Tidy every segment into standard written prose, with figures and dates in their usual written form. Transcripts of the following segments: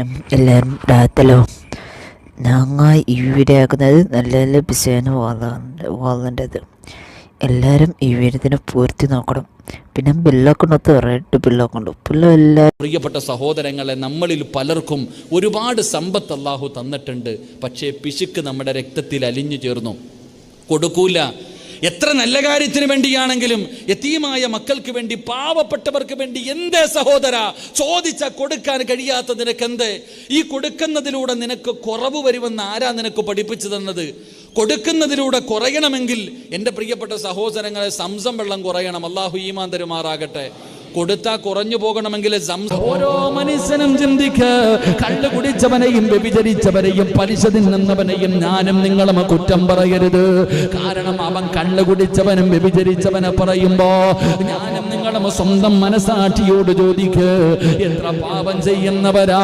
എല്ലാവരും റാഹത്തല്ലോ. ഞങ്ങൾ ഈ വീഡിയോ ആക്കുന്നത് നല്ല നല്ല പിശാന വാളേണ്ടത്. എല്ലാവരും ഈ വീഡിയോത്തിനെ പൂർത്തി നോക്കണം. പിന്നെ ബില്ലൊക്കെ റെഡ് ബില്ലൊക്കെ ഉണ്ട്. പ്രിയപ്പെട്ട സഹോദരങ്ങളെ, നമ്മളിൽ പലർക്കും ഒരുപാട് സമ്പത്ത് അല്ലാഹു തന്നിട്ടുണ്ട്. പക്ഷേ പിശുക്ക് നമ്മുടെ രക്തത്തിൽ അലിഞ്ഞു ചേർന്നു. കൊടുക്കൂല. എത്ര നല്ല കാര്യത്തിന് വേണ്ടിയാണെങ്കിലും യതീമായ മക്കൾക്ക് വേണ്ടി, പാവപ്പെട്ടവർക്ക് വേണ്ടി എന്തേ സഹോദര ചോദിച്ച കൊടുക്കാൻ കഴിയാത്ത നിനക്കെന്ത്? ഈ കൊടുക്കുന്നതിലൂടെ നിനക്ക് കുറവ് വരുമെന്ന് ആരാ നിനക്ക് പഠിപ്പിച്ചു തന്നത്? കൊടുക്കുന്നതിലൂടെ കുറയണമെങ്കിൽ എൻ്റെ പ്രിയപ്പെട്ട സഹോദരങ്ങളെ, സംസം വെള്ളം കുറയണം. അല്ലാഹു ഈമാൻ തരുമാറാകട്ടെ. കൊടുത്താ കുറഞ്ഞു പോകണമെങ്കിൽ ഓരോ മനുഷ്യനും ചിന്തിക്ക. കള്ളു കുടിച്ചവനെയും വ്യഭിചരിച്ചവനെയും പലിശ തിന്നുന്നവനെയും ഞാനും നിങ്ങളും കുറ്റം പറയരുത്. കാരണം അവൻ കള്ളു കുടിച്ചവനും വ്യഭിചരിച്ചവനെ പറയുമ്പോ ഞാനും നിങ്ങളും സ്വന്തം മനസാക്ഷിയോട് ചോദിക്ക്, എത്ര പാപം ചെയ്യുന്നവരാ,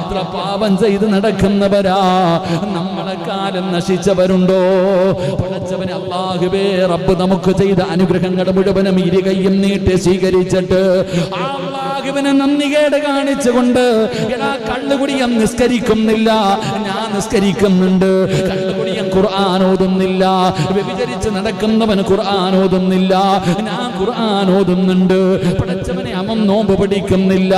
എത്ര പാപം ചെയ്ത് നടക്കുന്നവരാ. നമ്മളെക്കാലം നശിച്ചവരുണ്ടോ? പടച്ചവനെ അല്ലാഹുവേ, റബ്ബ് നമുക്ക് ചെയ്ത അനുഗ്രഹങ്ങൾ മുഴുവനും ഇരുകൈയും നീട്ടി സ്വീകരിച്ചിട്ട് അല്ലാഹുവിനെ നന്ദികേട് കാണിച്ചുകൊണ്ട് കള്ളുകുടിയൻ നിസ്കരിക്കുന്നില്ല, ഞാൻ നിസ്കരിക്കുന്നുണ്ട്. കള്ളുകുടിയൻ ഖുർആൻ ഓതുന്നില്ല. വ്യഭിചരിച്ച് നടക്കുന്നവൻ ഖുർആൻ ഓതുന്നില്ല, ഞാൻ ഖുർആൻ ഓതുന്നുണ്ട്. പടച്ചവനെ അവൻ നോമ്പ് പിടിക്കുന്നില്ല,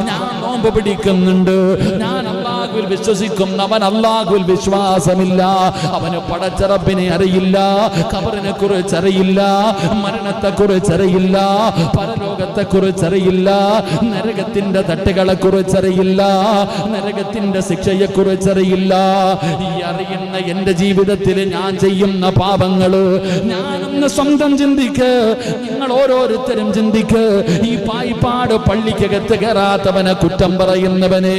ഞാൻ നോമ്പ് പിടിക്കുന്നുണ്ട്. ഞാൻ അല്ലാഹുവിൽ വിശ്വസിക്കുന്നവൻ അല്ലാഹുവിൽ വിശ്വാസമില്ല. അവന് പടച്ച റബ്ബിനെ അറിയില്ല, ഖബറിനെ കുറിച്ച് അറിയില്ല, മരണത്തെ കുറിച്ച് അറിയില്ല, പരലോകത്തെ കുറിച്ചറിയില്ല, നരകത്തിന്റെ തട്ടുകളെ കുറിച്ചറിയില്ല, നരകത്തിന്റെ ശിക്ഷയെ കുറിച്ചറിയില്ല. ഈ അറിയുന്ന എന്റെ ജീവിതത്തിൽ ഞാൻ ചെയ്യുന്ന പാപങ്ങള് ഞാനൊന്ന് സ്വന്തം ചിന്തിക്ക്. നിങ്ങൾ ഓരോരുത്തരും ചിന്തിക്ക്. ഈ പായിപ്പാട് പള്ളിക്കകത്ത് കയറാത്തവനെ കുറ്റം പറയുന്നവനെ,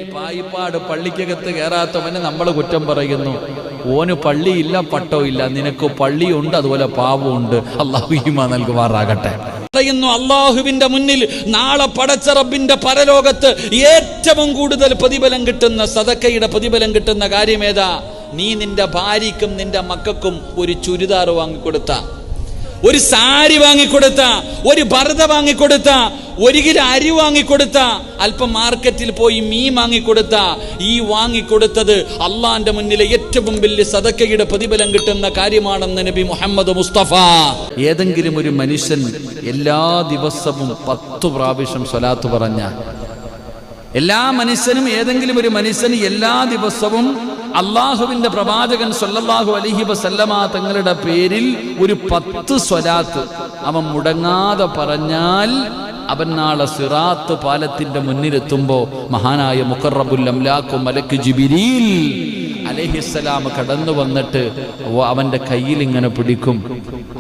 ഈ പായിപ്പാട് പള്ളിക്കകത്ത് കയറാത്തവനെ നമ്മൾ കുറ്റം പറയുന്നു. ഓന് പള്ളിയില്ല, പട്ടവും ഇല്ല, നിനക്ക് പള്ളിയുണ്ട്, അതുപോലെ പാവമുണ്ട്. അല്ലാഹു ഈമാൻ നൽകുമാറാകട്ടെ. പറയുന്നു, അള്ളാഹുവിന്റെ മുന്നിൽ നാളെ പടച്ച റബ്ബിന്റെ പരലോകത്ത് ഏറ്റവും കൂടുതൽ പ്രതിഫലം കിട്ടുന്ന, സദക്കയുടെ പ്രതിഫലം കിട്ടുന്ന കാര്യമേതാ? നീ നിന്റെ ഭാര്യയ്ക്കും നിന്റെ മക്കൾക്കും ഒരു ചുരിദാർ വാങ്ങിക്കൊടുത്ത, ഒരു സാരി വാങ്ങിക്കൊടുത്ത, ഒരു ഭർത വാങ്ങിക്കൊടുത്ത, ഒരു കിലോ അരി വാങ്ങിക്കൊടുത്ത, അല്പം മാർക്കറ്റിൽ പോയി മീൻ വാങ്ങിക്കൊടുത്ത, ഈ വാങ്ങിക്കൊടുത്തത് അള്ളാന്റെ മുന്നിലെ ഏറ്റവും വലിയ സദക്കയുടെ പ്രതിഫലം കിട്ടുന്ന കാര്യമാണെന്ന് നബി മുഹമ്മദ് മുസ്തഫ. ഏതെങ്കിലും ഒരു മനുഷ്യൻ എല്ലാ ദിവസവും 10 പ്രാവശ്യം സ്വലാത്ത് പറഞ്ഞ, എല്ലാ മനുഷ്യനും ഏതെങ്കിലും ഒരു മനുഷ്യന് എല്ലാ ദിവസവും അള്ളാഹുവിന്റെ പ്രവാചകൻ സല്ലല്ലാഹു അലൈഹി വസല്ലമ തങ്ങളുടെ പേരിൽ ഒരു 10 സ്വലാത്ത് അവൻ മുടങ്ങാതെ പറഞ്ഞാൽ അവൻ നാളെ സിറാത്ത് പാലത്തിന്റെ മുന്നിലെത്തുമ്പോ മഹാനായ മുഖറബുൽ അംലാഖു മലക്ക് ജിബ്രീൽ അലൈഹിസ്സലാം കടന്നു വന്നിട്ട് അവന്റെ കയ്യിൽ ഇങ്ങനെ പിടിക്കും.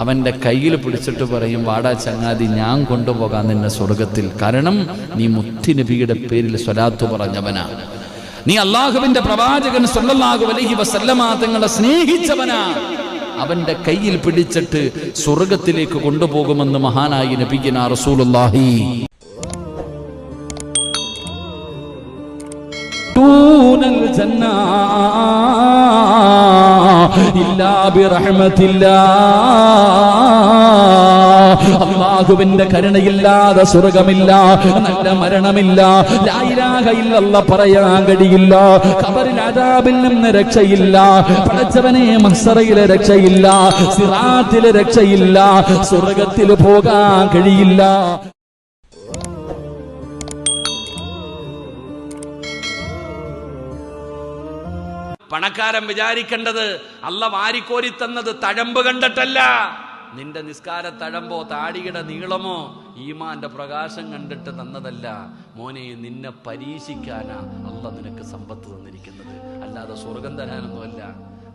അവന്റെ കയ്യിൽ പിടിച്ചിട്ട് പറയും, വാടാ ചങ്ങാതി, ഞാൻ കൊണ്ടുപോകാൻ നിന്നെ സ്വർഗത്തിൽ. കാരണം നീ മുത്തുനബിയുടെ പേരിൽ സ്വലാത്ത് പറഞ്ഞവനാ, നീ അള്ളാഹുവിന്റെ പ്രവാചകൻ സല്ലല്ലാഹു അലൈഹി വസല്ലമ തങ്ങളെ സ്നേഹിച്ചവനാ. അവന്റെ കയ്യിൽ പിടിച്ചിട്ട് സ്വർഗത്തിലേക്ക് കൊണ്ടുപോകുമെന്ന് മഹാനായി നബിയുനാ റസൂലുള്ളാഹി. അല്ലാഹുവിന്റെ കരുണയില്ലാതെ സ്വർഗമില്ല, നല്ല മരണമില്ല, ലാ ഇലാഹ ഇല്ലല്ലാഹ് പറയാൻ കഴിയില്ല, ഖബറിൽ അദാബിൽ നിന്ന് രക്ഷയില്ല, പടച്ചവനെ മഹ്ശറിലെ രക്ഷയില്ല, സിറാത്തിലെ രക്ഷയില്ല, സ്വർഗത്തിൽ പോകാൻ കഴിയില്ല. പണക്കാരൻ വിചാരിക്കേണ്ടത് അല്ല വാരിക്കോരി തന്നത് തഴമ്പ് കണ്ടിട്ടല്ല, നിന്റെ നിസ്കാര തഴമ്പോ താടിയുടെ നീളമോ ഈമാന്റെ പ്രകാശം കണ്ടിട്ട് തന്നതല്ല. മോനെ, നിന്നെ പരീക്ഷിക്കാനാ അല്ല നിനക്ക് സമ്പത്ത് തന്നിരിക്കുന്നത്, അല്ലാതെ സ്വർഗം തരാനൊന്നുമല്ല.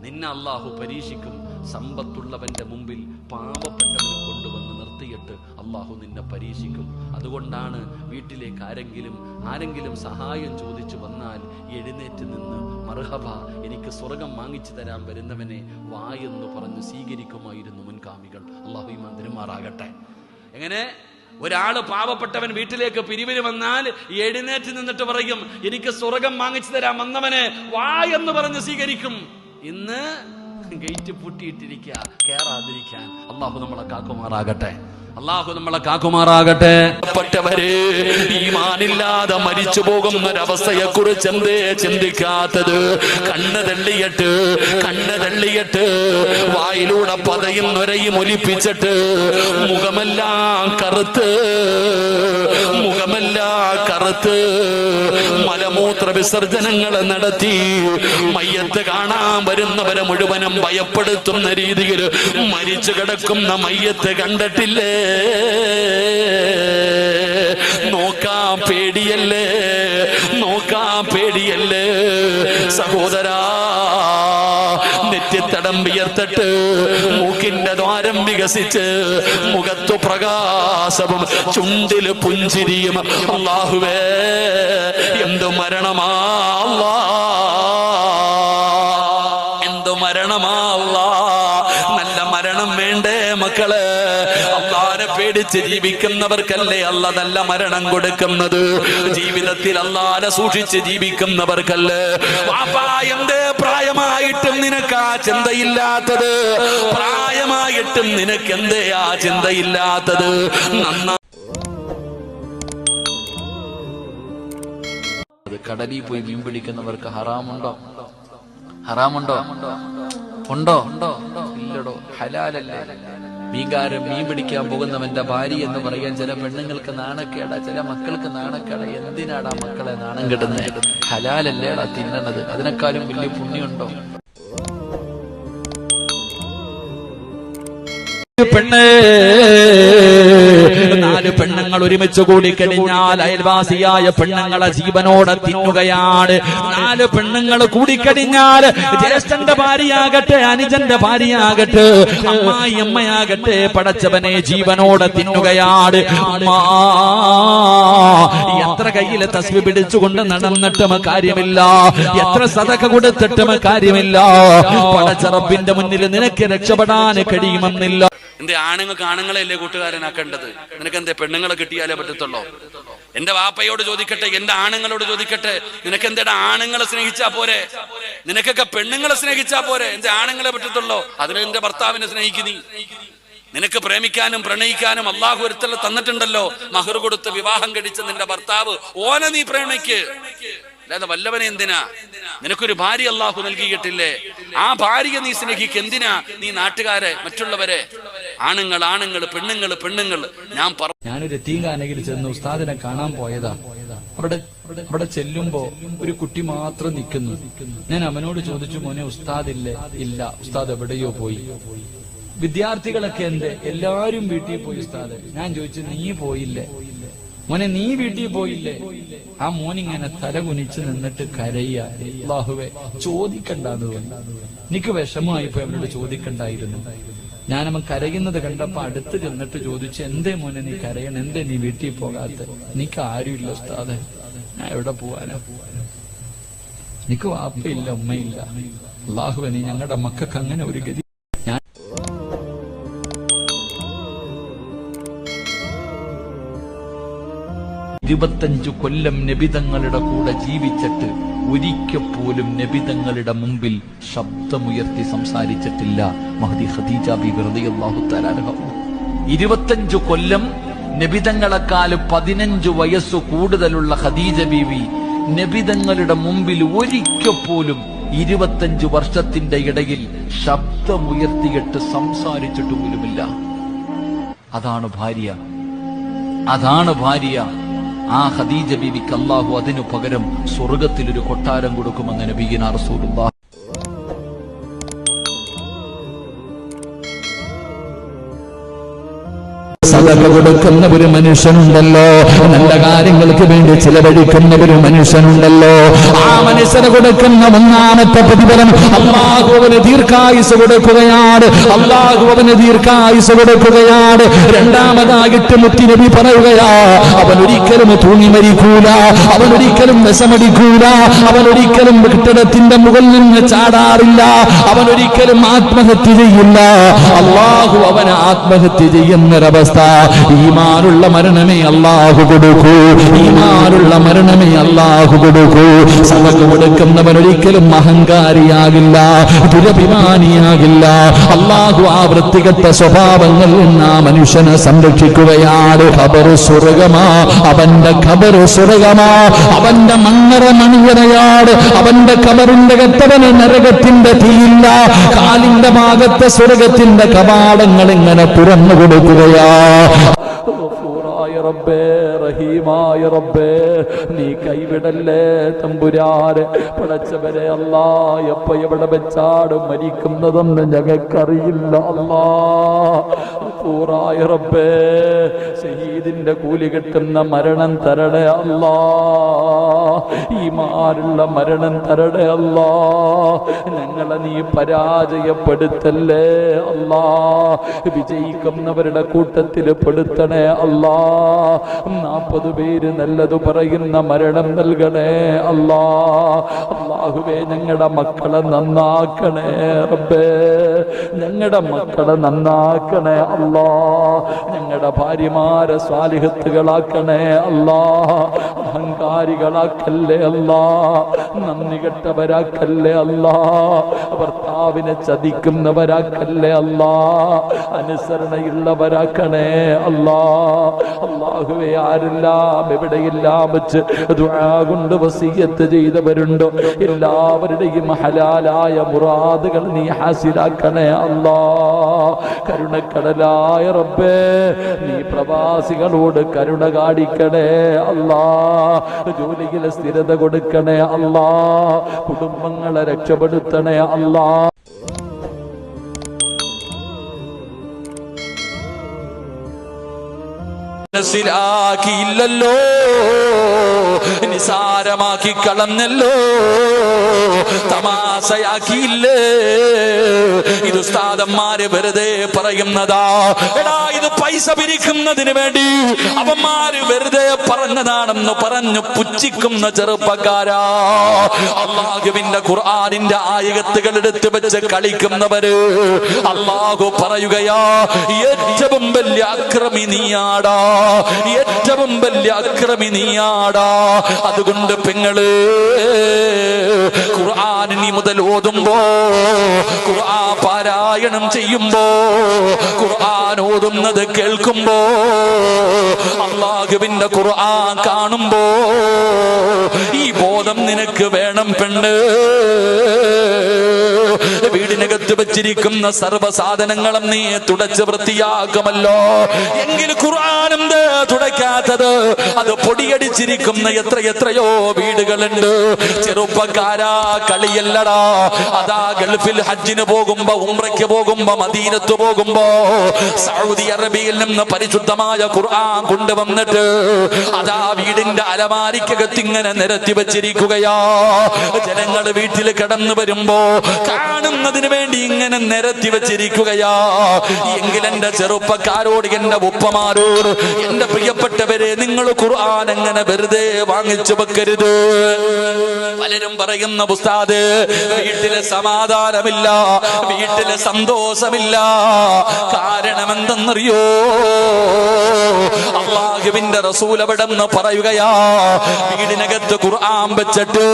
നിന്നെ അല്ലാഹു പരീക്ഷിക്കും. സമ്പത്തുള്ളവന്റെ മുമ്പിൽ പാവപ്പെട്ടവനെ കൊണ്ടുവന്ന് നിർത്തിയിട്ട് അല്ലാഹു നിന്നെ പരീക്ഷിക്കും. അതുകൊണ്ടാണ് വീട്ടിലേക്ക് ആരെങ്കിലും സഹായം ചോദിച്ചു വന്നാൽ എഴുന്നേറ്റ് നിന്ന് മർഹബ, എനിക്ക് സ്വർഗം വാങ്ങിച്ചു തരാൻ വരുന്നവനെ വായെന്ന് പറഞ്ഞ് സ്വീകരിക്കുമായിരുന്നു മുൻകാമികൾ. അല്ലാഹു ഈമാൻ തരുമാറാകട്ടെ. എങ്ങനെ ഒരാള് പാവപ്പെട്ടവൻ വീട്ടിലേക്ക് പിരിവിന് വന്നാൽ എഴുന്നേറ്റ് നിന്നിട്ട് പറയും, എനിക്ക് സ്വർഗം വാങ്ങിച്ചു തരാൻ വന്നവനെ വായെന്ന് പറഞ്ഞ് സ്വീകരിക്കും. ഇന്ന് ഗേറ്റ് പൂട്ടിയിട്ടിരിക്കുക, കേറാതിരിക്കാൻ. അല്ലാഹു നമ്മളെ കാക്കുമാറാകട്ടെ. അള്ളാഹു നമ്മളെ കാക്കുമാറാകട്ടെ. പെട്ടവരെ, ഈമാനില്ലാതെ മരിച്ചു പോകുന്നൊരവസ്ഥയെ കുറിച്ച് എന്തേ ചിന്തിക്കാത്തത്? കണ്ണ് തള്ളിയിട്ട് വായിലൂടെ പതയും നൊരയും ഒലിപ്പിച്ചിട്ട് മുഖമെല്ലാം കറുത്ത് മലമൂത്ര വിസർജനങ്ങൾ നടത്തി മയ്യത്ത് കാണാൻ വരുന്നവരെ മുഴുവനും ഭയപ്പെടുത്തുന്ന രീതിയിൽ മരിച്ചു കിടക്കുന്ന മയ്യത്ത് കണ്ടിട്ടില്ലേ? നോക്കാൻ പേടിയല്ലേ സഹോദരാ? നെറ്റിത്തടം വിയർത്തിട്ട് മൂക്കിന്റെ ദ്വാരം വികസിച്ച് മുഖത്തു പ്രകാശവും ചുണ്ടില് പുഞ്ചിരിയും. അല്ലാഹുവേ, എന്തു മരണമാ നല്ല മരണം വേണ്ടേ മക്കളെ? അല്ലാഹുവിനെ പേടിച്ച് ജീവിക്കുന്നവർക്കല്ലേ അല്ലാഹ് നല്ല മരണം കൊടുക്കുന്നത്. ജീവിതത്തിൽ അല്ലാഹുവിനെ സൂക്ഷിച്ച് ജീവിക്കുന്നവർക്കല്ലേ. വാപ്പാ, എന്തേ പ്രായമായിട്ടും നിനക്ക് ആ ചിന്തയില്ലാത്തത്? പ്രായമായിട്ടും നിനക്ക് എന്തേ ആ ചിന്തയില്ലാത്തത്? കടലിൽ പോയി മീൻ പിടിക്കുന്നവർക്ക് ഹറാമുണ്ടോ? ഉണ്ടോ? ഇല്ലടോ, ഹലാലല്ലേ. മീൻകാരൻ മീൻ പിടിക്കാൻ പോകുന്നവന്റെ ഭാര്യ എന്ന് പറയാൻ ചില പെണ്ണുങ്ങൾക്ക് നാണക്കേടാ, ചില മക്കൾക്ക് നാണക്കേടാ. എന്തിനാടാ മക്കളെ നാണം കെടുന്നത്? ഹലാലല്ലേടാ തിന്നണത്. അതിനേക്കാളും വലിയ പുണ്യമുണ്ടോ? നാല് പെണ്ണുങ്ങൾ ഒരുമിച്ച് കൂടി കഴിഞ്ഞാൽ അയൽവാസിയായ പെണ്ണുങ്ങളെ ജീവനോടെ തിന്നുകയാണ്. നാല് പെണ്ണുങ്ങൾ കൂടിക്കഴിഞ്ഞാൽ ജ്യേഷ്ഠന്റെ ഭാര്യയാകട്ടെ, അനുജന്റെ ഭാര്യയാകട്ടെ, അമ്മായിയമ്മയാകട്ടെ, പടച്ചവനെ ജീവനോടെ തിന്നുകയാണ്. എത്ര കയ്യില് തസ്ബീഹ് പിടിച്ചുകൊണ്ട് നടന്നിട്ടും കാര്യമില്ല, എത്ര സദഖ കൊടുത്തിട്ടും കാര്യമില്ല. പടച്ച റബ്ബിന്റെ മുന്നിൽ നിനക്ക് രക്ഷപ്പെടാൻ കഴിയുമെന്നില്ല. എന്റെ ആണുങ്ങളെയല്ലേ കൂട്ടുകാരനാക്കേണ്ടത്? നിനക്ക് എന്തേ പെണ്ണുങ്ങളെ കിട്ടിയാലേ പറ്റത്തുള്ളൂ? എന്റെ വാപ്പയോട് ചോദിക്കട്ടെ, എന്റെ ആണുങ്ങളോട് ചോദിക്കട്ടെ, നിനക്ക് എന്തേടാ ആണുങ്ങളെ സ്നേഹിച്ചാ പോരെ? നിനക്കൊക്കെ പെണ്ണുങ്ങളെ സ്നേഹിച്ചാ പോരെ? എന്റെ ആണുങ്ങളെ പറ്റത്തുള്ളൂ? അതിന് എന്റെ ഭർത്താവിനെ സ്നേഹിക്കുന്നീ. നിനക്ക് പ്രേമിക്കാനും പ്രണയിക്കാനും അള്ളാഹു ഒരുത്തല്ല തന്നിട്ടുണ്ടല്ലോ. മഹർ കൊടുത്ത് വിവാഹം കഴിച്ച നിന്റെ ഭർത്താവ്, ഓനെ നീ പ്രേമിക്ക്. അല്ലാതെ വല്ലവനെ എന്തിനാ? നിനക്കൊരു ഭാര്യ അള്ളാഹു നൽകിയിട്ടില്ലേ? ആ ഭാര്യ നീ സ്നേഹിക്ക്. എന്തിനാ നീ നാട്ടുകാരെ, മറ്റുള്ളവരെ? ആണുങ്ങൾ പെണ്ണുങ്ങൾ. ഞാനൊരു യതീംഖാനയിൽ ചെന്ന് ഉസ്താദിനെ കാണാൻ പോയതാ. അവിടെ ചെല്ലുമ്പോ ഒരു കുട്ടി മാത്രം നിൽക്കുന്നു. ഞാൻ അവനോട് ചോദിച്ചു, മോനെ ഉസ്താദില്ലേ? ഇല്ല, ഉസ്താദ് എവിടെയോ പോയി. വിദ്യാർത്ഥികളൊക്കെ എന്തേ? എല്ലാരും വീട്ടിൽ പോയി ഉസ്താദ്. ഞാൻ ചോദിച്ചു, നീ പോയില്ലേ മോനെ? നീ വീട്ടിൽ പോയില്ലേ? ആ മോനിങ്ങനെ തലകുനിച്ച് നിന്നിട്ട് കരയ്യ. അല്ലാഹുവേ, ചോദിക്കണ്ടെന്ന് തോന്നി. എനിക്ക് വിഷമമായിപ്പോ അവനോട് ചോദിക്കണ്ടായിരുന്നു. ഞാനവൻ കരയുന്നത് കണ്ടപ്പോ അടുത്ത് ചെന്നിട്ട് ചോദിച്ചു, എന്തേ മോനെ നീ കരയണം? എന്തേ നീ വീട്ടിൽ പോകാത്ത? എനിക്ക് ആരുമില്ല ഉസ്താദേ, ഞാൻ എവിടെ പോവാനാ? എനിക്ക് വാപ്പയില്ല, ഉമ്മയില്ല. അല്ലാഹുവേ, നീ ഞങ്ങളുടെ മക്കൾക്ക് അങ്ങനെ ഒരു ഗതി. 25 കൊല്ലം നബിതങ്ങളുടെ കൂടെ ജീവിച്ചിട്ട് ഒരിക്കൽ പോലും നബിതങ്ങളുടെ മുമ്പിൽ ശബ്ദമുയർത്തി സംസാരിച്ചിട്ടില്ല മഹദി ഖദീജ ബീബി റളിയല്ലാഹു തആല അൻഹ. 25 കൊല്ലം നബിതങ്ങളെക്കാൾ 15 വയസ്സ് കൂടുതലുള്ള ഖദീജ ബീവി നബിതങ്ങളുടെ മുമ്പിൽ ഒരിക്കൽ പോലും 25 വർഷത്തിന്റെ ഇടയിൽ ശബ്ദമുയർത്തിയിട്ട് സംസാരിച്ചിട്ട് പോലുമില്ല. അതാണ് ഭാര്യ. ആ ഖദീജ ബീവിക്ക് അല്ലാഹു അതിനു പകരം സ്വർഗത്തിൽ ഒരു കൊട്ടാരം കൊടുക്കുമെന്ന് നബിയുനാ റസൂലുള്ളാഹി. സദഖ കൊടുക്കുന്ന ഒരു മനുഷ്യനുണ്ടല്ലോ, നല്ല കാര്യങ്ങൾക്ക് വേണ്ടി ചിലവഴിക്കുന്ന ഒരു മനുഷ്യനുണ്ടല്ലോ, ആ മനുഷ്യന് കൊടുക്കുന്ന ഒന്നാമത്തെ പ്രതിഫലം അല്ലാഹു അവന് ദീർഘായുസ് കൊടുക്കുകയാണ്. രണ്ടാമതായിട്ട് മുത്തുനബി പറയുകയാ, അവനൊരിക്കലും തൂങ്ങി മരിക്കൂല, അവനൊരിക്കലും വിഷമടിക്കൂല, അവനൊരിക്കലും കെട്ടിടത്തിന്റെ മുകളിൽ നിന്ന് ചാടാറില്ല, അവനൊരിക്കലും ആത്മഹത്യ ചെയ്യില്ല. അല്ലാഹു അവന് ആത്മഹത്യ ചെയ്യുന്നൊരവസ്ഥ ഈമാനുള്ള മരണമേ അല്ലാഹു കൊടുക്കൂ, ഈമാനുള്ള മരണമേ അല്ലാഹു കൊടുക്കൂ. സദഖ കൊടുക്കുന്നവൻ ഒരിക്കലും അഹങ്കാരിയാകില്ല, ദുരഭിമാനിയാകില്ല. അല്ലാഹു ആ വൃത്തികെട്ട സ്വഭാവങ്ങളിൽ നിന്ന് ആ മനുഷ്യനെ സംരക്ഷിക്കുകയാണ്. ഖബർ സ്വർഗമാ, അവന്റെ ഖബർ സ്വർഗമാ, അവന്റെ മണ്ണറ മണിയറയാണ്. അവന്റെ ഖബറിന്റെ കത്തവന് നരകത്തിന്റെ തീയില്ല. കാലിന്റെ ഭാഗത്തെ സ്വർഗത്തിന്റെ കവാടങ്ങൾ ഇങ്ങനെ തുറന്നു കൊടുക്കുകയാ. റബ്ബേ, റഹീമായ റബ്ബേ, നീ കൈവിടല്ലേ തമ്പുരാനെ. പടച്ചവരെ അല്ലാ, എപ്പോ എവിടെ വെച്ചാട് മരിക്കുന്നതെന്ന് ഞങ്ങൾക്കറിയില്ല അല്ലാ. പൂറായ റബ്ബേ, ഷഹീദിന്റെ കൂലി കിട്ടുന്ന മരണം തരണേ അല്ലാ, ഈമാനുള്ള മരണം തരണേ അല്ലാ. ഞങ്ങളെ നീ പരാജയപ്പെടുത്തല്ലേ അല്ലാ, വിജയിക്കുന്നവരുടെ കൂട്ടത്തിൽ പെടുത്തണേ അല്ലാ. 40 പേര് നല്ലത് പറയുന്ന മരണം നൽകണേ അല്ലാ. അല്ലാഹുവേ, ഞങ്ങളുടെ മക്കളെ നന്നാക്കണേ റബ്ബേ, ഞങ്ങളുടെ മക്കളെ നന്നാക്കണേ അല്ലാ. ഞങ്ങളുടെ ഭാര്യമാരെ സ്വാലിഹത്തുകളാക്കണേ അല്ലാ. അഹങ്കാരികളാക്കല്ലേ അല്ലാ, നന്ദി കെട്ടവരാക്കല്ലേ അല്ലാ, ഭർത്താവിനെ ചതിക്കുന്നവരാക്കല്ലേ അല്ലാ, അനുസരണയുള്ളവരാക്കണേ അല്ലാ. അല്ലാഹുവേ, ആരെല്ലാം എവിടെയെല്ലാം വെച്ച് ദുആ കൊണ്ട് വസിയത്ത് ചെയ്തവരുണ്ടോ എല്ലാവരുടെയും ഹലാലായ മുറാദുകൾ നീ ഹാസിലാക്കണേ അല്ലാ. കരുണക്കടലായ റബ്ബേ, നീ പ്രവാസികളോട് കരുണ കാണിക്കണേ അല്ലാ. ജോലിയിലെ സ്ഥിരത കൊടുക്കണേ അല്ലാ, കുടുംബങ്ങളെ രക്ഷപ്പെടുത്തണേ അല്ലാ. മനസ്സിലാക്കിയില്ലല്ലോ, നിസാരമാക്കി കളഞ്ഞല്ലോ, തമാശയാക്കിയില്ലേ. ഇത് ഉസ്താദന്മാര് വെറുതെ പറയുന്നതാ. എടാ, ഇത് പൈസ പിരിക്കുന്നതിന് വേണ്ടി അവന്മാര് വെറുതെ പറഞ്ഞതാണെന്ന് പറഞ്ഞു പുച്ഛിക്കുന്ന ചെറുപ്പക്കാരാ. അല്ലാഹുവിന്റെ ഖുർആനിന്റെ ആയത്തുകൾ എടുത്തു വെച്ച് കളിക്കുന്നവര് അല്ലാഹു പറയുകയാ, ഏറ്റവും വലിയ അക്രമി നീയാടാ, ഏറ്റവും വലിയ അക്രമി നീയാടാ. അതുകൊണ്ട് പെങ്ങള്, ഖുർആൻ നീ മുതൽ ഓതുമ്പോ, ഖുർആൻ പാരായണം ചെയ്യുമ്പോ, ഖുർആൻ ഓതുന്നത് കേൾക്കുമ്പോ, അല്ലാഹുവിന്റെ ഖുർആൻ കാണുമ്പോ ഈ ബോധം നിനക്ക് വേണം പെണ്ണ്. വീടിനകത്ത് വെച്ചിരിക്കുന്ന സർവ്വ സാധനങ്ങളും നീ തുടച്ച് വൃത്തിയാക്കുമല്ലോ, എങ്കിൽ ഖുർആനും തുടയ്ക്കാത്തത്? അത് പൊടിയടിച്ചിരിക്കുന്ന എത്രയോ വീടുകളുണ്ട്. ചെറുപ്പക്കാരാ, കളിയല്ലടാ. അതാ ഗൾഫിൽ ഹജ്ജിന് പോകുമ്പോ, ഉംറയ്ക്ക് പോകുമ്പോ, മദീനത്ത് പോകുമ്പോ സൗദി അറേബ്യയിൽ നിന്ന് പരിശുദ്ധമായ ഖുർആൻ കൊണ്ടുവന്നിട്ട് അതാ വീടിന്റെ അലമാരിക്കകത്ത് ഇങ്ങനെ നിരത്തി വെച്ചിരിക്കുകയാ. ജനങ്ങൾ വീട്ടിൽ കിടന്നു വരുമ്പോ കാണുന്നതിന് വേണ്ടി ഇങ്ങനെ നിരത്തി വെച്ചിരിക്കുകയാ. എങ്കിൽ എന്റെ ചെറുപ്പക്കാരോട്, എന്റെ ഉപ്പമാരോട്, എന്റെ പ്രിയപ്പെട്ടവരെ, നിങ്ങൾ ഖുർആൻ അങ്ങനെ വെറുതെ വാങ്ങിച്ചു വെക്കരുത്. പലരും പറയുന്ന ഉസ്താദ്, വീട്ടിലെ സമാധാനമില്ല, വീട്ടിലെ സന്തോഷമില്ല. കാരണം എന്തെന്നറിയോ? അല്ലാഹുവിന്റെ റസൂൽ അവിടെന്ന് പറയുകയാ, വീടിനകത്ത് ഖുർആൻ വെച്ചിട്ട്,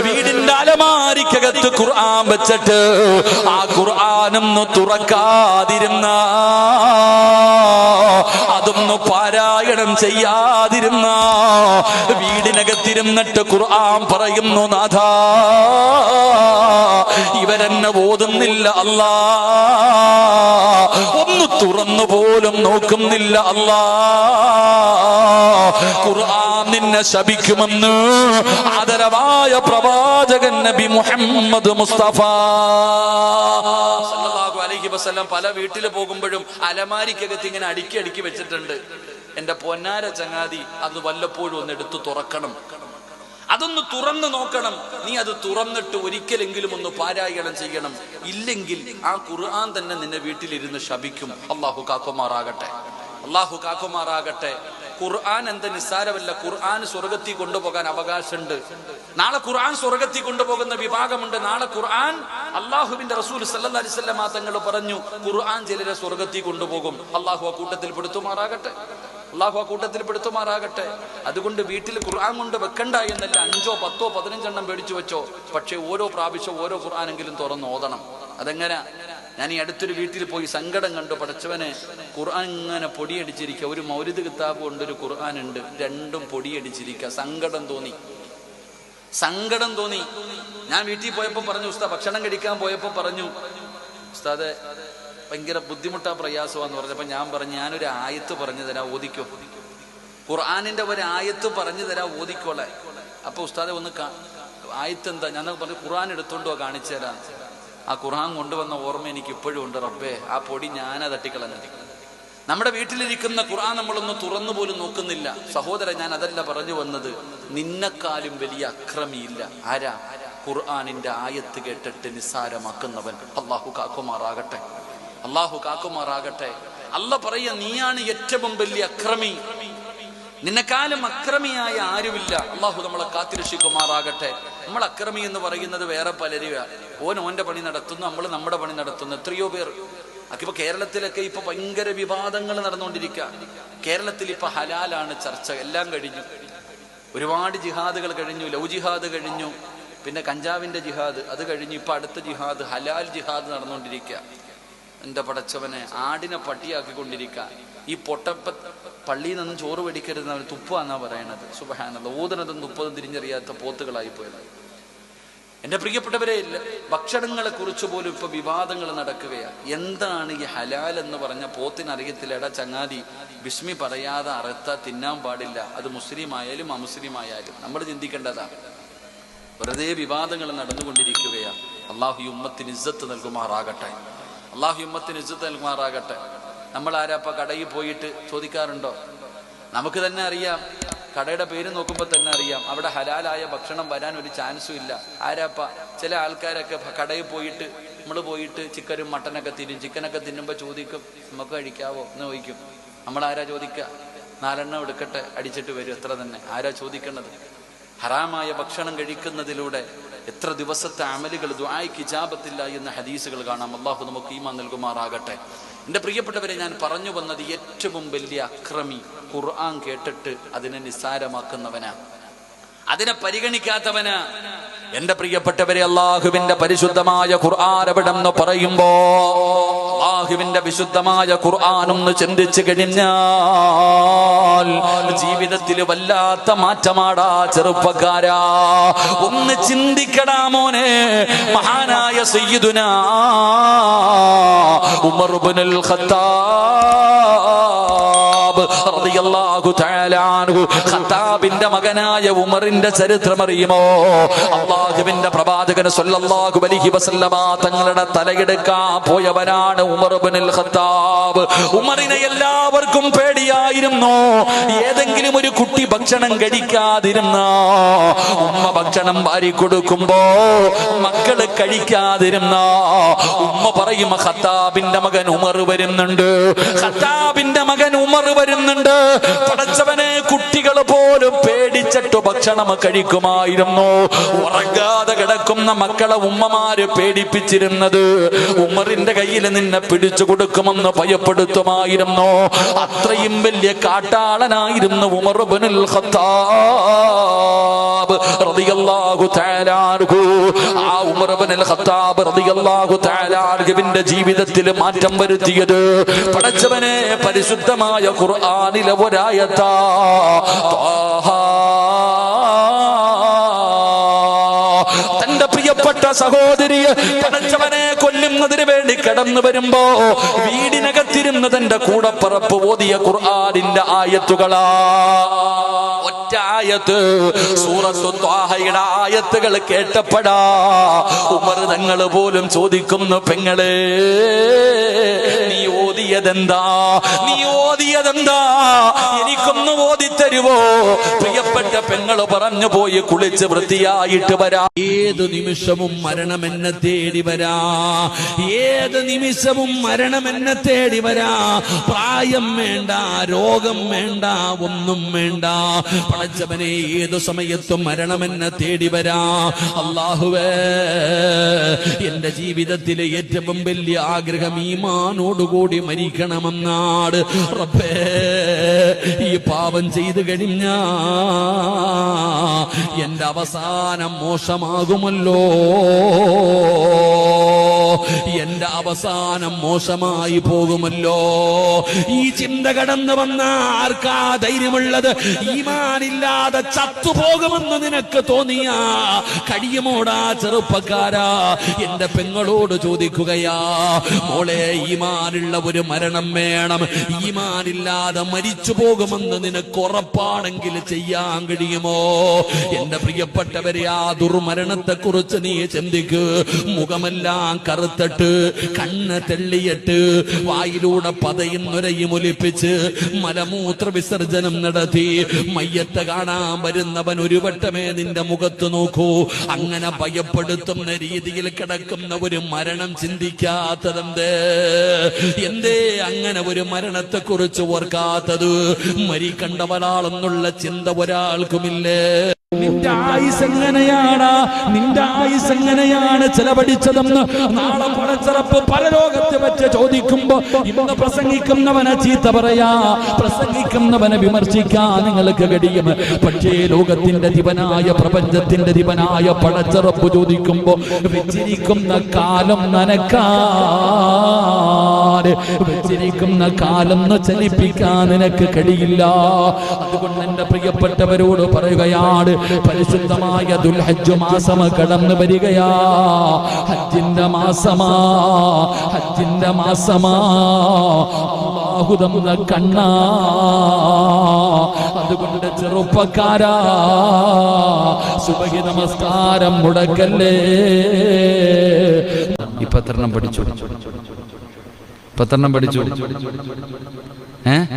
വീടിന്റെ അലമാരിക്കകത്ത് ഖുർആൻ വെച്ചിട്ട് ആ ഖുർആനൊന്ന് തുറക്കാതിരുന്ന, അതൊന്ന് പാരായണം ചെയ്യാതിരുന്ന, വീടിനകത്തിരുന്നിട്ട് ഖുർആൻ പറയുന്നു, നാഥാ ഇവരെന്നെ ഓതുന്നില്ല അല്ലാ, ഒന്ന് തുറന്നു പോലും നോക്കുന്നില്ല അല്ലാ, ഖുർആൻ നിന്നെ ശപിക്കുമെന്ന് ആദരവായ പ്രവാചകൻ നബി മുഹമ്മദ് മുസ്തഫ സല്ലല്ലാഹു അലൈഹി വസല്ലം പല വീട്ടിൽ പോകുമ്പോഴും അലമാരിക്കകത്ത് ഇങ്ങനെ അടുക്കി വെച്ചിട്ടുണ്ട്. എന്റെ പൊന്നാര ചങ്ങാതി, അത് വല്ലപ്പോഴും ഒന്ന് എടുത്തു തുറക്കണം, അതൊന്ന് തുറന്നു നോക്കണം. നീ അത് തുറന്നിട്ട് ഒരിക്കലെങ്കിലും ഒന്ന് പാരായണം ചെയ്യണം. ഇല്ലെങ്കിൽ ആ ഖുർആൻ തന്നെ നിന്നെ വീട്ടിലിരുന്ന് ശപിക്കും. അല്ലാഹു കാക്കുമാറാകട്ടെ, അല്ലാഹു കാക്കുമാറാകട്ടെ. ഖുർആൻ എന്താ നിസ്സാരമല്ല. ഖുർആൻ സ്വർഗത്തിൽ കൊണ്ടുപോകാൻ അവകാശമുണ്ട്. നാളെ ഖുർആൻ സ്വർഗത്തിൽ കൊണ്ടുപോകുന്ന വിഭാഗമുണ്ട്. നാളെ ഖുർആൻ അള്ളാഹുവിന്റെ റസൂൽ സല്ലല്ലാഹു അലൈഹി വസല്ലം തങ്ങൾ പറഞ്ഞു, ഖുർആൻ ചിലരെ സ്വർഗത്തിൽ കൊണ്ടുപോകും. അള്ളാഹു ആ കൂട്ടത്തിൽ പെടുത്തുമാറാകട്ടെ. അള്ളാഹു ആ കൂട്ടത്തിൽ പെടുത്തുമാറാകട്ടെ. അതുകൊണ്ട് വീട്ടിൽ ഖുർആൻ കൊണ്ട് വെക്കണ്ട എന്നല്ല, 5, 10, 15 പേടിച്ചു വെച്ചോ. പക്ഷെ ഓരോ പ്രാവശ്യം ഓരോ ഖുർആനെങ്കിലും തുറന്ന് ഓതണം. അതെങ്ങനെ? ഞാൻ ഈ അടുത്തൊരു വീട്ടിൽ പോയി സങ്കടം കണ്ടു. പടച്ചവനെ, ഖുർആൻ ഇങ്ങനെ പൊടിയടിച്ചിരിക്കുക. ഒരു മൗലിദ് കിതാബ് ഉണ്ട്, ഒരു ഖുർആൻ ഉണ്ട്, രണ്ടും പൊടിയടിച്ചിരിക്കുക. സങ്കടം തോന്നി. ഞാൻ വീട്ടിൽ പോയപ്പോൾ പറഞ്ഞു, ഉസ്താദ് ഭക്ഷണം കഴിക്കാൻ പോയപ്പോൾ പറഞ്ഞു, ഉസ്താദെ ഭയങ്കര ബുദ്ധിമുട്ടാ പ്രയാസമാന്ന് പറഞ്ഞപ്പോൾ ഞാൻ പറഞ്ഞു, ഞാനൊരു ആയത്ത് പറഞ്ഞു തരാം, ഓദിക്കോ. ഖുർആനിന്റെ ഒരു ആയത്ത് പറഞ്ഞു തരാം, ഓദിക്കോളെ. അപ്പൊ ഉസ്താദെ ഒന്ന് ആയത്ത് എന്താ? ഞാൻ പറഞ്ഞു, ഖുർആൻ എടുത്തോണ്ടോ കാണിച്ചു തരാം. ആ ഖുർആൻ കൊണ്ടുവന്ന ഓർമ്മ എനിക്ക് ഇപ്പോഴും ഉണ്ട്. റബ്ബേ, ആ പൊടി ഞാനാ തട്ടിക്കളഞ്ഞു. നമ്മുടെ വീട്ടിലിരിക്കുന്ന ഖുർആൻ നമ്മളൊന്ന് തുറന്നു പോലും നോക്കുന്നില്ല. സഹോദരൻ, ഞാൻ അതല്ല പറഞ്ഞു വന്നത്. നിന്നെക്കാളും വലിയ അക്രമിയില്ല. ആരാ? ഖുർആനിന്റെ ആയത്ത് കേട്ടിട്ട് നിസ്സാരമാക്കുന്നവൻ. അള്ളാഹു കാക്കുമാറാകട്ടെ. അല്ല പറയാ, നീയാണ് ഏറ്റവും വലിയ അക്രമി. നിന്നെക്കാളും അക്രമിയായ ആരുമില്ല. അള്ളാഹു നമ്മളെ കാത്തിരക്ഷിക്കുമാറാകട്ടെ. നമ്മൾ അക്രമി എന്ന് പറയുന്നത് വേറെ പലരുക. ഓന്റെ പണി നടത്തുന്നു, നമ്മൾ നമ്മുടെ പണി നടത്തുന്നു. എത്രയോ പേർ. ഇപ്പൊ കേരളത്തിലൊക്കെ ഇപ്പൊ ഭയങ്കര വിവാദങ്ങൾ നടന്നുകൊണ്ടിരിക്കുക. കേരളത്തിൽ ഇപ്പൊ ഹലാലാണ് ചർച്ച. എല്ലാം കഴിഞ്ഞു. ഒരുപാട് ജിഹാദുകൾ കഴിഞ്ഞു. ലവ് ജിഹാദ് കഴിഞ്ഞു, പിന്നെ കഞ്ചാവിന്റെ ജിഹാദ് അത് കഴിഞ്ഞു. ഇപ്പൊ അടുത്ത ജിഹാദ്, ഹലാൽ ജിഹാദ് നടന്നുകൊണ്ടിരിക്കുക. എന്റെ പടച്ചവനെ, ആടിനെ പട്ടിയാക്കിക്കൊണ്ടിരിക്കുക. ഈ പൊട്ടപ്പ പള്ളിയിൽ നിന്നും ചോറ് വെടിക്കരുത് അവർ തുപ്പാന്നാ പറയണത്. സുബ്ഹാനല്ലാഹ്. ഊതുന്നതും തുപ്പതും തിരിഞ്ഞറിയാത്ത പോത്തുകളായി പോയത്. എന്റെ പ്രിയപ്പെട്ടവരെ, ഭക്ഷണങ്ങളെ കുറിച്ച് പോലും ഇപ്പൊ വിവാദങ്ങൾ നടക്കുകയാണ്. എന്താണ് ഈ ഹലാൽ എന്ന് പറഞ്ഞ പോത്തിനറിയത്തില്ല. എടാ ചങ്ങാതി, ബിസ്മി പറയാതെ അറുത്ത തിന്നാൻ പാടില്ല. അത് മുസ്ലിം ആയാലും അമുസ്ലിം ആയാലും നമ്മൾ ചിന്തിക്കേണ്ടതാ. വെറുതെ വിവാദങ്ങൾ നടന്നുകൊണ്ടിരിക്കുകയാണ്. അള്ളാഹു ഈ ഉമ്മത്തിന് ഇസ്സത്ത് നൽകുമാറാകട്ടെ. നമ്മൾ ആരാപ്പ കടയിൽ പോയിട്ട് ചോദിക്കാറുണ്ടോ? നമുക്ക് തന്നെ അറിയാം. കടയുടെ പേര് നോക്കുമ്പോൾ തന്നെ അറിയാം അവിടെ ഹലാലായ ഭക്ഷണം വരാൻ ഒരു ചാൻസും ഇല്ല. ആരാപ്പ? ചില ആൾക്കാരൊക്കെ കടയിൽ പോയിട്ട്, നമ്മൾ പോയിട്ട് ചിക്കനും മട്ടനൊക്കെ തിന്നും. ചിക്കനൊക്കെ തിന്നുമ്പോൾ ചോദിക്കും, നമുക്ക് കഴിക്കാവോ എന്ന് ചോദിക്കും. നമ്മളാരാ ചോദിക്കുക? 4 എണ്ണം എടുക്കട്ടെ, അടിച്ചിട്ട് വരും. എത്ര തന്നെ. ആരാ ചോദിക്കേണ്ടത്? ഹറാമായ ഭക്ഷണം കഴിക്കുന്നതിലൂടെ എത്ര ദിവസത്തെ അമലുകൾ ദുആയ്ക്ക് ഇജാബത്തില്ല എന്ന ഹദീസുകൾ കാണാം. അല്ലാഹു നമുക്ക് ഈമാൻ നൽകുമാറാകട്ടെ. എൻ്റെ പ്രിയപ്പെട്ടവരെ, ഞാൻ പറഞ്ഞു വന്നത് ഏറ്റവും വലിയ അക്രമി ഖുർആൻ കേട്ടിട്ട് അതിനെ നിസ്സാരമാക്കുന്നവനാ, അതിനെ പരിഗണിക്കാത്തവനാ. എൻ്റെ പ്രിയപ്പെട്ടവരെ, അള്ളാഹുവിന്റെ പരിശുദ്ധമായ ഖുർആൻ എവിടെന്ന് പറയുമ്പോ, അള്ളാഹുവിന്റെ വിശുദ്ധമായ ഖുർആൻ ഒന്ന് ചിന്തിച്ചു കഴിഞ്ഞാൽ ജീവിതത്തിൽ വല്ലാത്ത മാറ്റമാടാ ചെറുപ്പക്കാരാ. ഒന്ന് ചിന്തിക്കടാ മോനെ. മഹാനായ സയ്യിദുനാ ഉമർ ഇബ്നുൽ ഖത്താബ് റളിയല്ലാഹു തആല അൻഹു, ഖത്താബിന്റെ മകനായ ഉമറിന്റെ ചരിത്രം അറിയുമോ? അല്ലാഹുവിന്റെ പ്രവാചകൻ സ്വല്ലല്ലാഹു അലൈഹി വസല്ലമ തങ്ങളുടെ തലയെടുക്കാൻ പോയവനാണ് ഉമർ ഇബ്നുൽ ഖത്താബ്. ഉമറിനെ എല്ലാവർക്കും പേടിയായിരുന്നു. ഏതെങ്കിലും ഒരു കുട്ടി ഭക്ഷണം കഴിക്കാതിരുന്ന, ഉമ്മ ഭക്ഷണം വാരി കൊടുക്കുമ്പോ മക്കള് കഴിക്കാതിരുന്ന, ഉമ്മ പറയും, ഖത്താബിന്റെ മകൻ ഉമർ വരുന്നുണ്ട്, ഖത്താബിന്റെ മകൻ ഉമർ വരുന്നുണ്ട്. പടച്ചവനെ, കുട്ടികൾ പോലും പേടിച്ചിട്ട് ഭക്ഷണം കഴിക്കുമായിരുന്നു. ഉറങ്ങാതെ കിടക്കുന്ന മക്കളെ ഉമ്മമാര് പേടിപ്പിച്ചിരുന്നത് ഉമറിന്റെ കയ്യിൽ നിന്നെ പിടിച്ചു കൊടുക്കുമെന്ന് ഭയപ്പെടുത്തുമായിരുന്നു. അത്രയും വലിയ കാട്ടാളനായിരുന്നു ഉമർ ഇബ്നുൽ ഖത്താബ് റളിയല്ലാഹു തആല അൻഹു. ആ ഉമർ ഇബ്നുൽ ഖത്താബ് റളിയല്ലാഹു തആല അൻഹുവിന്റെ ജീവിതത്തിൽ മാറ്റം വരുത്തിയത് പടച്ചവനെ പരിശുദ്ധമായ ഖുർആനിലെ ഒരായത്താ. തന്റെ പ്രിയപ്പെട്ട സഹോദരിയെ പടച്ചവനെ കൊല്ലുന്നതിന് വേണ്ടി കടന്നു വരുമ്പോ വീടിനകത്തിരുന്ന് തന്റെ കൂടപ്പറപ്പ് ഓതിയ ഖുർആനിന്റെ ആയത്തുകളാ. ഒറ്റ ആയത്ത്, സൂറത്തു ത്വാഹയുടെ ആയത്തുകൾ കേട്ടപ്പെടാ ഉമർ തങ്ങൾ പോലും ചോദിക്കുന്നു, പെങ്ങളെ നീ ഓതിയ ഓതിയതെന്താ? നീ ഓതിയതെന്താ? എനിക്കൊന്ന് ഓതിത്തരുവോ? പ്രിയപ്പെട്ട പെങ്ങൾ പറഞ്ഞു, പോയി കുളിച്ച് വൃത്തിയായിട്ട് വരാ. ഏത് നിമിഷവും മരണം എന്നെ തേടി വരാ. ഏത് നിമിഷവും മരണം എന്നെ തേടി വരാ. പ്രായം വേണ്ട, രോഗം വേണ്ട, ഒന്നും വേണ്ട. പടച്ചവനെ, ഏതു സമയത്തും മരണം എന്നെ തേടി വരാ. അല്ലാഹുവേ, എന്റെ ജീവിതത്തിലെ ഏറ്റവും വലിയ ആഗ്രഹം ഈമാനോടുകൂടി മരിക്കണമെന്നാണ്. റബ്ബേ, ഈ പാപം ചെയ്തു കഴിഞ്ഞാ എന്റെ അവസാനം മോശമാകുമല്ലോ. എന്റെ അവസാനം മോശമായി പോകുമല്ലോ. ഈ ചിന്ത കടന്നു വന്ന ആർക്കാ ധൈര്യമുള്ളത്? ഈമാനില്ലാതെ ചത്തുപോകുമെന്ന് നിനക്ക് തോന്നിയാ കഴിയുമോടാ ചെറുപ്പക്കാരാ? എന്റെ പെങ്ങളോട് ചോദിക്കുകയാ, മോളെ, ഈമാനുള്ള ഒരു മരണം വേണം. ഈമാനില്ലാതെ മരിച്ചു പോകുമെന്ന് നിനക്ക് ഉറപ്പാണെങ്കിൽ ചെയ്യാൻ കഴിയുമോ? എന്റെ പ്രിയപ്പെട്ടവരെ, ആ ദുർമരണത്തെ കുറിച്ച് നീ ചിന്തിക്ക്. മുഖമെല്ലാം കറുത്തിട്ട്, കണ്ണ് തെള്ളിയിട്ട്, വായിലൂടെ പതയും നുരയും ഒലിപ്പിച്ച് മലമൂത്ര വിസർജനം നടത്തി മയ്യത്ത് കാണാൻ വരുന്നവൻ ഒരു വട്ടമേ നിന്റെ മുഖത്ത് നോക്കൂ. അങ്ങനെ ഭയപ്പെടുത്തുന്ന രീതിയിൽ കിടക്കുന്ന ഒരു മരണം ചിന്തിക്കാത്തതെന്തേ? എന്തേ അങ്ങനെ ഒരു മരണത്തെ കുറിച്ച് ഓർക്കാത്തത്? മരിക്കണ്ടവരാളെന്നുള്ള ചിന്ത ഒരാൾക്കുമില്ലേ? നിന്റെ ആയുസ് എങ്ങനെയാണ്, നിന്റെ ആയുസ് എങ്ങനെയാണ് ചെലവഴിച്ചതെന്ന് നാളെ പടച്ചറപ്പ് പരലോകത്ത് വെച്ച് ചോദിക്കുമ്പോ ഇന്ന് പ്രസംഗിക്കുന്നവനെ ചീത്ത പറയാ, പ്രസംഗിക്കുന്നവനെ വിമർശിക്കാൻ നിങ്ങൾക്ക് കഴിയും. പക്ഷേ ലോകത്തിന്റെ ദിവനായ, പ്രപഞ്ചത്തിന്റെ ദിവനായ പടച്ചറപ്പ് ചോദിക്കുമ്പോ വെച്ചിരിക്കുന്ന കാലം നനക്കാൻ, വെച്ചിരിക്കുന്ന കാലം ചലിപ്പിക്കാൻ നിനക്ക് കഴിയില്ല. അതുകൊണ്ട് എന്റെ പ്രിയപ്പെട്ടവരോട് പറയുകയാണ്, പരിശുദ്ധമായ ദുൽഹജ്ജ് മാസം കടന്നു വരികയാ. ഹജ്ജിന്റെ മാസമാ, ഹജ്ജിന്റെ മാസമാ. അല്ലാഹു തന്ന കണ്ണാ. അതുകൊണ്ട് ചെറുപ്പക്കാരാ, സുബഹി നമസ്കാരം മുടക്കല്ലേ. ഇപ്പൊ എത്രണ്ണം പഠിച്ചു? പത്തെണ്ണം പഠിച്ചു? 3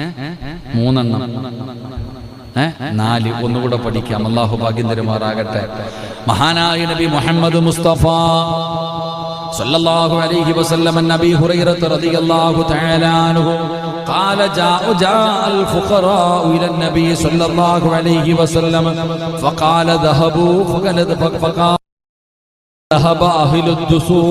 4. ഒന്നുകൂടെ പഠിക്കാം. അല്ലാഹു ഭാഗ്യം തരുമാറാകട്ടെ. മഹാനായ നബി മുഹമ്മദ് മുസ്തഫ സല്ലല്ലാഹു അലൈഹി വസല്ലം നബി ഹുറൈറ റളിയല്ലാഹു തആല അൻഹു قال جاء الفقراء الى النبي صلى الله عليه وسلم فقال ذهبوا فقال ذهب اهل الدثور.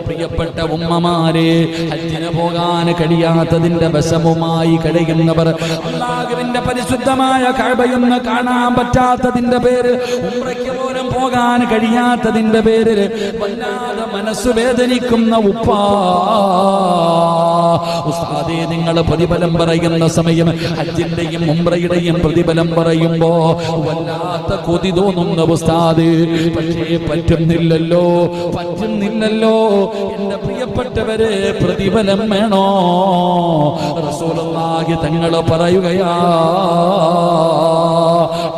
പ്രിയപ്പെട്ട ഉമ്മമാരെ, ഹജ്ജിന് പോകാൻ കഴിയാത്തതിന്റെ വശമുമായി കഴിയുന്നവർ, അല്ലാഹുവിന്റെ പരിശുദ്ധമായ കഅബയൊന്ന് കാണാൻ പറ്റാത്തതിന്റെ പേര്, ഉംറയ്ക്ക് പോലും പോകാൻ കഴിയാത്തതിന്റെ പേരിൽ വല്ലാതെ മനസ്സ് വേദനിക്കുന്ന ഉപ്പാ, ഉസ്താദേ, നിങ്ങൾ പ്രതിഫലം പറയുന്ന സമയം ഹജ്ജിന്റെയും ഉംറയുടെയും പ്രതിഫലം പറയുമ്പോ വല്ലാത്ത കൊതി തോന്നുന്ന ഉസ്താദ്. പക്ഷേ പറ്റുന്നില്ലല്ലോ, പറ്റുന്നില്ലല്ലോ. എന്റെ പ്രിയപ്പെട്ടവരെ, പ്രതിഫലം വേണോ? റസൂലുള്ളാഹി തങ്ങൾ പറയുകയാ,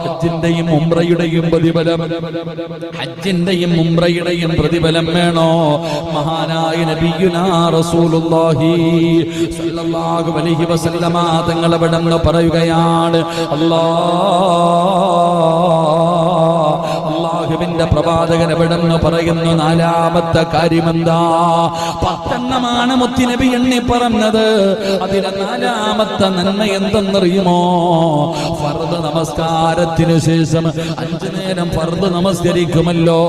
ഹജ്ജിന്റെയും ഉംറയുടെയും പ്രതിഫലം, ഹജ്ജിന്റെയും ഉംറയുടെയും പ്രതിഫലം വേണോ? മഹാനായ നബിയുനാ റസൂലുള്ളാഹി സ്വല്ലല്ലാഹു അലൈഹി വസല്ലമ തങ്ങൾ അവിടുന്ന് പറയുകയാണ്, അല്ലാഹുവിന്റെ പ്രവാചകൻ എവിടെന്ന് പറയുന്നു, 4ാമത്തെ കാര്യമെന്താ? 10 മുത്തുനബി എണ്ണി പറഞ്ഞത്. അതിലെ 4ാമത്തെ നന്മ എന്തെന്നറിയുമോ? ഫർദ് നമസ്കാരത്തിനു ശേഷം 5 നേരം ഫർദ് നമസ്കരിക്കുമല്ലോ.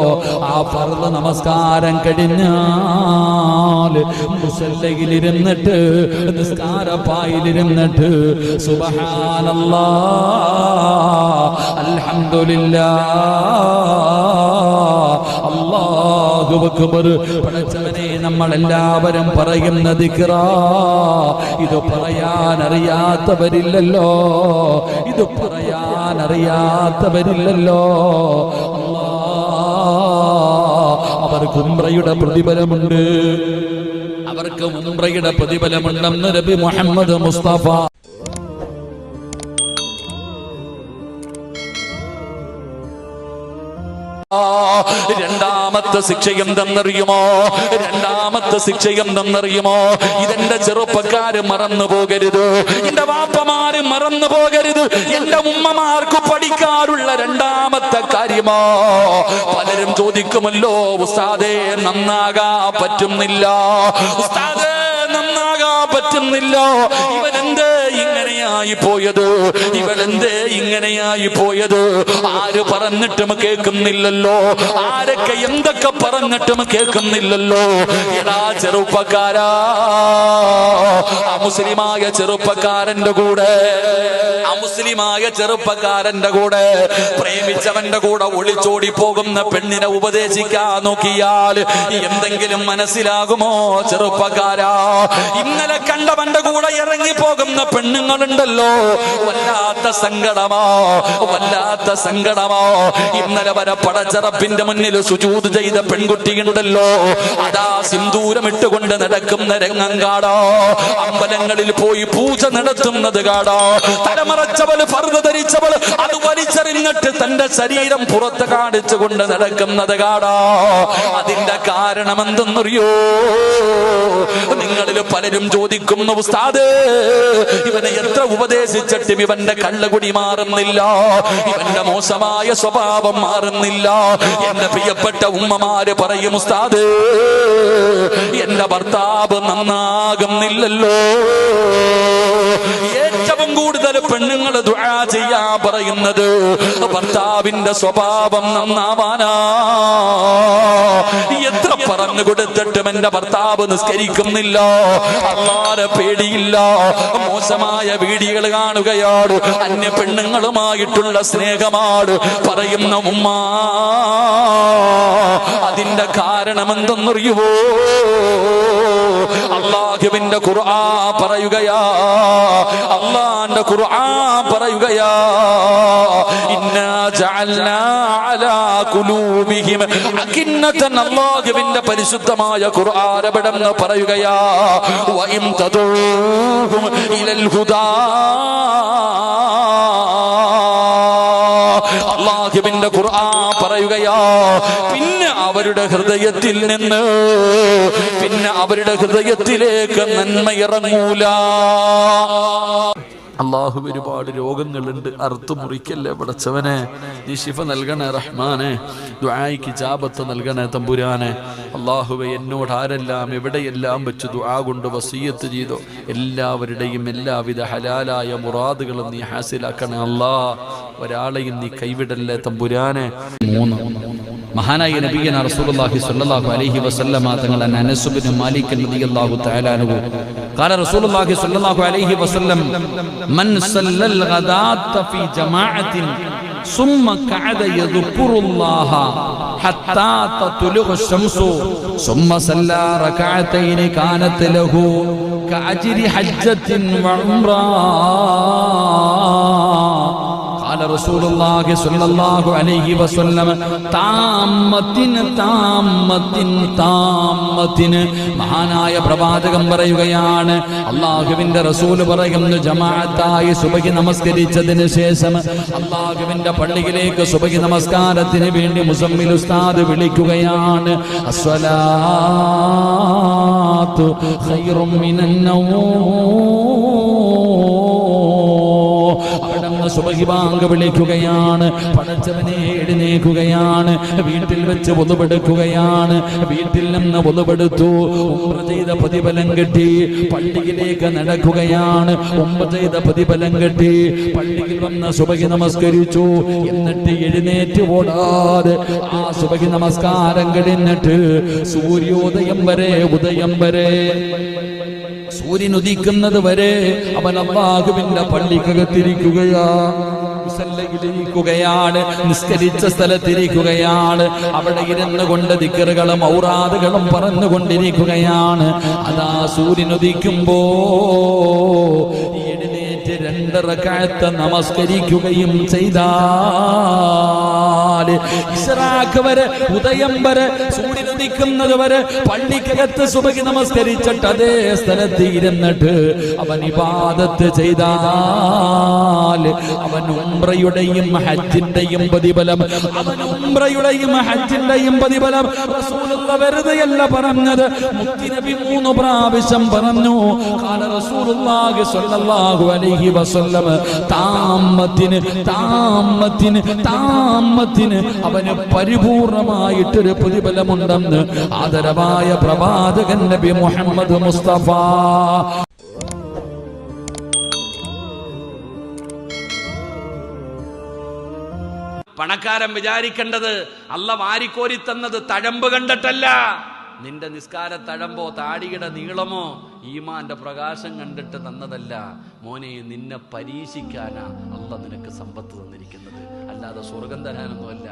ആ ഫർദ് നമസ്കാരം കഴിഞ്ഞാൽ മുസല്ലയിലിരുന്നിട്ട്, നിസ്കാരപ്പായിലിരുന്നിട്ട് സുബ്ഹാനല്ലാഹ്, അൽഹംദുലില്ലാഹ്, അല്ലാഹു അക്ബർ. പടച്ചവനെ, നമ്മളെല്ലാവരും പറയുന്ന ദിക്റാ. ഇത് പറയാൻ അറിയാത്തവരില്ലല്ലോ, ഇത് പറയാൻ അറിയാത്തവരില്ലല്ലോ. അവർക്ക് ഉംറയുടെ പ്രതിഫലമുണ്ട്, അവർക്ക് ഉംറയുടെ പ്രതിഫലമുണ്ടെന്ന് നബി മുഹമ്മദ് മുസ്തഫ രണ്ടാമത്തെ ശിക്ഷ എന്തെന്നറിയുമോ? രണ്ടാമത്തെ ശിക്ഷ എന്തെന്നറിയുമോ? ഇതെന്റെ ചെറുപ്പക്കാര് മറന്നു പോകരുത്, എന്റെ വാപ്പമാര് മറന്നു പോകരുത്, എന്റെ ഉമ്മമാർക്ക് പഠിക്കാറുള്ള രണ്ടാമത്തെ കാര്യമോ? പലരും ചോദിക്കുമല്ലോ, ഉസ്താദേ നന്നാകാ പറ്റുന്നില്ല, ഉസ്താദേ നന്നാകാ പറ്റുന്നില്ല, ഇവനെന്തേ ഇങ്ങനെയായി പോയത്, ഇവളെന്തേ ഇങ്ങനെയായി പോയത്? ആര് പറഞ്ഞിട്ടും കേൾക്കുന്നില്ലല്ലോ, ആരൊക്കെ എന്തൊക്കെ പറഞ്ഞിട്ടും കേൾക്കുന്നില്ലല്ലോ. എടാ ചെറുപ്പക്കാരാ, അമുസ്ലിമായ ചെറുപ്പക്കാരന്റെ കൂടെ, അമുസ്ലിമായ ചെറുപ്പക്കാരന്റെ കൂടെ, പ്രേമിച്ചവന്റെ കൂടെ ഒളിച്ചോടി പോകുന്ന പെണ്ണിനെ ഉപദേശിക്കാൻ നോക്കിയാൽ എന്തെങ്കിലും മനസ്സിലാകുമോ ചെറുപ്പക്കാരാ? ഇന്നലെ കണ്ടവന്റെ കൂടെ ഇറങ്ങി പോകുന്ന പെണ്ണുങ്ങളുണ്ടല്ലോ, വല്ലാത്ത സങ്കടമോ, വല്ലാത്ത സങ്കടമോ. ഇന്നലെ വരെ പടച്ചറപ്പിന്റെ മുന്നിൽ സുജൂദ് ചെയ്ത പെൺകുട്ടിയുണ്ടല്ലോ, അതാ സിന്ദൂരം ഇട്ടുകൊണ്ട് നടക്കുന്ന രംഗം കാണോ, അമ്പലങ്ങളിൽ പോയി പൂജ നടത്തുന്നത് കാണോ, തലമറച്ചവൾ ഫർദ ധരിച്ചവൾ അത് വലിച്ചെറിഞ്ഞിട്ട് തന്റെ ശരീരം പുറത്ത് കാണിച്ചുകൊണ്ട് നടക്കുന്നത് കാണോ. അതിന്റെ കാരണം എന്തെന്നറിയോ? നിങ്ങളിൽ പലരും ചോദിക്കുന്നു, ഉസ്താദ് ഇവനെ എത്ര ഉപദേശിച്ചിട്ടും ഇവന്റെ കള്ളുകുടി മാറുന്നില്ല, ഇവന്റെ മോശമായ സ്വഭാവം മാറുന്നില്ല. എന്റെ പ്രിയപ്പെട്ട ഉമ്മമാര് പറയും, ഉസ്താദ് എന്റെ ഭർത്താവ് നന്നാകുന്നില്ലല്ലോ. ഏറ്റവും കൂടുതൽ പെണ്ണുങ്ങൾ ദുആ ചെയ്യാൻ പറയുന്നത് ഭർത്താവിന്റെ സ്വഭാവം നന്നാവാനാ. എത്ര പറഞ്ഞു കൊടുത്തിട്ടും എന്റെ ഭർത്താവ് നിസ്കരിക്കുന്നില്ല, അല്ലാഹുവിനെ പേടിയില്ല, മോശമായ വീഡിയോകൾ കാണുകയാണ്, അന്യ പെണ്ണുങ്ങളുമായിട്ടുള്ള സ്നേഹമാണ് പറയുന്ന ഉമ്മ. അതിന്റെ കാരണം എന്തെന്നറിയുവോ? അല്ലാഹുവിന്റെ ഖുർആൻ പറയുകയാ, അല്ലാഹുവിന്റെ ഖുർആൻ പറയുകയാ, ഇന്നാ ജഅൽനാ അലാ ഖുലൂബിഹിം അകിന്നതൻ. അല്ലാഹുവിന്റെ പരിശുദ്ധമായ ഖുർആൻ എവിടെന്ന് പറയുകയാ, വഇൻ തദഊഹും ഇലൽ ഹുദാ. അല്ലാഹുവിന്റെ ഖുർആൻ പറയുകയാ, പിന്നെ അവരുടെ ഹൃദയത്തിൽ നിന്ന്, പിന്നെ അവരുടെ ഹൃദയത്തിലേക്ക് നന്മ ഇറങ്ങൂല. അള്ളാഹു ഒരുപാട് രോഗങ്ങളുണ്ട്, അറുത്തു മുറിക്കല്ലേ പടച്ചവനെ, നീ ശിഫ നൽകണേ റഹ്മാനെ, ദുആയ്ക്ക് ഇജാബത്ത് നൽകണേ തമ്പുരാനെ. അള്ളാഹുവെ എന്നോട് ആരെല്ലാം എവിടെയെല്ലാം വെച്ച് ദുആ കൊണ്ട് വസിയ്യത്ത് ചെയ്തോ എല്ലാവരുടെയും എല്ലാവിധ ഹലാലായ മുറാദുകളും നീ ഹാസിലാക്കണേ അല്ലാ. ഒരാളെയും നീ കൈവിടല്ലേ തമ്പുരാനെ. മഹാനായ നബിയന റസൂലുള്ളാഹി സ്വല്ലല്ലാഹു അലൈഹി വസല്ലമ തങ്ങൾ അനസ് ഇബ്നു മാലിക് റളിയല്ലാഹു തആല അൻഹു قال رسول الله صلى الله عليه وسلم من صلى الغداة في جماعة ثم قعد يذكر الله حتى تطلع الشمس ثم صلى ركعتين كانت له كأجر حجة وعمرة. قال رسول الله صلى الله عليه وسلم താമത്തിന്. മഹാനായ പ്രവാചകൻ പറയുകയാണ്, അല്ലാഹുവിന്റെ റസൂൽ പറയുന്നു, ജമാഅത്തായി സുബഹി നമസ്കരിച്ചതിന് ശേഷം അല്ലാഹുവിന്റെ പള്ളിയിലേക്ക് സുബഹി നമസ്കാരത്തിന് വേണ്ടി മുസമ്മിൽ ഉസ്താദ് വിളിക്കുകയാണ്, അസ്സലാത്തു ഖൈറും മിനൻ നൗം. സുബഹി ബാങ്ക് വിളിക്കുകയാണ്, പടച്ചവനെ എഴുന്നേൽക്കുകയാണ്, വീട്ടിൽ വെച്ച് ഒതുപെടുക്കുകയാണ്, വീട്ടിൽ നിന്ന് ഒതുപെടുത്തു, ഉംറ ചെയ്ത പ്രതിഫലം കിട്ടി, പള്ളിയിലേക്ക് നടക്കുകയാണ്, ഉംറ ചെയ്ത പ്രതിഫലം കിട്ടി, പള്ളിയിൽ വന്ന് സുബഹി നമസ്കരിച്ചു, എന്നിട്ട് എഴുന്നേറ്റ് ഓടാതെ ആ സുബഹി നമസ്കാരം കഴിഞ്ഞിട്ട് സൂര്യോദയം വരെ, ഉദയം വരെ, സൂര്യൻ ഉദിക്കുന്നത് വരെ അവൻ അല്ലാഹുവിന്റെ പള്ളിക്കകത്തിരിക്കുകയാണ്, നിസ്കരിച്ച സ്ഥലത്തിരിക്കുകയാണ്, അവിടെ ഇരുന്നു കൊണ്ട് ദിക്റുകളും ഔറാദുകളും പറഞ്ഞുകൊണ്ടിരിക്കുകയാണ്. അതാ സൂര്യൻ ഉദിക്കുമ്പോ എഴുന്നേറ്റ് 2 റക്അത്ത് നമസ്കരിക്കുകയും ചെയ്താൽ ഇശ്റാഖ് വരെ, ഉദയം വരെ, സൂര്യൻ ഉദിക്കുന്നത് വരെ പള്ളിക്കകത്ത് സുബഹി നമസ്കരിച്ചിട്ട് അതേ സ്ഥലത്ത് ഇരുന്നിട്ട് അവൻ ഇബാദത്ത് ചെയ്താൽ അവൻ ഉംറയുടെയും ഹജ്ജിന്റെയും പ്രതിഫലം റസൂലുള്ളാഹി വെറുതെയല്ല പറഞ്ഞത്. മുത്തുനബി 3 പ്രാവശ്യം പറഞ്ഞു. ഖാല റസൂലുള്ളാഹി സ്വല്ലല്ലാഹു അലൈഹി വസല്ലം താമത്തിന് അവന് പരിപൂർണമായിട്ടൊരു പ്രതിഫലമുണ്ടെന്ന് ആദരവായ പ്രവാചകൻ നബി മുഹമ്മദ് മുസ്തഫ. പണക്കാരൻ വിചാരിക്കേണ്ടത് അല്ല വാരിക്കോരി തന്നത് തഴമ്പ് കണ്ടിട്ടല്ല. നിന്റെ നിസ്കാര തഴമ്പോ താടിയുടെ നീളമോ ഈമാന്റെ പ്രകാശം കണ്ടിട്ട് തന്നതല്ല മോനെ. നിന്നെ പരീക്ഷിക്കാനാ അല്ല നിനക്ക് സമ്പത്ത് തന്നിരിക്കുന്നത്, അല്ലാതെ സ്വർഗം തരാനൊന്നുമല്ല.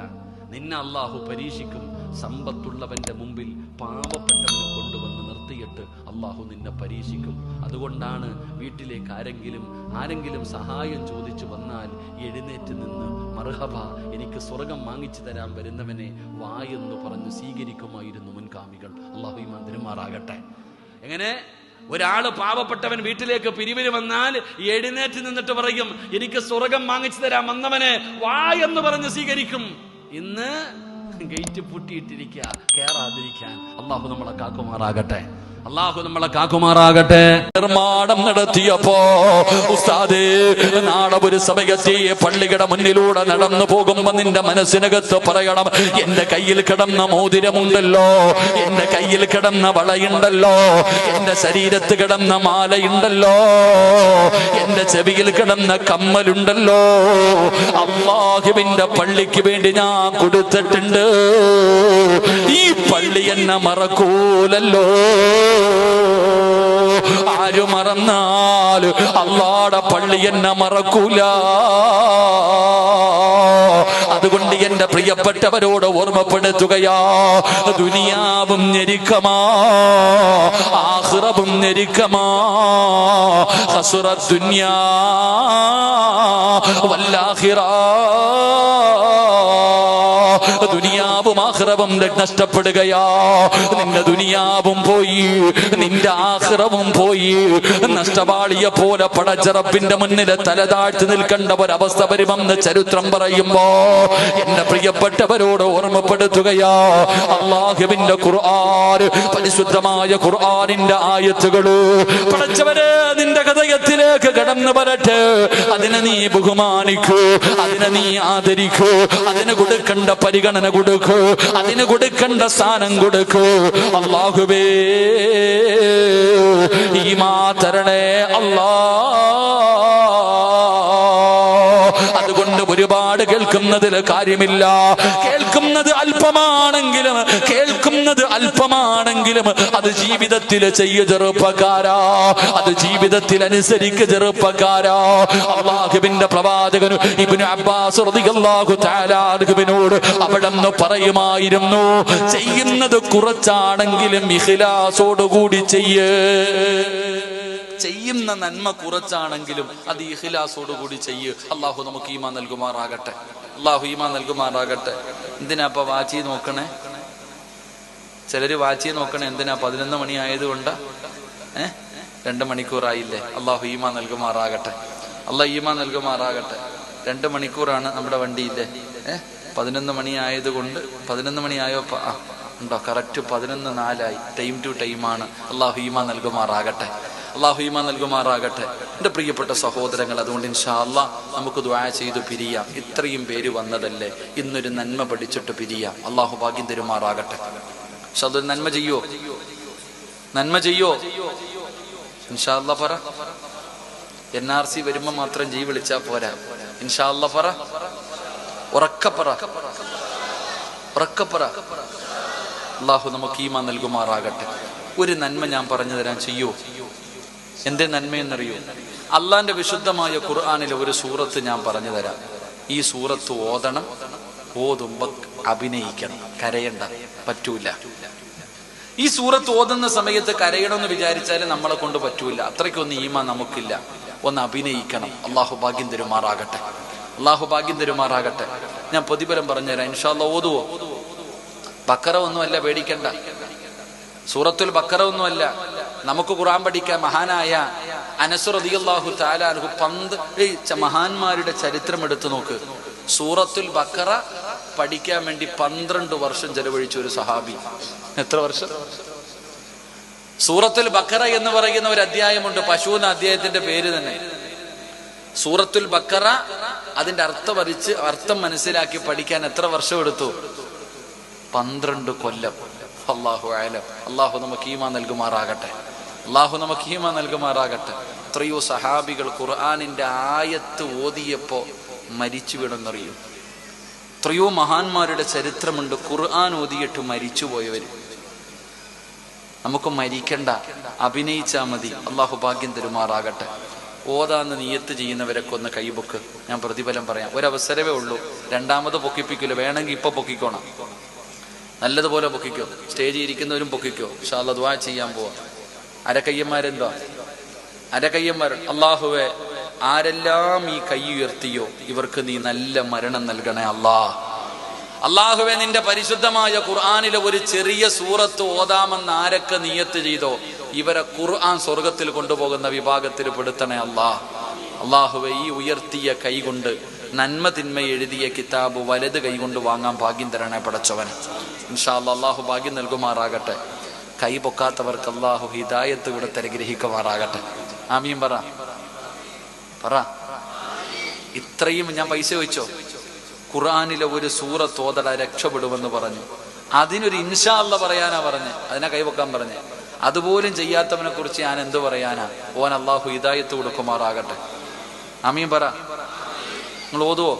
നിന്നെ അള്ളാഹു പരീക്ഷിക്കും. സമ്പത്തുള്ളവന്റെ മുമ്പിൽ പാവപ്പെട്ടവനെ കൊണ്ടുവന്ന് നിർത്തിയിട്ട് അള്ളാഹു നിന്നെ പരീക്ഷിക്കും. അതുകൊണ്ടാണ് വീട്ടിലേക്ക് ആരെങ്കിലും സഹായം ചോദിച്ചു വന്നാൽ എഴുന്നേറ്റ് നിന്ന് മർഹബ, എനിക്ക് സ്വർഗം വാങ്ങിച്ചു തരാൻ വരുന്നവനെ വായെന്ന് പറഞ്ഞ് സ്വീകരിക്കുമായിരുന്നു മുൻകാമികൾ. അള്ളാഹു ഈമാൻ തരുമാറാകട്ടെ. എങ്ങനെ ഒരാള് പാവപ്പെട്ടവൻ വീട്ടിലേക്ക് പിരിവിന് വന്നാൽ എഴുന്നേറ്റ് നിന്നിട്ട് പറയും, എനിക്ക് സ്വർഗം വാങ്ങിച്ചു തരാൻ വന്നവനെ വായെന്ന് പറഞ്ഞ് സ്വീകരിക്കും. ഇന്ന് ഗേറ്റ് പൂട്ടിയിട്ടിരിക്കുക, കേറാതിരിക്കാൻ. അള്ളാഹു നമ്മളെ കാക്കുമാറാകട്ടെ. നിർമ്മാണം നടത്തിയപ്പോ ഉസ്താദേ, നാളെ ഒരു സമയത്ത് പള്ളിയുടെ മുന്നിലൂടെ നടന്നു പോകുമ്പോ നിന്റെ മനസ്സിനകത്ത് പറയണം, എന്റെ കയ്യിൽ കിടന്ന മോതിരമുണ്ടല്ലോ, എന്റെ കയ്യിൽ കിടന്ന വളയുണ്ടല്ലോ, എന്റെ ശരീരത്ത് കിടന്ന മാലയുണ്ടല്ലോ, എന്റെ ചെവിയിൽ കിടന്ന കമ്മലുണ്ടല്ലോ, അല്ലാഹുവിന്റെ പള്ളിക്ക് വേണ്ടി ഞാൻ കൊടുത്തിട്ടുണ്ട്. ഈ പള്ളി എന്നെ മറക്കൂലല്ലോ. ആര് മറന്നാൽ അല്ലാഹുവിന്റെ പള്ളി എന്നെ മറക്കൂല. അതുകൊണ്ട് എന്റെ പ്രിയപ്പെട്ടവരോട് ഓർമ്മപ്പെടുത്തുകയാ, ദുനിയാവും ഞെരുക്കമാ, ആഖിറവും ഞെരുക്കമാ. ഖസ്റത് ദുനിയാ വല്ലാഖിറ. ദുനിയാവും ആഖിറവും നഷ്ടപ്പെടുകയാ. നിന്റെ ദുനിയാവും പോയി, നിന്റെ ആഖിറവും പോയി. നഷ്ടപാളിയെ പോലെ പടച്ചറപ്പിന്റെ മുന്നിൽ തലതാഴ്ത്തി നിൽക്കേണ്ട ഒരവസ്ഥ വരുമെന്ന് ചരിത്രം പറയുമ്പോ എന്റെ പ്രിയപ്പെട്ടവരോട് ഓർമ്മപ്പെടുത്തുകയാ, അല്ലാഹുവിന്റെ ഖുർആൻ, പരിശുദ്ധമായ ഖുർആനിന്റെ ആയത്തുകള് പടച്ചവരെ നിന്റെ ഹൃദയത്തിലേക്ക് കടന്നു വരട്ടെ. അതിനെ നീ ബഹുമാനിക്കൂ, അതിനെ നീ ആദരിക്കൂ, അതിന് കൊടുക്കേണ്ട പരിഗണന കൊടുക്കൂ, അതിന് കൊടുക്കേണ്ട സ്ഥാനം കൊടുക്കൂ. അല്ലാഹുവേ ഈമാൻ തരണേ അല്ലാ. അതുകൊണ്ട് ഒരുപാട് കേൾക്കുന്നതിൽ കാര്യമില്ല. കേൾക്കുന്നത് അല്പമാണെങ്കിലും അത് ജീവിതത്തിൽ ചെയ്യ ചെറുപ്പക്കാരാ, അത് ജീവിതത്തിൽ അനുസരിക്ക ചെറുപ്പക്കാരാ. അല്ലാഹുവിന്റെ പ്രവാചകൻ ഇബ്നു അബ്ബാസ് റളിയല്ലാഹു തആല അൻഹുവിനോട് അവിടെന്ന് പറയുമായിരുന്നു, ചെയ്യുന്നത് കുറച്ചാണെങ്കിലും ഇഖ്ലാസോടുകൂടി ചെയ്യേ. ചെയ്യുന്ന നന്മ കുറച്ചാണെങ്കിലും അത് ഇഖ്ലാസോടുകൂടി ചെയ്യ്. അള്ളാഹു നമുക്ക് ഈമാൻ നൽകുമാറാകട്ടെ. എന്തിനാ വാച്ചി നോക്കണേ? ചിലര് വാച്ചി നോക്കണേ എന്തിനാ? 11 മണി ആയതുകൊണ്ട് 2 മണിക്കൂറായില്ലേ? അള്ളാഹു ഈമാൻ നൽകുമാറാകട്ടെ. 2 മണിക്കൂറാണ് നമ്മുടെ വണ്ടിയില്ലേ. 11 മണി ആയതുകൊണ്ട് 11 മണി ആയോ? ഉണ്ടോ? കറക്റ്റ് 11:04 ടൈം ടു ടൈമാണ്. അള്ളാഹു ഈമാൻ നൽകുമാറാകട്ടെ. എൻ്റെ പ്രിയപ്പെട്ട സഹോദരങ്ങൾ, അതുകൊണ്ട് ഇൻഷാ അല്ലാഹ് നമുക്ക് ദുആ ചെയ്തു പിരിയാം. ഇത്രയും പേര് വന്നതല്ലേ, ഇന്നൊരു നന്മ പഠിച്ചിട്ട് പിരിയാം. അള്ളാഹു ഭാഗ്യം തരുമാറാകട്ടെ. നന്മ ചെയ്യോ? ഇൻഷാ അല്ലാഹ് പറ. NRC വരുമ്പോ മാത്രം ജി വിളിച്ചാ പോരാ. ഇൻഷാ അല്ലാഹ് പറ. ഉറക്കെ പറ. അള്ളാഹു നമുക്ക് ഈമാൻ നൽകുമാറാകട്ടെ. ഒരു നന്മ ഞാൻ പറഞ്ഞു തരാൻ, ചെയ്യോ? എന്റെ നന്മയെന്നറിയോ? അള്ളാന്റെ വിശുദ്ധമായ ഖുർആനിലെ ഒരു സൂറത്ത് ഞാൻ പറഞ്ഞു തരാം. ഈ സൂറത്ത് ഓതുമ്പോ അഭിനയിക്കണം, കരയണ്ട, പറ്റൂല. ഈ സൂറത്ത് ഓതുന്ന സമയത്ത് കരയണമെന്ന് വിചാരിച്ചാൽ നമ്മളെ കൊണ്ട് പറ്റൂല. അത്രയ്ക്കൊന്നും ഈമാൻ നമുക്കില്ല. ഒന്ന് അഭിനയിക്കണം. അള്ളാഹു ഭാഗ്യം തരുമാറാകട്ടെ. ഞാൻ പ്രതിഫലം പറഞ്ഞുതരാം. ഇൻഷാ അല്ലാഹ് ഓതുവോ? ബക്കറ ഒന്നുമല്ല, പേടിക്കണ്ട. സൂറത്തുൽ ബക്കറ ഒന്നുമല്ല. നമുക്ക് ഖുർആൻ പഠിക്കാൻ മഹാനായ അനസ് റളിയല്ലാഹു തആല അൻഹു മഹാന്മാരുടെ ചരിത്രം എടുത്തു നോക്ക്. സൂറത്തുൽ ബക്കറ പഠിക്കാൻ വേണ്ടി 12 വർഷം ചെലവഴിച്ച ഒരു സഹാബി. എത്ര വർഷം? സൂറത്തുൽ ബക്കറ എന്ന് പറയുന്ന ഒരു അധ്യായമുണ്ട്. പശു എന്ന അധ്യായത്തിന്റെ പേര് തന്നെ. സൂറത്തുൽ ബക്കറ അതിന്റെ അർത്ഥം മനസ്സിലാക്കി പഠിക്കാൻ എത്ര വർഷം എടുത്തു? 12 കൊല്ലം. അല്ലാഹു അഅലം. അല്ലാഹു നമുക്ക് ഈമാൻ നൽകുമാറാകട്ടെ. അല്ലാഹു നമുക്ക് ഈമാൻ നൽകുമാറാകട്ടെ. എത്രയോ സഹാബികൾ ഖുർആനിന്റെ ആയത്ത് ഓതിയപ്പോ മരിച്ചു വീണെന്നറിയും. എത്രയോ മഹാന്മാരുടെ ചരിത്രമുണ്ട് ഖുർആൻ ഓതിയിട്ട് മരിച്ചുപോയവര്. നമുക്ക് മരിക്കണ്ട, അഭിനയിച്ചാ മതി. അള്ളാഹു ഭാഗ്യം തരുമാറാകട്ടെ. ഓതാന്ന് നിയത്ത് ചെയ്യുന്നവരൊക്കെ ഒന്ന് കൈപൊക്ക്, ഞാൻ പ്രതിഫലം പറയാം. ഒരവസരമേ ഉള്ളൂ, രണ്ടാമത് പൊക്കിപ്പിക്കില്ല. വേണമെങ്കിൽ ഇപ്പൊ പൊക്കിക്കോണം, നല്ലതുപോലെ പൊക്കിക്കോ. സ്റ്റേജിൽ ഇരിക്കുന്നവരും പൊക്കിക്കോ. ഇൻഷാ അല്ലാഹ് ദുആ ചെയ്യാൻ പോവാ. അരക്കയ്യന്മാരെന്തോ അരക്കയ്യന്മാർ. അള്ളാഹുവെ, ആരെല്ലാം ഈ കൈ ഉയർത്തിയോ ഇവർക്ക് നീ നല്ല മരണം നൽകണേ അല്ലാഹ്. അള്ളാഹുവെ, നിന്റെ പരിശുദ്ധമായ ഖുർആനിലെ ഒരു ചെറിയ സൂറത്ത് ഓതാമെന്ന് ആരൊക്കെ നിയത്ത് ചെയ്തോ ഇവരെ ഖുർആൻ സ്വർഗത്തിൽ കൊണ്ടുപോകുന്ന വിഭാഗത്തിൽ പെടുത്തണേ അല്ലാഹ്. അള്ളാഹുവെ, ഈ ഉയർത്തിയ കൈ കൊണ്ട് നന്മ തിന്മ എഴുതിയ കിതാബ് വലത് കൈ കൊണ്ട് വാങ്ങാൻ ഭാഗ്യം തരണേ പടച്ചവൻ. ഇൻഷാ അല്ലാഹ് അള്ളാഹു ഭാഗ്യം നൽകുമാറാകട്ടെ. കൈ പൊക്കാത്തവർക്ക് അള്ളാഹു ഹിദായത്ത് കൊടുത്ത് അനുഗ്രഹിക്കുമാറാകട്ടെ. ആമീൻ പറ. ഇത്രയും ഞാൻ പൈസ വെച്ചോ? ഖുർആനിലെ ഒരു സൂറത്ത് ഓതട രക്ഷപ്പെടുമെന്ന് പറഞ്ഞു. അതിനൊരു ഇൻഷാ അല്ലാഹ് പറയാനാ പറഞ്ഞേ, അതിനെ കൈവക്കാൻ പറഞ്ഞേ. അതുപോലും ചെയ്യാത്തവനെ കുറിച്ച് ഞാൻ എന്ത് പറയാനാ? ഓൻ അള്ളാഹു ഹിദായത്ത് കൊടുക്കുമാറാകട്ടെ. ആമീൻ പറ. നിങ്ങൾ ഓതുവോ?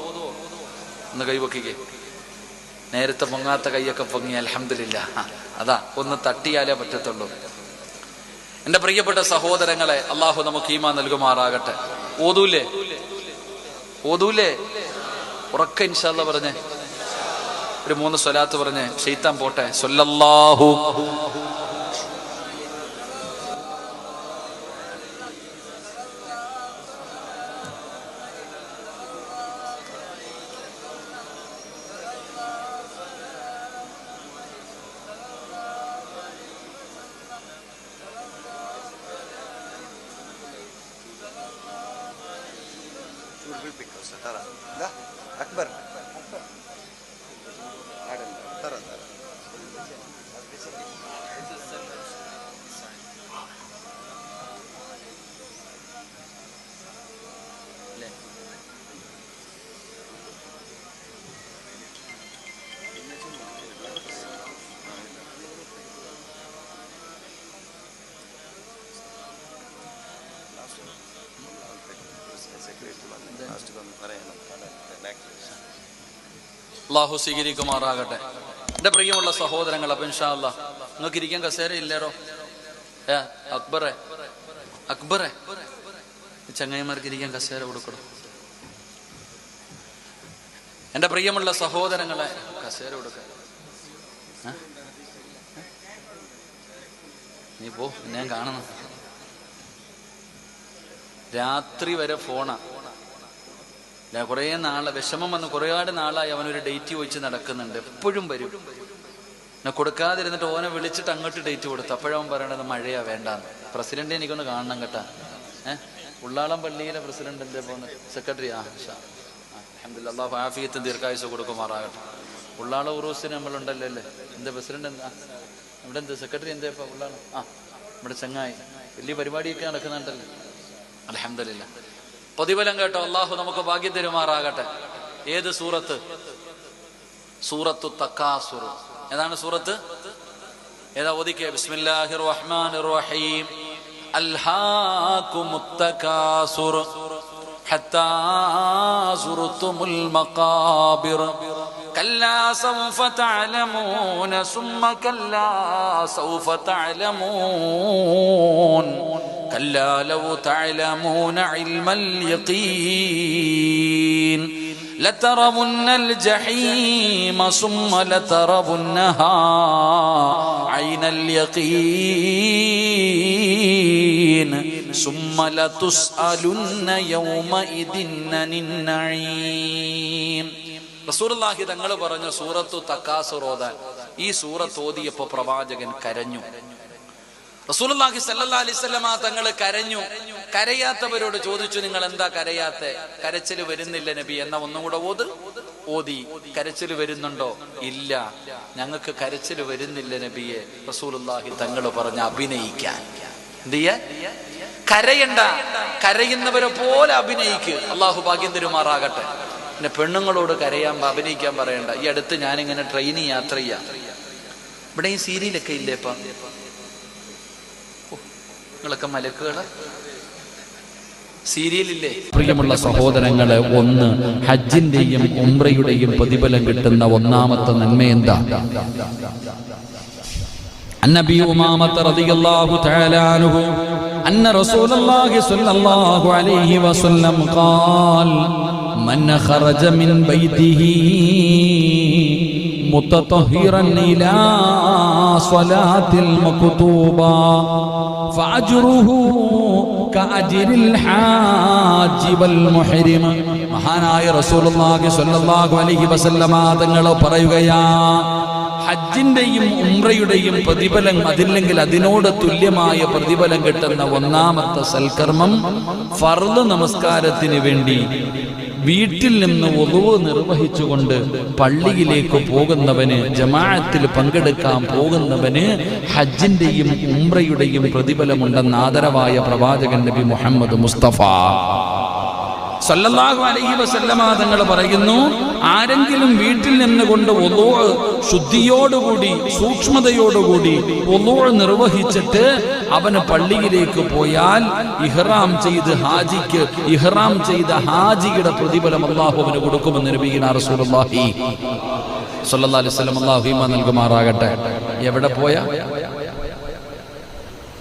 ഒന്ന് കൈവക്കിക്കേ. നേരത്തെ പൊങ്ങാത്ത കൈയൊക്കെ പൊങ്ങി, അൽഹംദുലില്ലാ. അതാ, ഒന്ന് തട്ടിയാലേ പറ്റത്തുള്ളൂ. എന്റെ പ്രിയപ്പെട്ട സഹോദരങ്ങളെ, അള്ളാഹു നമുക്ക് ഈമാൻ നൽകുമാറാകട്ടെ. ഓതൂലേ? ഉറക്ക ഇൻഷാ അല്ലാഹ് പറഞ്ഞേ. ഒരു 3 സ്വലാത്ത് പറഞ്ഞേ, ശൈത്താൻ പോട്ടെ. സ്വല്ലല്ലാഹു أكبر ترى അള്ളാഹു സ്വീകരിക്കുമാറാകട്ടെ. എന്റെ പ്രിയമുള്ള സഹോദരങ്ങൾ, അപ്പൊ ഇൻഷാ അല്ലാഹ് നിങ്ങൾക്ക് ഇരിക്കാൻ കസേര ഇല്ലേറോ? അക്ബറെ ചങ്ങായിമാർക്ക് ഇരിക്കാൻ കസേര കൊടുക്കണം. എന്റെ പ്രിയമുള്ള സഹോദരങ്ങളെ, കസേര കൊടുക്ക. നീ പോ, ഞാൻ കാണണം. രാത്രി വരെ ഫോണാ. കുറേ നാളെ വിഷമം വന്ന് ഒരുപാട് നാളായി അവനൊരു ഡേറ്റ് ചോദിച്ച് നടക്കുന്നുണ്ട്. എപ്പോഴും വരും. എന്നെ കൊടുക്കാതിരുന്നിട്ട് ഓനെ വിളിച്ചിട്ട് അങ്ങോട്ട് ഡേറ്റ് കൊടുത്തു. അപ്പോഴവൻ പറയണത് മഴയാ വേണ്ടാന്ന്. പ്രസിഡന്റ് എനിക്കൊന്ന് കാണണം കേട്ടാ. ഉള്ളാളം പള്ളിയിലെ പ്രസിഡന്റ് എന്തേ പോകുന്നത്? സെക്രട്ടറി. അൽഹംദുലില്ലാഹ്, അല്ലാഹു ആഫിയത്തും ദീർഘായുസ്സും കൊടുക്കുമാറാകട്ടെ. ഉള്ളാള ഉറൂസിന് നമ്മളുണ്ടല്ലോ അല്ലേ? എന്താ പ്രസിഡന്റ് എന്താ? ഇവിടെ എന്ത് സെക്രട്ടറി എന്താ ഇപ്പൊ? ഉള്ളാളം നമ്മുടെ ചങ്ങായി വലിയ പരിപാടിയൊക്കെ നടക്കുന്നുണ്ടല്ലോ. അൽഹംദുലില്ലാഹ്, പ്രതിഫലം കേട്ടോ. അള്ളാഹു നമുക്ക് ഭാഗ്യം തരുമാറാകട്ടെ. ഏത് സൂറത്ത്? സൂറത്തു തക്കാസുർ. ഏതാണ് സൂറത്ത്? ഏതാ? ഓദിക്കേ. ബിസ്മില്ലാഹിർ റഹ്മാനിർ റഹീം. അൽഹാകുമുത് തകാസുർ ഹത്താ സുർതുമുൽ മഖാബിർ കല്ലാ സൗഫ തഅലമൂന സുമ്മ കല്ലാ സൗഫ തഅലമൂൻ കല്ലാ ലൗ തഅലമൂന ഇൽമൽ യഖീൻ ലതറവുന്നൽ ജഹീമ സുമ്മ ലതറവുന്നഹാ ഐനൽ യഖീൻ സുമ്മ ലതുസ്അലുന്ന യൗമഇദിൻ അനിൻ നഈം. റസൂലുള്ളാഹി തങ്ങൾ പറഞ്ഞു സൂറത്തു തക്കാസുർ ഓതാൻ. ഈ സൂറത്ത് ഓതിയപ്പോൾ പ്രവാചകൻ കരഞ്ഞു. റസൂലുള്ളാഹി സ്വല്ലല്ലാഹു അലൈഹി വസല്ലമ തങ്ങൾ കരഞ്ഞു. കരയാത്തവരോട് ചോദിച്ചു, നിങ്ങൾ എന്താ കരയാത്തെ? കരച്ചിൽ വരുന്നില്ല നബി. എന്നാ ഒന്നും കൂടെ ഓതി. കരച്ചിൽ വരുന്നുണ്ടോ? ഇല്ല, ഞങ്ങൾക്ക് കരച്ചിൽ വരുന്നില്ല നബിയെ. റസൂലുള്ളാഹി തങ്ങൾ പറഞ്ഞ അഭിനയിക്കാൻ. എന്ത് ചെയ്യാ? കരയണ്ട, കരയുന്നവരെ പോലെ അഭിനയിക്ക്. അള്ളാഹു ഭാഗ്യം തരുമാറാകട്ടെ. പിന്നെ പെണ്ണുങ്ങളോട് അഭിനയിക്കാൻ പറയണ്ട. ഈ അടുത്ത് ഞാനിങ്ങനെ ട്രെയിനിൽ യാത്ര ചെയ്യാം. ഇവിടെ ഈ സീരിയലൊക്കെ ഇല്ലേപ്പാ? നിങ്ങളൊക്കെ മലക്കുകള് സീരിയലില്ലേ? പ്രിയമുള്ള സഹോദരങ്ങളെ, ഒന്ന് ഹജ്ജിന്റെയും ഉംറയുടെയും പ്രതിഫലം കിട്ടുന്ന ഒന്നാമത്തെ നന്മ എന്താ? النبي أمامة رضي الله تعالى عنه أن رسول الله صلى الله عليه وسلم قال من خرج من بيته متطهرا إلى صلاة المكتوبة فأجره كأجر الحاج والمحرم. മഹാനായ റസൂലുള്ളാഹി സ്വല്ലല്ലാഹു അലൈഹി വസല്ലമ തങ്ങൾ പറയുകയാ, ഹജ്ജിന്റെയും ഉംറയുടെയും പ്രതിഫലം അതില്ലെങ്കിൽ അതിനോട് തുല്യമായ പ്രതിഫലം കിട്ടുന്ന ഒന്നാമത്തെ സൽക്കർമ്മം ഫർള് നമസ്കാരത്തിന് വേണ്ടി വീട്ടിൽ നിന്ന് വുളൂ നിർവഹിച്ചുകൊണ്ട് പള്ളിയിലേക്ക് പോകുന്നവന്, ജമാഅത്തിൽ പങ്കെടുക്കാൻ പോകുന്നവന് ഹജ്ജിന്റെയും ഉംറയുടെയും പ്രതിഫലമുണ്ടെന്ന് ആദരവായ പ്രവാചകൻ നബി മുഹമ്മദ് മുസ്തഫ സല്ലല്ലാഹു അലൈഹി വസല്ലമ തങ്ങൾ പറയുന്നു, ആരെങ്കിലും വീട്ടിൽ നിന്നുകൊണ്ട് വുളൂ ശുദ്ധിയോടുകൂടി സൂക്ഷ്മതയോടുകൂടി വുളൂ നിർവഹിച്ചിട്ട് അവന് പള്ളിയിലേക്ക് പോയാൽ ഇഹ്റാം ചെയ്ത ഹാജിയുടെ പ്രതിഫലം അല്ലാഹു അവന് കൊടുക്കുമെന്ന് നബിയുനാ റസൂലുള്ളാഹി സ്വല്ലല്ലാഹു അലൈഹി വസല്ലം അല്ലാഹു ഈമാൻ നൽകുമാറാകട്ടെ.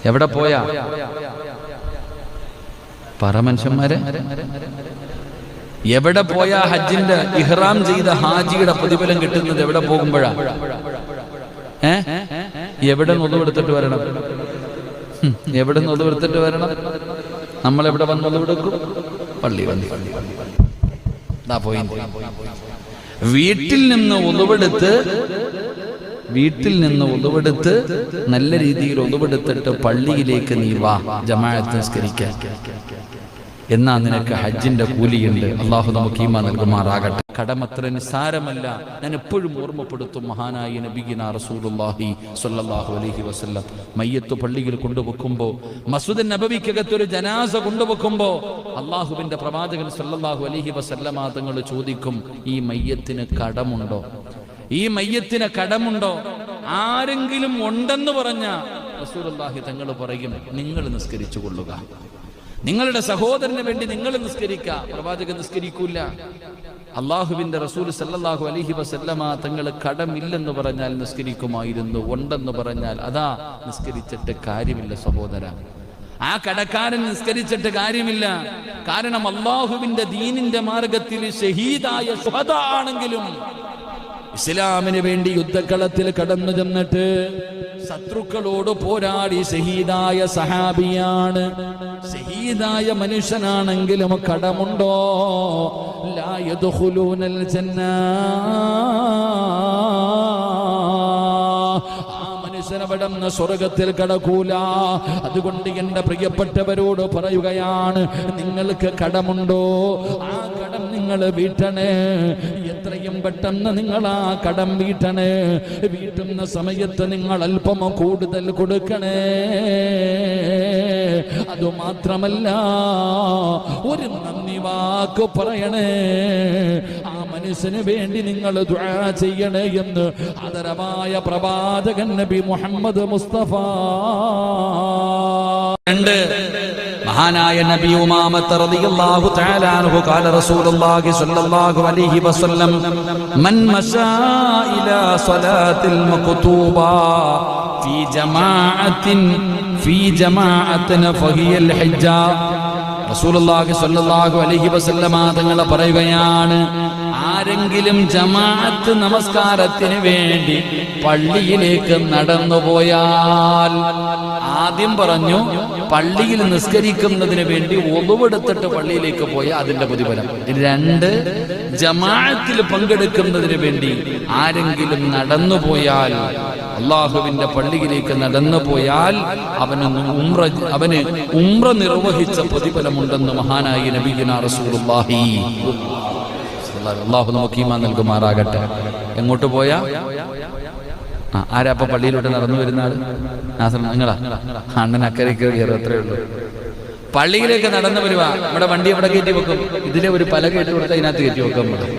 എവിടെ പോയാ പരമനുഷ്യന്മാരെ? എവിടെ പോയാ ഹജ്ജിന്റെ ഇഹ്റാം ചെയ്ത ഹാജിയുടെ പ്രതിഫലം കിട്ടുന്നത്? എവിടെ പോകുമ്പോഴാ? എവിടെ നൊതുവെടുത്തിട്ട് വരണം? എവിടെ നൊതുവെടുത്തിട്ട് വരണം? നമ്മൾ എവിടെ വന്ന് നൊതുവെടുക്കും? പള്ളി വന്ന്. വീട്ടിൽ നിന്ന് ഒതുവെടുത്ത് നല്ല രീതിയിൽ ഒതുവെടുത്തിട്ട് പള്ളിയിലേക്ക് നീ വാ, ജമാഅത്ത് നിസ്കരിക്കാൻ. എന്നാ നിനക്ക് ഹജ്ജിന്റെ കൂലിയുണ്ട്. അള്ളാഹു നമുക്ക് ഈമാൻ നൽകുമാറാകട്ടെ. കടമത്ര നിസ്സാരമല്ല. ഞാൻ എപ്പോഴും ഓർമ്മപ്പെടുത്തും, മഹാനായ നബിയുനാ റസൂലുള്ളാഹി സ്വല്ലല്ലാഹു അലൈഹി വസല്ലം മയ്യത്ത് പള്ളിയിൽ കൊണ്ടുവെക്കുമ്പോൾ, മസ്ജിദ് നബവിക്കകത്തൊരു ജനാസ കൊണ്ടുവെക്കുമ്പോൾ അള്ളാഹുവിന്റെ പ്രവാചകൻ സ്വല്ലല്ലാഹു അലൈഹി വസല്ലമ തങ്ങൾ ചോദിക്കും, ഈ മയ്യത്തിന് കടമുണ്ടോ? ആരെങ്കിലും ഉണ്ടെന്ന് പറഞ്ഞ റസൂലുള്ളാഹി തങ്ങൾ പറയും, നിങ്ങൾ നിസ്കരിച്ചു കൊള്ളുക, നിങ്ങളുടെ സഹോദരന് വേണ്ടി നിങ്ങൾ നിസ്കരിക്കുക. പ്രവാചകൻ നിസ്കരിക്കൂല. അള്ളാഹുവിന്റെ റസൂൽ സല്ലല്ലാഹു അലൈഹി വസല്ലമ തങ്ങൾ കടമില്ലെന്ന് പറഞ്ഞാൽ നിസ്കരിക്കുമായിരുന്നു, ഉണ്ടെന്ന് പറഞ്ഞാൽ അതാ നിസ്കരിച്ചിട്ട് കാര്യമില്ല സഹോദര. ആ കടക്കാരൻ നിസ്കരിച്ചിട്ട് കാര്യമില്ല. കാരണം അള്ളാഹുവിന്റെ ദീനിന്റെ മാർഗത്തിൽ ഷഹീദായ ശുഹദാ ആണെങ്കിലും ഇസ്ലാമിന് വേണ്ടി യുദ്ധക്കളത്തിൽ കടന്നു ചെന്നിട്ട് ശത്രുക്കളോട് പോരാടി ഷഹീദായ സഹാബിയാണ്. ഷഹീദായ മനുഷ്യനാണെങ്കിലും കടമുണ്ടോ? ലാ യദ്ഖുലൂനൽ ജന്ന. മനുഷ്യനവിടന്ന് സ്വർഗത്തിൽ കടക്കൂല. അതുകൊണ്ട് എന്റെ പ്രിയപ്പെട്ടവരോട് പറയുകയാണ്, നിങ്ങൾക്ക് കടമുണ്ടോ? ആ കടം നിങ്ങൾ വീട്ടണേ. എത്രയും പെട്ടെന്ന് നിങ്ങൾ ആ കടം വീട്ടണേ. വീട്ടുന്ന സമയത്ത് നിങ്ങൾ അല്പം കൂടുതൽ കൊടുക്കണേ. അതുമാത്രമല്ല, ഒരു നന്ദി വാക്ക് പറയണേ. ആ മനുഷ്യന് വേണ്ടി നിങ്ങൾ ദുആ ചെയ്യണേ എന്ന് ആദരവായ പ്രവാചകൻ നബി മുഹമ്മദ് മുസ്തഫ. മഹാനായ നബി ഉമാമത്ത് റളിയല്ലാഹു തആല അൻഹു ഖാല റസൂലുള്ളാഹി സ്വല്ലല്ലാഹു അലൈഹി വസല്ലം മൻ മശാ ഇലാ സ്വലാത്തിൽ മക്തൂബ ഫീ ജമാഅത്തിൻ ഫഹിയൽ ഹജ്ജ. റസൂലുള്ളാഹി സ്വല്ലല്ലാഹു അലൈഹി വസല്ലമ തങ്ങൾ പറയുകയാണ്, ആരെങ്കിലും ജമാഅത്ത് നമസ്കാരത്തിന് വേണ്ടി പള്ളിയിലേക്ക് നടന്നുപോയാൽ, ആദ്യം പറഞ്ഞു പള്ളിയിൽ നിസ്കരിക്കുന്നതിന് വേണ്ടി ഒളിവെടുത്തിട്ട് പള്ളിയിലേക്ക് പോയ അതിന്റെ പ്രതിഫലം. 2, ജമാഅത്തിൽ പങ്കെടുക്കുന്നതിന് വേണ്ടി ആരെങ്കിലും നടന്നുപോയാൽ, അള്ളാഹുവിന്റെ പള്ളിയിലേക്ക് നടന്നുപോയാൽ അവന് ഉംറ നിർവഹിച്ച പ്രതിഫലമുണ്ടെന്ന് മഹാനായ നബിയുനാ റസൂലുള്ളാഹി. അള്ളാഹു നമുക്ക് ഈമാൻ നൽകുമാറാകട്ടെ. എങ്ങോട്ട് പോയാ? ആരാ അപ്പൊ പള്ളിയിലോട്ട് നടന്നു വരുന്ന ആള്? നിങ്ങളാ? അണ്ണൻ അക്കരയ്ക്ക് കയറി, അത്രേ ഉള്ളൂ. പള്ളിയിലേക്ക് നടന്നു വരുവാ. നമ്മുടെ വണ്ടി എവിടെ കയറ്റി വെക്കും? ഇതിലെ ഒരു പല കയറ്റി കൊടുത്താൽ ഇതിനകത്ത് കയറ്റി വെക്കാൻ പറ്റും.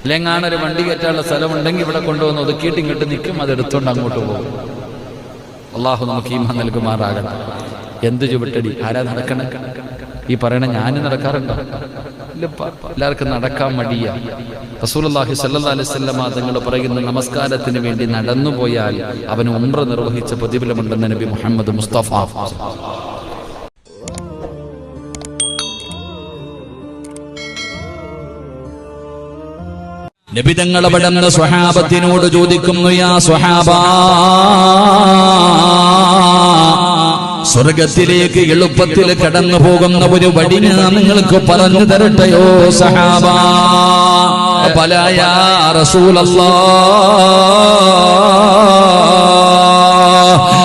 ഇല്ലെങ്ങാണ് ഒരു വണ്ടി കയറ്റാനുള്ള സ്ഥലമുണ്ടെങ്കിൽ ഇവിടെ കൊണ്ടുവന്ന് ഒതുക്കിയിട്ട് ഇങ്ങോട്ട് നിൽക്കും, അത് എടുത്തോണ്ട് അങ്ങോട്ട് പോകും. അള്ളാഹു നമുക്ക് ഈമാൻ നൽകുമാറാകട്ടെ. എന്ത് ചുവട്ടടി! ആരാ നടക്കണേ? ഈ പറയണ ഞാൻ നടക്കാറുണ്ടോ? എല്ലാവർക്കും നടക്കാൻ മടിയാ. റസൂലുള്ളാഹി സ്വല്ലല്ലാഹു അലൈഹി വസല്ലം തങ്ങൾ പറയുന്ന നമസ്കാരത്തിന് വേണ്ടി നടന്നുപോയാൽ അവന് ഉംറ നിർവഹിച്ച പ്രതിഫലമുണ്ടെന്ന് നബി മുഹമ്മദ് മുസ്തഫ. നബി തങ്ങൾ അവിടെ സ്വഹാബത്തിനോട് ചോദിക്കുന്നു, യാ സ്വഹാബാ, സ്വർഗത്തിലേക്ക് എളുപ്പത്തിൽ കടന്നു പോകുന്ന ഒരു വഴി ഞാൻ നിങ്ങൾക്ക് പറഞ്ഞു തരട്ടെയോ സഹാബാ? ബലാ യാ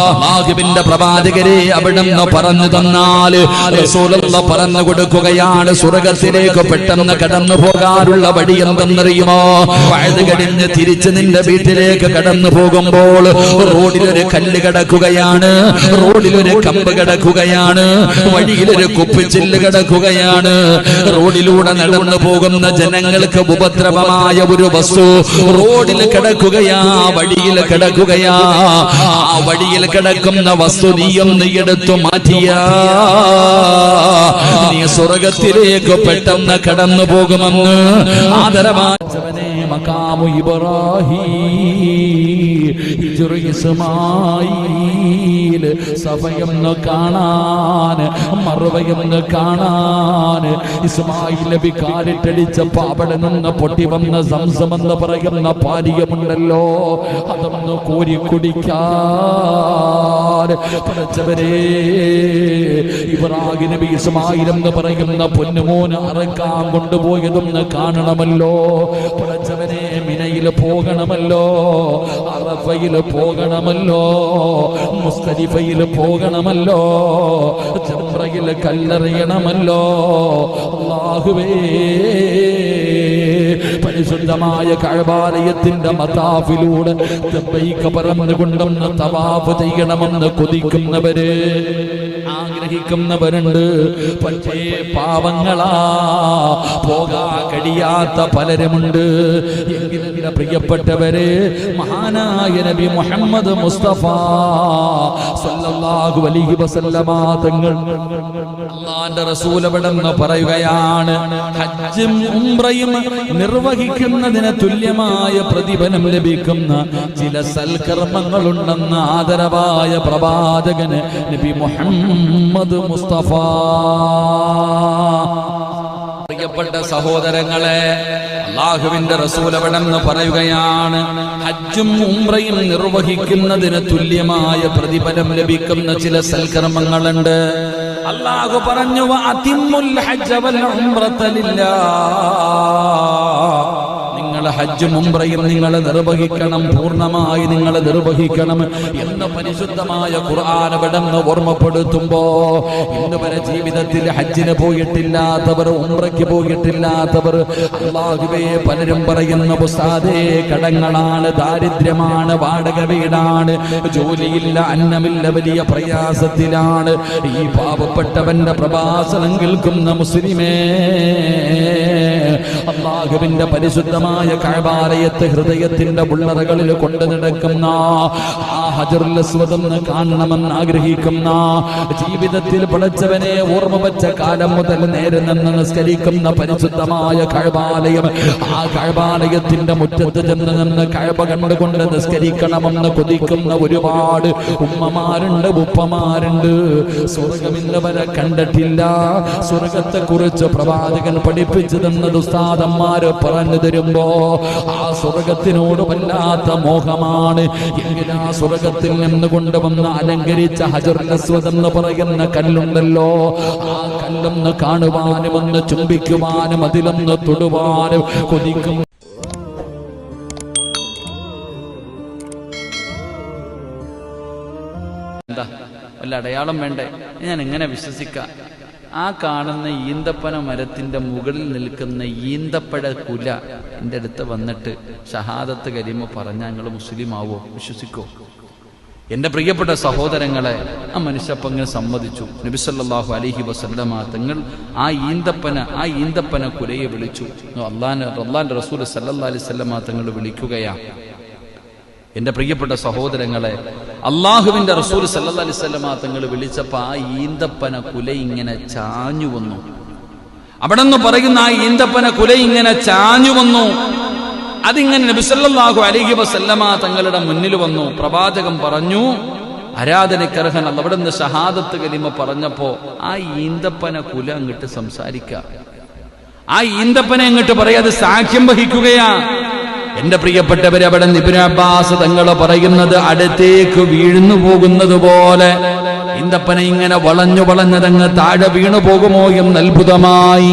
അല്ലാഹുവിന്റെ പ്രവാചകരെ അവിടുന്ന് പറഞ്ഞു തന്നാൽ റസൂലുള്ളാഹി പറഞ്ഞു കൊടുക്കുകയാണ്, സ്വർഗത്തിലേക്ക് പെട്ടെന്ന് കടന്നു പോകാനുള്ള വഴി എന്തെന്നറിയുമോ? വഅദ് കഴിഞ്ഞ് തിരിച്ച് നിന്റെ വീട്ടിലേക്ക് കടന്നു പോകുമ്പോൾ റോഡിലൊരു കല്ല് കിടക്കുകയാണ്, റോഡിലൊരു കമ്പ് കിടക്കുകയാണ്, വഴിയിലൊരു കുപ്പിച്ചില്ല് കിടക്കുകയാണ്. റോഡിലൂടെ നടന്നു പോകുന്ന ജനങ്ങൾക്ക് ഉപദ്രവമായ ഒരു വസ്തു റോഡിൽ കിടക്കുകയാ, വഴിയിൽ കിടക്കുകയാ. ആ വഴിയിൽ കിടക്കുന്ന വസ്തു നീയൊന്ന് എടുത്തു മാറ്റിയാ നീ സ്വർഗത്തിലേക്ക് പെട്ടെന്ന് കടന്നു പോകുമെന്ന് ആദരവാച്ചവനെ മഖാമു ഇബ്രാഹീം ഇസ്മായിൽ സഫയെന്ന് കാണാൻ, മർവയെന്ന് കാണാൻ. ഇസ്മായിൽ നബി കാലിട്ടടിച്ചപ്പോ അവിടെ നിന്ന് പൊട്ടി വന്ന സംസമെന്ന് പറയുന്ന പാനീയമുണ്ടല്ലോ, അതൊന്ന് കോരി കുടിക്കാൻ പഠിച്ചവരെ. ഇബ്രാഹിം നബി ഇസ്മായിൽ എന്ന് പറയുന്ന പൊന്നുമോന് അറക്കാൻ കൊണ്ടുപോയതൊന്ന് കാണണമല്ലോ പഠിച്ചവരെ. മിനയിൽ പോകണമല്ലോ, അറഫയിൽ പോകണമല്ലോ, മുസ്തലിഫയിൽ പോകണമല്ലോ, ജംറയിൽ കല്ലെറിയണമല്ലോ. അല്ലാഹുവേ, പരിശുദ്ധമായ കഅബാലയത്തിന്റെ മതാഫിലൂടെ ലബ്ബൈക പറഞ്ഞുകൊണ്ടൊന്ന് തവാഫ് ചെയ്യണമെന്ന് കൊതിക്കുന്നവര്, ആഗ്രഹിക്കുന്നവരുണ്ട്. പക്ഷേ പാവങ്ങളാ, പോകാൻ കഴിയാത്ത പലരുമുണ്ട്. എങ്കിലും എന്റെ പ്രിയപ്പെട്ടവരെ, മഹാനായ നബി മുഹമ്മദ് മുസ്തഫ സല്ലല്ലാഹു അലൈഹി വസല്ലമ തങ്ങൾ അല്ലാഹുവിന്റെ റസൂൽ അവിടെന്ന് പറയുകയാണ്, ഹജ്ജും ഉംറയും നിർവഹിക്കുന്നതിന് തുല്യമായ പ്രതിഫലം ലഭിക്കുന്ന ചില സൽക്കർമ്മങ്ങളുണ്ടെന്ന് ആദരവായ പ്രവാചകന് നബി മുഹമ്മദ് മുസ്തഫ. പ്രിയപ്പെട്ട സഹോദരങ്ങളെ, അല്ലാഹുവിന്റെ റസൂൽ അവിടെന്ന് പറയുകയാണ്, ഹജ്ജും ഉംറയും നിർവഹിക്കുന്നതിന് തുല്യമായ പ്രതിഫലം ലഭിക്കുന്ന ചില സൽക്കർമ്മങ്ങളുണ്ട്. അല്ലാഹു പറഞ്ഞു, വഅതിമ്മുൽ ഹജ്ജ വൽ ഉംറത ലില്ലാഹ്. നിങ്ങൾ ഹജ്ജും ഉംറയും നിങ്ങൾ നിർവഹിക്കണം, പൂർണ്ണമായി നിങ്ങൾ നിർവഹിക്കണം എന്ന് പരിശുദ്ധമായ ഖുർആൻ അവിടുന്ന് ഓർമ്മപ്പെടുത്തുമ്പോ, ഇന്ന് വരെ ജീവിതത്തിൽ ഹജ്ജിന് പോയിട്ടില്ലാത്തവർ, ഉംറയ്ക്ക് പോയിട്ടില്ലാത്തവർ, അല്ലാഹുവേ, പലരും പറയുന്ന ഉസ്താദേ കടങ്ങളാണ്, ദാരിദ്ര്യമാണ്, വാടക വീടാണ്, ജോലിയില്ല, അന്നമില്ല, വലിയ പ്രയാസത്തിലാണ്. ഈ പാവപ്പെട്ടവന്റെ പ്രഭാഷണം കേൾക്കുന്ന മുസ്ലിമേ, അല്ലാഹുവിന്റെ പരിശുദ്ധമായ കഅബാലയത്തെ ഹൃദയത്തിന്റെ ഉള്ളറകളിൽ കൊണ്ടു നടക്കുന്ന ആ ഹജറുൽ അസ്വദ് ഒന്ന് കാണണമെന്ന് ആഗ്രഹിക്കുന്ന, ജീവിതത്തിൽ പടച്ചവനെ ഓർമ്മ വച്ച കാലം മുതൽ നേരെ നിന്ന് നിസ്കരിക്കുന്ന പരിശുദ്ധമായ കഅബാലയം, ആ കഅബാലയത്തിന്റെ മുറ്റത്ത് ചെന്ന് നിന്ന് കഅബ കണ്ടുകൊണ്ട് നിസ്കരിക്കണമെന്ന് കൊതിക്കുന്ന ഒരുപാട് ഉമ്മമാരുണ്ട്, ഉപ്പമാരുണ്ട്. സ്വർഗമിന്നവരെ കണ്ടിട്ടില്ല. സ്വർഗത്തെ കുറിച്ച് പ്രവാചകൻ പഠിപ്പിച്ചു തന്നത് ഉസ്താദന്മാര് പറഞ്ഞു തരുമ്പോ ആ സ്വർഗത്തിനോട് വല്ലാത്ത മോഹമാണ്. എങ്കിൽ ആ സ്വർഗത്തിൽ നിന്ന് കൊണ്ടുവന്ന് അലങ്കരിച്ച ഹജറുൽ അസ്വദ് എന്ന് പറയുന്ന കല്ലുണ്ടല്ലോ, ആ കല്ലൊന്ന് കാണുവാനും ഒന്ന് ചുംബിക്കുവാനും അതിലൊന്ന് തൊടുവാനും കൊതിക്കും. എന്താ വല്ല അടയാളം വേണ്ടേ? ഞാൻ എങ്ങനെ വിശ്വസിക്കാം? ആ കാണുന്ന ഈന്തപ്പന മരത്തിന്റെ മുകളിൽ നിൽക്കുന്ന ഈന്തപ്പഴ കുല എൻ്റെ അടുത്ത് വന്നിട്ട് ഷഹാദത്ത് കലിമ പറഞ്ഞാൽ ഞങ്ങൾ മുസ്ലിം ആവോ? വിശ്വസിക്കോ? എൻ്റെ പ്രിയപ്പെട്ട സഹോദരങ്ങളെ, ആ മനുഷ്യപ്പങ്ങനെ സമ്മതിച്ചു. നബി സല്ലല്ലാഹു അലൈഹി വസല്ലമ തങ്ങൾ ആ ഈന്തപ്പന കുലയെ വിളിച്ചു. അല്ലാഹുവിന്റെ റസൂൽ സല്ലല്ലാഹു അലൈഹി വസല്ലമ തങ്ങൾ വിളിക്കുകയാണ്. എൻ്റെ പ്രിയപ്പെട്ട സഹോദരങ്ങളെ, അള്ളാഹുവിന്റെ റസൂൽ സല്ലല്ലാഹു അലൈഹി വസല്ലമ തങ്ങൾ വിളിച്ചപ്പോൾ ആ ഈന്തപ്പന കുല ഇങ്ങനെ ചാഞ്ഞു വന്നു. അവിടെ നിന്ന് പറയുന്ന ആ ഈന്തപ്പന കുല ഇങ്ങനെ ചാഞ്ഞു വന്നു. അതിങ്ങനെ നബി സല്ലല്ലാഹു അലൈഹി വസല്ലമ തങ്ങളുടെ മുന്നിൽ വന്നു. പ്രവാചകൻ പറഞ്ഞു, ആരാധനക്കർഹൻ അല്ലാഹ്. അവിടെ നിന്ന് ഷഹാദത്ത് കലിമ പറഞ്ഞപ്പോ ആ ഈന്തപ്പന കുല അങ്ങോട്ട് സംസാരിക്കുക, ആ ഈന്തപ്പന അങ്ങോട്ട് പറയാതെ സാക്ഷ്യം വഹിക്കുകയാ. എന്റെ പ്രിയപ്പെട്ടവരെ, അവിടെ ഇബ്നു അബ്ബാസ് തങ്ങൾ പറയുന്നത്, അടുത്തേക്ക് വീഴുന്നു പോകുന്നത് പോലെ ഈന്തപ്പന ഇങ്ങനെ വളഞ്ഞതങ്ങ് താഴെ വീണു പോകുമോ എന്ന് അത്ഭുതമായി.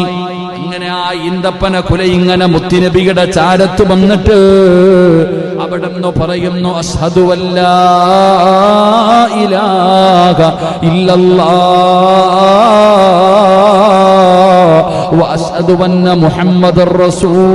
ഇങ്ങനെ ആ ഈന്തപ്പന കുല ഇങ്ങനെ മുത്തുനബിയുടെ ചാരത്ത് വന്നിട്ട് അവിടെ നിന്ന് പറയുന്നു, അശ്ഹദു അല്ലാ ഇലാഹ ഇല്ലല്ലാഹ് വ അശ്ഹദു അന്ന മുഹമ്മദർ റസൂലുള്ളാഹ്.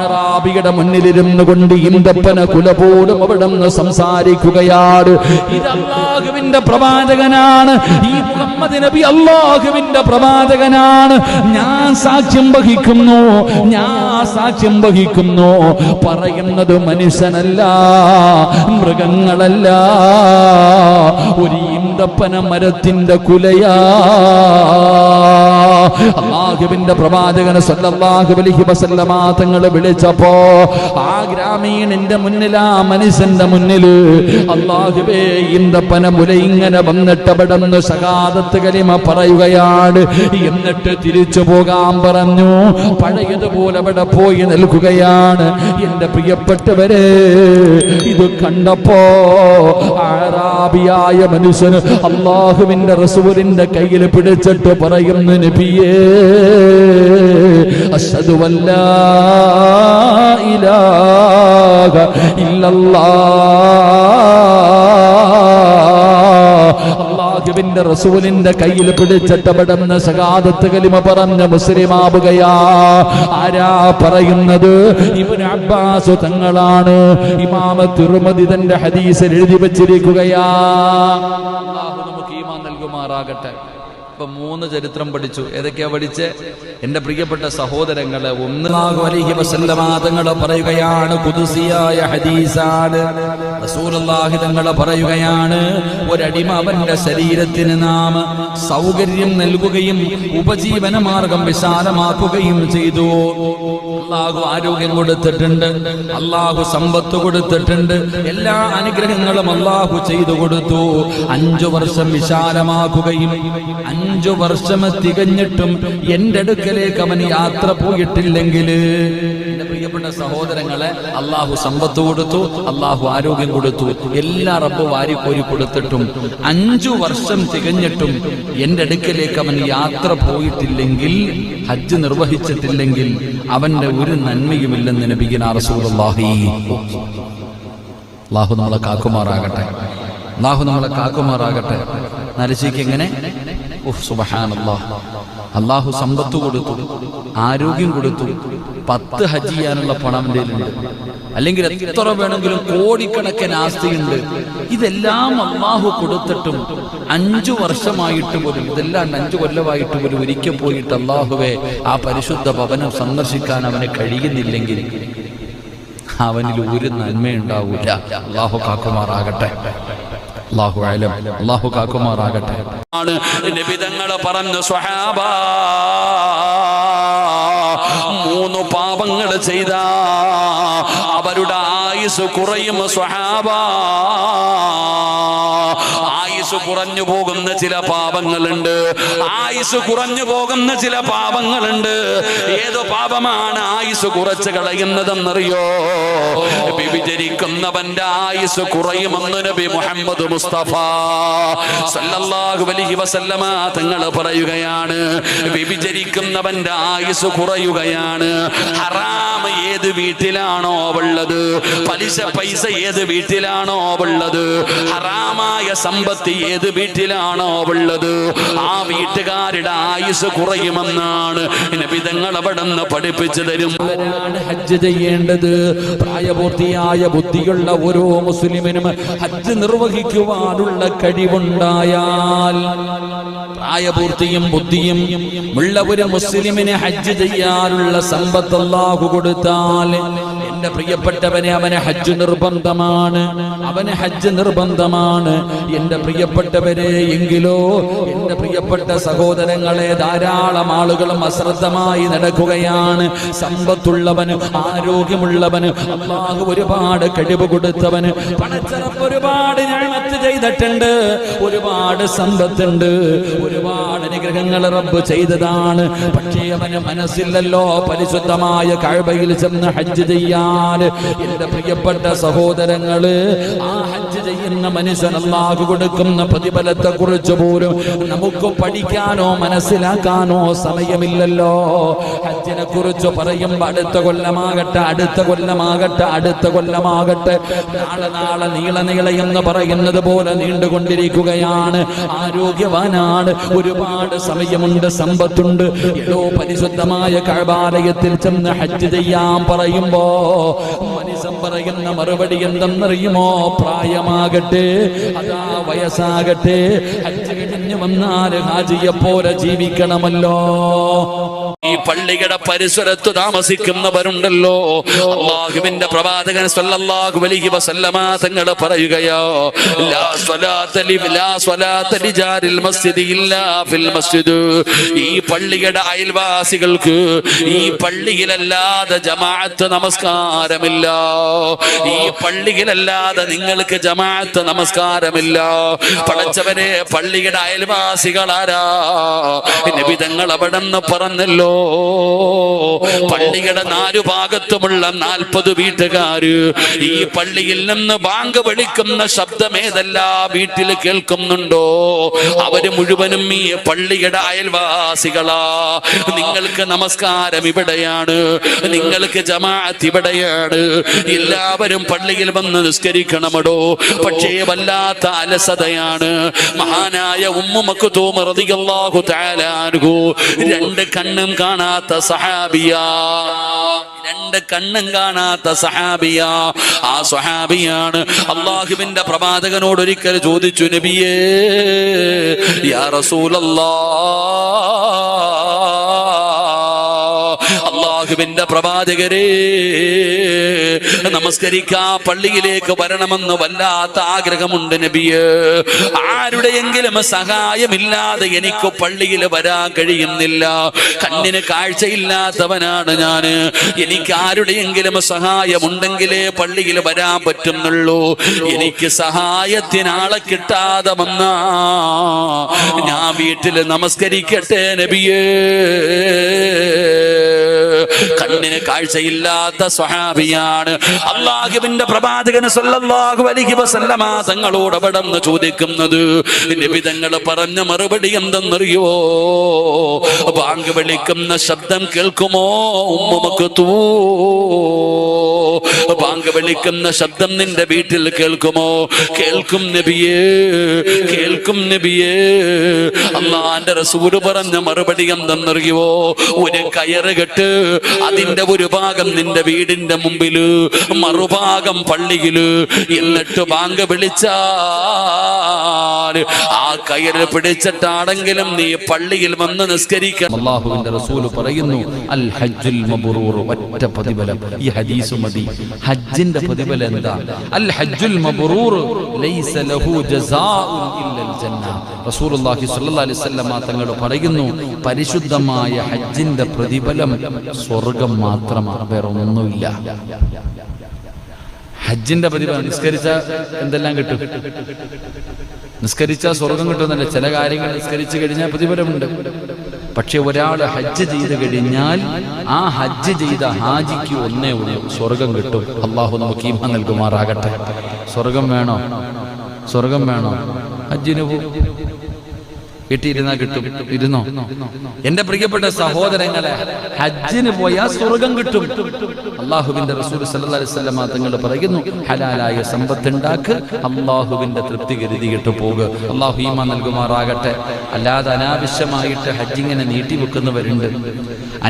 അറാബിയുടെ മുന്നിലിരുന്നു കൊണ്ട് ഈന്തപ്പന കുല പോലും അവിടെ നിന്ന് സംസാരിക്കുകയാണ്. ഇത് അല്ലാഹുവിന്റെ പ്രവാചകനാണ്, ഈ മുഹമ്മദ് നബി അല്ലാഹുവിന്റെ പ്രവാചകനാണ്. ഞാൻ സാക്ഷ്യം വഹിക്കുന്നു. പറയുന്നത് മനുഷ്യനല്ല, മൃഗങ്ങളല്ല, ഒരു ഈന്തപ്പന മരത്തിന്റെ കുലയാ. അല്ലാഹുവിന്റെ പ്രവാചകൻ സല്ലല്ലാഹു അലൈഹി വസല്ലമ തങ്ങൾ വിളിച്ചപ്പോ ആ ഗ്രാമീണന്റെ മുന്നിൽ, ആ മനുഷ്യന്റെ മുന്നിൽ അല്ലാഹുവേ ഈന്തപ്പന മുല ഇങ്ങനെ വന്നിട്ട് അവിടെ നിന്ന് ഷഹാദത്ത് കലിമ പറയുകയാണ്. എന്നിട്ട് തിരിച്ചു പോകാൻ പറഞ്ഞു. പഴയതുപോലെ അവിടെ പോയി നിൽക്കുകയാണ്. എന്റെ പ്രിയപ്പെട്ടവരെ, ഇത് കണ്ടപ്പോ അറാബിയായ മനുഷ്യന് അല്ലാഹുവിന്റെ റസൂലിന്റെ കയ്യിൽ പിടിച്ചിട്ട് പറയുന്നു, നബിയേ, അശ്ഹദു അല്ലാ ഇലാഹ ഇല്ലല്ലാഹ്. അല്ലാഹുവിന്റെ റസൂലിന്റെ കയ്യിൽ പിടിച്ചിട്ട് അവിടെ നിന്ന് ഷഹാദത്ത് കലിമ പറഞ്ഞ മുസ്ലിമാവുകയാ. ആരാ പറയുന്നത്? ഇബ്നു അബ്ബാസ് തങ്ങളാണ്. ഇമാം തിർമിദി തന്റെ ഹദീസിൽ എഴുതി വച്ചിരിക്കുകയാ. അല്ലാഹു നമുക്ക് ഈമാൻ നൽകുമാറാകട്ടെ. ഇപ്പൊ 3 ചരിത്രം പഠിച്ചു. ഏതൊക്കെയാ പഠിച്ചേ? എന്റെ പ്രിയപ്പെട്ട സഹോദരങ്ങളെ, സല്ലല്ലാഹു അലൈഹി വസല്ലമ തങ്ങൾ പറയുകയാണ്, ഖുദ്സിയായ ഹദീസാണ്. റസൂലുള്ളാഹി തങ്ങൾ പറയുകയാണ്, ഒരടിമ അവന്റെ ശരീരത്തിന് നാം സൗകര്യം നൽകുകയും ഉപജീവന മാർഗം വിശാലമാക്കുകയും ചെയ്തു. അല്ലാഹു ആരോഗ്യം കൊടുത്തിട്ടുണ്ട്, അല്ലാഹു സമ്പത്ത് കൊടുത്തിട്ടുണ്ട്, എല്ലാ അനുഗ്രഹങ്ങളും അല്ലാഹു ചെയ്തു കൊടുത്തു. 5 വർഷം വിശാലമാക്കുകയും 5 വർഷം തികഞ്ഞിട്ടും എന്റെ അടുക്കലേക്ക് അവൻ യാത്ര പോയിട്ടില്ലെങ്കിൽ, എന്റെ പ്രിയപ്പെട്ട സഹോദരങ്ങളെ, അല്ലാഹു സമ്പത്ത് കൊടുത്തു, അല്ലാഹു ആരോഗ്യം കൊടുത്തു, എല്ലാ റബ്ബ് വാരിക്കോരി കൊടുത്തിട്ടും 5 വർഷം തികഞ്ഞിട്ടും എന്റെ അടുക്കലേക്ക് അവൻ യാത്ര പോയിട്ടില്ലെങ്കിൽ, ഹജ്ജ് നിർവഹിച്ചിട്ടില്ലെങ്കിൽ അവന്റെ ഒരു നന്മയുമില്ലെന്ന് നബിയുനാ റസൂലുള്ളാഹി. അല്ലാഹു നമ്മളെ കാക്കുമാറാകട്ടെ, അല്ലാഹു നമ്മളെ കാക്കുമാറാകട്ടെ. നരശിക്ക് എങ്ങനെ? സുബ്ഹാനല്ലാഹ്. അള്ളാഹു സമ്പത്ത് കൊടുത്തു, ആരോഗ്യം കൊടുത്തു, 10 ഹജ്ജ് ചെയ്യാനുള്ള പണം എൻ്റെ കയ്യിലുണ്ട്, അല്ലെങ്കിൽ എത്ര വേണമെങ്കിലും കോടിക്കണക്കിന് ആസ്തിയുണ്ട്. ഇതെല്ലാം അള്ളാഹു കൊടുത്തിട്ടും 5 വർഷമായിട്ട് പോലും, ഇതെല്ലാം 5 കൊല്ലമായിട്ട് പോലും ഒരിക്കൽ പോയിട്ട് അള്ളാഹുവെ ആ പരിശുദ്ധ ഭവനം സന്ദർശിക്കാൻ അവന് കഴിയുന്നില്ലെങ്കിൽ അവനിൽ ഒരു നന്മയുണ്ടാവൂല. അള്ളാഹു കാക്കുമാറാകട്ടെ. അല്ലാഹു അലം. അല്ലാഹു കാക്കുമാറാകട്ടെ. നബി തങ്ങൾ പറഞ്ഞു, സ്വഹാബ 3 പാപങ്ങൾ ചെയ്ത അവരുടെ ആയുസ് കുറയും. സ്വഹാബ, ആയുസ് കുറഞ്ഞു പോകുന്ന ചില പാപങ്ങളുണ്ട്. ആയുസ് കുറഞ്ഞു പോകുന്ന ചില പാപങ്ങളുണ്ട്. ഏതോ പാപമാണ് ആയുസ് കുറച്ച് കളയുന്നതെന്നറിയോ? വ്യഭിചരിക്കുന്നവന്റെ ആയുസ് കുറയുമെന്ന് നബി മുഹമ്മദ് മുസ്തഫ സല്ലല്ലാഹു അലൈഹി വസല്ലമ തങ്ങൾ പറയുകയാണ്. വ്യഭിചരിക്കുന്നവന്റെ ആയുസ് കുറയുകയാണ്. ഹറാം ഏത് വീട്ടിലാണോ ഉള്ളത്, പലിശ പൈസ ഏത് വീട്ടിലാണോ ഉള്ളത്, ഹറാമായ സമ്പത്ത് ഏത് വീട്ടിലാണോ ഉള്ളത്, ആ വീട്ടുകാരുടെ ആയുസ് കുറയുമെന്നാണ് നബി തങ്ങൾ അവിടുന്ന് പഠിപ്പിച്ചു തരും. ഹജ്ജ് ചെയ്യേണ്ടത് പ്രായപൂർത്തിയായ ബുദ്ധിയുള്ള ഓരോ മുസ്ലിമിനും ഹജ്ജ് നിർവഹിക്കുവാനുള്ള കഴിവുണ്ടായാൽ, പ്രായപൂർത്തിയും ബുദ്ധിയും ഉള്ള ഒരു മുസ്ലിമിന് ഹജ്ജ് ചെയ്യാനുള്ള സമ്പത്ത് അല്ലാഹു കൊടുത്താൽ, എന്റെ പ്രിയപ്പെട്ടവനെ, അവന് ഹജ്ജ് നിർബന്ധമാണ്. അവന് ഹജ്ജ് നിർബന്ധമാണ്. എന്റെ പ്രിയപ്പെട്ടവരെ, എങ്കിലോ എന്റെ പ്രിയപ്പെട്ട സഹോദരങ്ങളെ, ധാരാളം ആളുകളും അശ്രദ്ധമായി നടക്കുകയാണ്. സമ്പത്തുള്ളവന്, ആരോഗ്യമുള്ളവന്, അല്ലാഹു ഒരുപാട് കഴിവ് കൊടുത്തവന്, പടച്ചറപ്പ് ഒരുപാട് നിഅമത്ത് ചെയ്തിട്ടുണ്ട്, ഒരുപാട് സമ്പത്തുണ്ട്, ഒരുപാട് അനുഗ്രഹങ്ങൾ റബ്ബ് ചെയ്തതാണ്. പക്ഷേ അവന് മനസ്സില്ലല്ലോ പരിശുദ്ധമായ കഅബയിൽ ചെന്ന് ഹജ്ജ് ചെയ്യാൻ. എന്റെ പ്രിയപ്പെട്ട സഹോദരങ്ങള്, ആ ഹജ്ജ് ചെയ്യുന്ന മനുഷ്യൻ അല്ലാഹു കൊടുക്കുന്ന പ്രതിഫലത്തെ കുറിച്ച് പോലും നമുക്ക് പഠിക്കാനോ മനസ്സിലാക്കാനോ സമയമില്ലല്ലോ. ഹജ്ജിനെ കുറിച്ച് പറയുമ്പോൾ അടുത്ത കൊല്ലമാകട്ടെ, അടുത്ത കൊല്ലമാകട്ടെ, അടുത്ത കൊല്ലമാകട്ടെ, നാളെ നീള എന്ന് പറയുന്നത് പോലെ നീണ്ടുകൊണ്ടിരിക്കുകയാണ്. ആരോഗ്യവാനാണ്, ഒരുപാട് സമയമുണ്ട്, സമ്പത്തുണ്ട്. ഏതോ പരിശുദ്ധമായ കഅബാലയത്തിൽ ചെന്ന് ഹജ്ജ് ചെയ്യാൻ പറയുമ്പോ മനുഷ്യൻ പറയുന്ന മറുപടി എന്തെന്നറിയുമോ? പ്രായമാകട്ടെ, അതാ വയസ്സാകട്ടെ, ഹജ്ജ് കഴിഞ്ഞു വന്നാൽ ഹാജിയെ പോലെ ജീവിക്കണമല്ലോ. ഈ പള്ളിയുടെ പരിസരത്ത് താമസിക്കുന്നവരുണ്ടല്ലോ, അല്ലാഹുവിന്റെ പ്രവാചകൻ സല്ലല്ലാഹു അലൈഹി വസല്ലമ തങ്ങൾ പറയുകയോ, ലാ സ്വലാത്ത ലിജാരിൽ മസ്ജിദി ഇല്ലാ ഫിൽ മസ്ജിദ്. ഈ പള്ളിയുടെ അയൽവാസികൾക്ക് ഈ പള്ളിയിലല്ലാതെ ജമാഅത്ത് നമസ്കാരമില്ല. ഈ പള്ളിയിലല്ലാതെ നിങ്ങൾക്ക് ജമാഅത്ത് നമസ്കാരമില്ല. പടച്ചവനെ, പള്ളിയുടെ അയൽവാസികളാരാ? നബി തങ്ങൾ അവിടെന്ന് പറഞ്ഞല്ലോ, പള്ളിയുടെ 4 ഭാഗത്തുമുള്ള 40 വീട്ടുകാര് ഈ പള്ളിയിൽ നിന്ന് ബാങ്ക് വിളിക്കുന്ന ശബ്ദമേതെല്ലാ വീട്ടിൽ കേൾക്കുന്നുണ്ടോ, അവര് മുഴുവനും ഈ പള്ളിയുടെ അയൽവാസികളാ. നിങ്ങൾക്ക് നമസ്കാരം ഇവിടെയാണ്, നിങ്ങൾക്ക് ജമാഅത്ത് ഇവിടെയാണ്. എല്ലാവരും പള്ളിയിൽ വന്ന് നിസ്കരിക്കണമടോ. പക്ഷേ വല്ലാത്ത അലസതയാണ്. മഹാനായ ഉമ്മു മക്തൂം റളിയല്ലാഹു തആല അൻഹു 2 കണ്ണും കാണാത്ത സഹാബിയ, 2 കണ്ണും കാണാത്ത സഹാബിയ. ആ സഹാബിയാണ് അല്ലാഹുവിന്റെ പ്രവാചകനോട് ഒരിക്കൽ ചോദിച്ചു, നബിയേ, യാ റസൂലല്ലാഹ്, അല്ലാഹുവിന്റെ പ്രവാചകരെ, നമസ്കരിക്കാൻ പള്ളിയിലേക്ക് വരണമെന്ന് വല്ലാത്ത ആഗ്രഹമുണ്ട് നബിയേ. ആരുടെയെങ്കിലും സഹായമില്ലാതെ എനിക്ക് പള്ളിയിൽ വരാൻ കഴിയുന്നില്ല. കണ്ണിന് കാഴ്ചയില്ലാത്തവനാണ് ഞാന്. എനിക്ക് ആരുടെയെങ്കിലും സഹായമുണ്ടെങ്കിലേ പള്ളിയിൽ വരാൻ പറ്റുന്നുള്ളൂ. എനിക്ക് സഹായത്തിനാളെ കിട്ടാതെ വന്നാ ഞാൻ വീട്ടിൽ നമസ്കരിക്കട്ടെ നബിയേ. കണ്ണിന് കണ്ണിന് കാഴ്ചയില്ലാത്ത സ്വഹാബിയാണ്. അല്ലാഹുവിന്റെ പ്രവാചകൻ സല്ലല്ലാഹു അലൈഹി വസല്ലമ തങ്ങളോട് അവിടുന്ന് ചോദിക്കുന്നത്, നബി തങ്ങൾ പറഞ്ഞ മറുപടി എന്തെന്നറിയോ? ബാങ്ക് വിളിക്കുന്ന ശബ്ദം കേൾക്കുമോ ഉമ്മു മക്തൂം? ബാങ്ക് വിളിക്കുന്ന ശബ്ദം നിന്റെ വീട്ടിൽ കേൾക്കുമോ? കേൾക്കും നബിയേ, കേൾക്കും നബിയേ. അല്ലാഹുവിന്റെ റസൂൽ പറഞ്ഞ മറുപടി എന്തെന്നറിയോ? ഒരു കയറ് കെട്ട്, അതിന്റെ ഒരു ഭാഗം നിന്റെ വീടിന്റെ മുമ്പില്, മറുഭാഗം പള്ളിയില്. എന്നിട്ട് ബാങ്ക് വിളിച്ചാൽ ആ കയറ് പിടിച്ചിട്ടാണെങ്കിലും നീ പള്ളിയിൽ വന്ന് നിസ്കരിക്കണം. അല്ലാഹുവിന്റെ റസൂൽ പറയുന്നു, അൽ ഹജ്ജുൽ മബ്റൂർ, ഒറ്റ പ്രതിഫലം. ഈ ഹദീസ് മതി. ഹജ്ജിന്റെ പ്രതിഫലം എന്താ? അൽ ഹജ്ജുൽ മബ്റൂർ ലൈസ ലഹു ജസാഉൻ ഇല്ലൽ ജന്ന. റസൂലുള്ളാഹി സ്വല്ലല്ലാഹി അലൈഹി വസല്ലം തങ്ങൾ പറയുന്നു, പരിശുദ്ധമായ ഹജ്ജിന്റെ പ്രതിഫലം സ്വർഗ്ഗം മാത്രമാണ്, വേറെ ഒന്നുമില്ല. ഹജ്ജിന്റെ പ്രതിഫലം നിസ്കരിച്ച എന്തെല്ലാം കിട്ടും? നിസ്കരിച്ചാൽ സ്വർഗം കിട്ടുന്നല്ല. ചില കാര്യങ്ങൾ നിസ്കരിച്ചു കഴിഞ്ഞാൽ പ്രതിഫലമുണ്ട്. പക്ഷെ ഒരാൾ ഹജ്ജ് ചെയ്ത് കഴിഞ്ഞാൽ ആ ഹജ്ജ് ചെയ്ത ഹാജിക്ക് ഒന്നേ ഉള്ളൂ, സ്വർഗം കിട്ടും. അള്ളാഹു നമുക്ക് ഈമാൻ നൽകുമാറാകട്ടെ. സ്വർഗം വേണോ? സ്വർഗം വേണോ? ഹജ്ജിന് പോകും, വീട്ടിലിരുന്നാ കിട്ടും. ഇരുന്നോ? എന്റെ പ്രിയപ്പെട്ട സഹോദരങ്ങളെ, ഹജ്ജിന് പോയാൽ സ്വർഗം കിട്ടും. അല്ലാഹുവിന്റെ റസൂൽ സല്ലല്ലാഹു അലൈഹി വസല്ലം തങ്ങൾ പറയുന്നു, ഹലാലായ സമ്പത്തുണ്ടാക്ക്, അല്ലാഹുവിന്റെ തൃപ്തി കരുതിയിട്ട് പോകുക. അല്ലാഹു ഈമാൻ നൽകുമാറാകട്ടെ. അല്ലാതെ അനാവശ്യമായിട്ട് ഹജ്ജിങ്ങനെ നീട്ടിവെക്കുന്നവരുണ്ട്.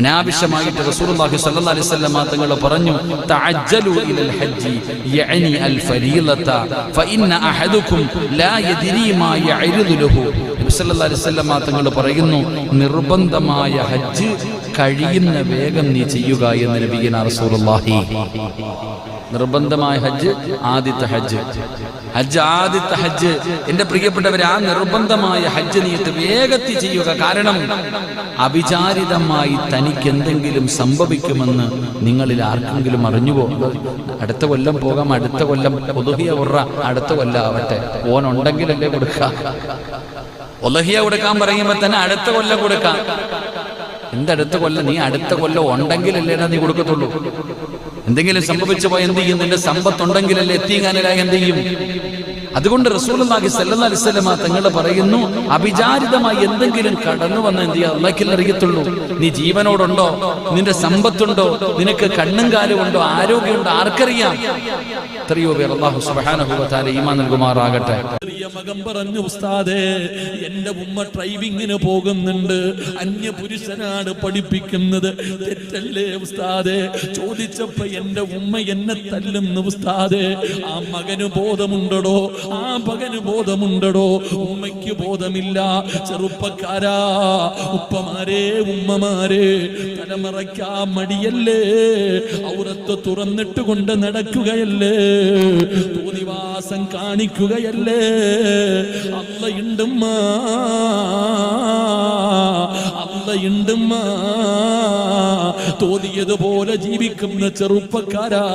അനാവശ്യമായിട്ട് റസൂലുള്ളാഹി സ്വല്ലല്ലാഹു അലൈഹി വസല്ലം തങ്ങൾ പറഞ്ഞു, തഅജ്ജലു ഇലൽ ഹജ്ജി യഅനി അൽ ഫരീളത ഫഇന്ന അഹദുകും ലാ യദ്രി മാ യഅരിദു ലഹു. നബി സല്ലല്ലാഹു അലൈഹി വസല്ലം തങ്ങൾ പറയുന്നു, നിർബന്ധമായ ഹജ്ജ് കഴിയുന്ന വേഗം നീ ചെയ്യുക എന്ന് നബിയുനാ റസൂലുള്ളാഹി. നിർബന്ധമായ ഹജ്ജ് ആദ്യത്തെ ഹജ്ജ്, ഹജ്ജ് ആദ്യത്തെ ഹജ്ജ്. എന്റെ പ്രിയപ്പെട്ടവരെ, ആ നിർബന്ധമായ ഹജ്ജ് നീട്ട് വേഗത്തിൽ ചെയ്യുക. കാരണം അവിചാരിതമായി തനിക്ക് എന്തെങ്കിലും സംഭവിക്കുമെന്ന് നിങ്ങളിൽ ആർക്കെങ്കിലും അറിഞ്ഞുപോ? അടുത്ത കൊല്ലം പോകാം, അടുത്ത കൊല്ലം ഉദ്ഹിയ ഉറ, അടുത്ത കൊല്ലം ആവട്ടെ. ഓനുണ്ടെങ്കിലല്ലേ കൊടുക്കാം. ഉദ്ഹിയ കൊടുക്കാൻ പറയുമ്പോ തന്നെ അടുത്ത കൊല്ലം കൊടുക്കാം. എന്തടുത്ത കൊല്ലം? നീ അടുത്ത കൊല്ലം ഉണ്ടെങ്കിലല്ലേ നീ കൊടുക്കത്തുള്ളൂ. എന്തെങ്കിലും സംഭവിച്ചു പോയി എന്ത് ചെയ്യും? നിന്റെ സമ്പത്തുണ്ടെങ്കിലല്ലേ എത്തിക്കാനായി എന്ത് ചെയ്യും? അതുകൊണ്ട് റസൂലുള്ളാഹി സ്വല്ലല്ലാഹു അലൈഹി വസല്ലം തങ്ങൾ പറയുന്നു, അവിചാരിതമായി എന്തെങ്കിലും കടന്നു വന്ന എന്ത് ചെയ്യാ? അല്ലാഹുവിനെ അറിയത്തുള്ളൂ. നീ ജീവനോടുണ്ടോ? നിന്റെ സമ്പത്തുണ്ടോ? നിനക്ക് കണ്ണും കാലും ഉണ്ടോ? ആരോഗ്യമുണ്ടോ? ആർക്കറിയാം? എത്രയോ പേർ അല്ലാഹു സുബ്ഹാനഹു വ തആല ഈമാൻ നൽകുമാറാകട്ടെ. മകൻ പറഞ്ഞു, ഉസ്താദേ, എന്റെ ഉമ്മ ഡ്രൈവിങ്ങിന് പോകുന്നുണ്ട്, അന്യ പുരുഷനാണ് പഠിപ്പിക്കുന്നത്, തെറ്റല്ലേ ഉസ്താദേ? ചോദിച്ചപ്പോ എന്റെ ഉമ്മ എന്നെ തല്ലുന്നു ഉസ്താദേ. ആ മകന് ബോധമുണ്ടോ? ആ മകന് ബോധമുണ്ടോ? ഉമ്മയ്ക്ക് ബോധമില്ല. ചെറുപ്പക്കാരാ, ഉപ്പമാരെ, ഉമ്മമാരെ, തലമറയ്ക്കാൻ മടിയല്ലേ? ഔറത്ത് തുറന്നിട്ട് കൊണ്ട് നടക്കുകയല്ലേ? തോന്നിവാസം കാണിക്കുകയല്ലേ? അള്ളയുണ്ടുമ്മ, അള്ളയുണ്ടുമ്മ. തോന്നിയതുപോലെ ജീവിക്കുന്ന ചെറുപ്പക്കാരാ,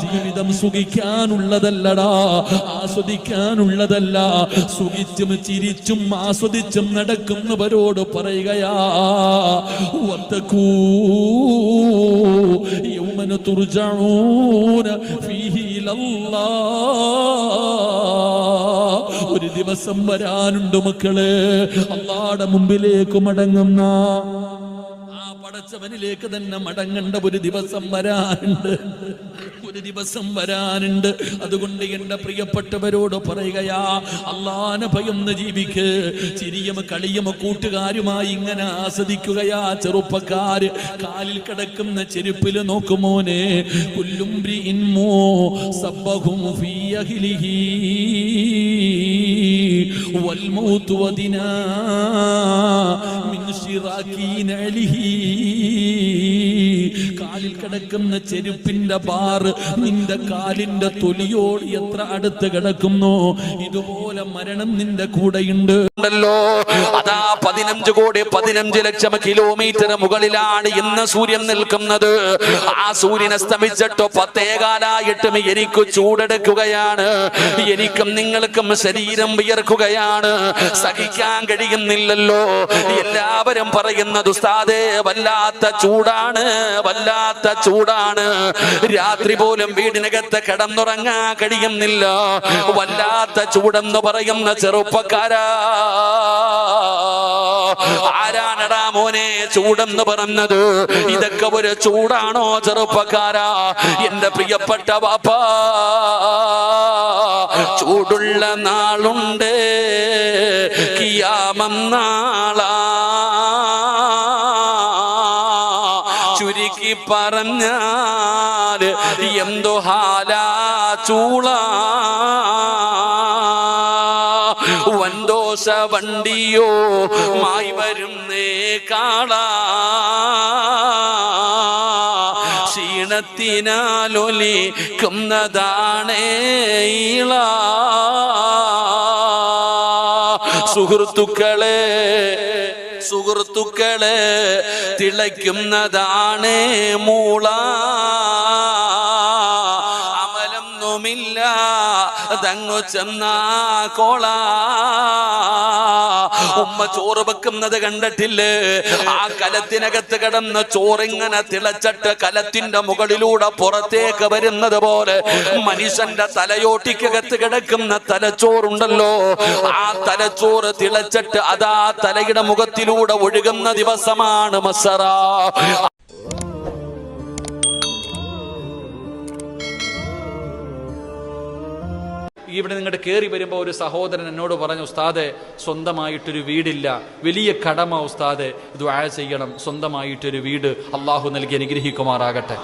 ജീവിതം സുഖിക്കാനുള്ളതല്ലടാ, ആസ്വദിക്കാനുള്ളതല്ല. സുഖിച്ചും ചിരിച്ചും ആസ്വദിച്ചും നടക്കുന്നവരോട് പറയുകയാ, വത്തഖൂ യൗമൻ തുർജഊന ഫീഹി ഇലല്ലാഹ്. ഒരു ദിവസം വരാനുണ്ട് മക്കളെ, അല്ലാഹുവിന്റെ മുമ്പിലേക്ക് മടങ്ങുന്ന ആ പടച്ചവനിലേക്ക് തന്നെ മടങ്ങേണ്ട ഒരു ദിവസം വരാനുണ്ട്. ഒരു ദിവസം വരാനുണ്ട്. അതുകൊണ്ട് എന്റെ പ്രിയപ്പെട്ടവരോട് പറയുകയാ, അല്ലാഹുവിനെ ഭയന്ന് ജീവിക്ക്. ചിരിയും കളിയും കൂട്ടുകാരുമായി ഇങ്ങനെ ആസ്വദിക്കുകയാ ചെറുപ്പക്കാര്. കാലിൽ കിടക്കുന്ന ചെരുപ്പില് നോക്കുമോനെ, കുല്ലുംബ്രിഇൻ സബ്ബഹും ഫീ അഹ്ലിഹി വൽ മൗതു വദിനാ മിൻ ശിറാകി നഅലിഹി. കാലിൽ കിടക്കുന്ന ചെരുപ്പിന്റെ ബാറ് നിന്റെ കാലിന്റെ തൊലിയോട് എത്ര അടുത്ത് കിടക്കുന്നു, ഇതുപോലെ മരണം നിന്റെ കൂടെയുണ്ട്. അതാ 15 കോടി 15 ലക്ഷം കിലോമീറ്റർ മുകളിലാണ് ഇന്ന് സൂര്യൻ നിൽക്കുന്നത്. ആ സൂര്യൻ അസ്തമിച്ചിട്ടോ 10:15 എനിക്ക് ചൂടെടുക്കുകയാണ്. എനിക്കും നിങ്ങൾക്കും ശരീരം വിയർക്കുകയാണ്. സഹിക്കാൻ കഴിയുന്നില്ലല്ലോ. എല്ലാവരും പറയുന്നത് ഉസ്താദേ വല്ലാത്ത ചൂടാണ്, വല്ലാത്ത ചൂടാണ്. രാത്രി പോലും വീടിനകത്ത് കിടന്നുറങ്ങാൻ കഴിയുന്നില്ല. വല്ലാത്ത ചൂടെന്ന് പറയുന്ന ചെറുപ്പക്കാരാ, ആരാണടാ മോനെ ചൂടെന്ന് പറഞ്ഞത്? ഇതൊക്കെ ഒരു ചൂടാണോ ചെറുപ്പക്കാരാ? എന്റെ പ്രിയപ്പെട്ട ബാപ്പാ, ചൂടുള്ള നാളുണ്ട്, കിയാമം നാളാ. ചുരുക്കി പറഞ്ഞാൽ എന്തോ ഹാലാ ചൂളാ. വൻദോഷ വണ്ടിയോ മായി വരുന്നേ കാളാ. ക്ഷീണത്തിനാലൊലിക്കുന്നതാണേ ഈള. സുഹൃത്തുക്കളെ സുഹൃത്തുക്കളെ തിളയ്ക്കുന്നതാണേ മൂള. അമലൊന്നുമില്ല തങ്ങു ചെന്നാ കോള. ഉമ്മ ചോറ് വെക്കുന്നത് കണ്ടിട്ടില്ലേ? ആ കലത്തിനകത്ത് കിടന്ന് ചോറിങ്ങനെ തിളച്ചിട്ട് കലത്തിന്റെ മുകളിലൂടെ പുറത്തേക്ക് വരുന്നത് പോലെ മനുഷ്യന്റെ തലയോട്ടിക്കകത്ത് കിടക്കുന്ന തലച്ചോറുണ്ടല്ലോ, ആ തലച്ചോറ് തിളച്ചിട്ട് അതാ തലയുടെ മുഖത്തിലൂടെ ഒഴുകുന്ന ദിവസമാണ് മസറ. ഇവിടെ നിങ്ങളുടെ കയറി വരുമ്പോൾ ഒരു സഹോദരൻ എന്നോട് പറഞ്ഞു, ഉസ്താദെ സ്വന്തമായിട്ടൊരു വീടില്ല, വലിയ കടമ ഉസ്താദെ, ദുആ ചെയ്യണം, സ്വന്തമായിട്ടൊരു വീട് അള്ളാഹു നൽകി അനുഗ്രഹിക്കുമാറാകട്ടെ.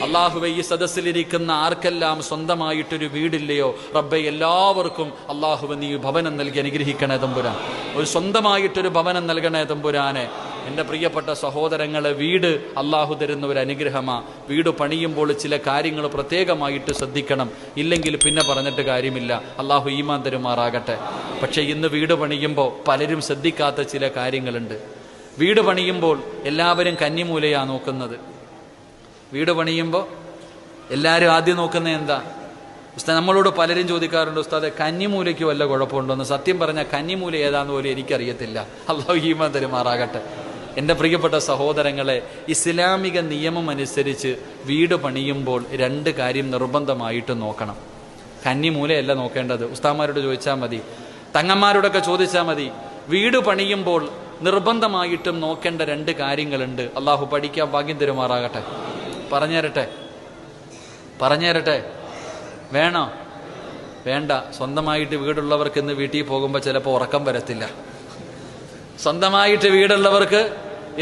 അള്ളാഹുവേ, ഈ സദസ്സിലിരിക്കുന്ന ആർക്കെല്ലാം സ്വന്തമായിട്ടൊരു വീടില്ലയോ റബ്ബേ, എല്ലാവർക്കും അള്ളാഹുവേ നീ ഭവനം നൽകി അനുഗ്രഹിക്കണേ തമ്പുരാൻ. ഒരു സ്വന്തമായിട്ടൊരു ഭവനം നൽകണേ തമ്പുരാനെ. എൻ്റെ പ്രിയപ്പെട്ട സഹോദരങ്ങളെ, വീട് അള്ളാഹു തരുന്ന ഒരു അനുഗ്രഹമാണ്. വീട് പണിയുമ്പോൾ ചില കാര്യങ്ങൾ പ്രത്യേകമായിട്ട് ശ്രദ്ധിക്കണം, ഇല്ലെങ്കിൽ പിന്നെ പറഞ്ഞിട്ട് കാര്യമില്ല. അള്ളാഹു ഈമാൻ തരുമാറാകട്ടെ. പക്ഷേ ഇന്ന് വീട് പണിയുമ്പോൾ പലരും ശ്രദ്ധിക്കാത്ത ചില കാര്യങ്ങളുണ്ട്. വീട് പണിയുമ്പോൾ എല്ലാവരും കന്നിമൂലയാണ് നോക്കുന്നത്. വീട് പണിയുമ്പോൾ എല്ലാവരും ആദ്യം നോക്കുന്നത് എന്താ? ഉസ്താദ്, നമ്മളോട് പലരും ചോദിക്കാറുണ്ട്, ഉസ്താദെ കന്നിമൂലയ്ക്ക് വല്ല കുഴപ്പമുണ്ടോന്ന്. സത്യം പറഞ്ഞാൽ കന്നിമൂല ഏതാന്ന് പോലും എനിക്കറിയത്തില്ല. അള്ളാഹു ഈമാൻ തരുമാറാകട്ടെ. എൻ്റെ പ്രിയപ്പെട്ട സഹോദരങ്ങളെ, ഇസ്ലാമിക നിയമം അനുസരിച്ച് വീട് പണിയുമ്പോൾ 2 കാര്യം നിർബന്ധമായിട്ട് നോക്കണം. കന്നിമൂലയല്ല നോക്കേണ്ടത്. ഉസ്താദ്മാരോട് ചോദിച്ചാൽ മതി, തങ്ങന്മാരോടൊക്കെ ചോദിച്ചാൽ മതി. വീട് പണിയുമ്പോൾ നിർബന്ധമായിട്ടും നോക്കേണ്ട 2 കാര്യങ്ങളുണ്ട്. അള്ളാഹു പഠിക്കാൻ ഭാഗ്യം തരുമാറാകട്ടെ. പറഞ്ഞുതരട്ടെ? വേണോ? വേണ്ട. സ്വന്തമായിട്ട് വീടുള്ളവർക്ക് ഇന്ന് വീട്ടിൽ പോകുമ്പോൾ ചിലപ്പോൾ ഉറക്കം വരത്തില്ല. സ്വന്തമായിട്ട് വീടുള്ളവർക്ക്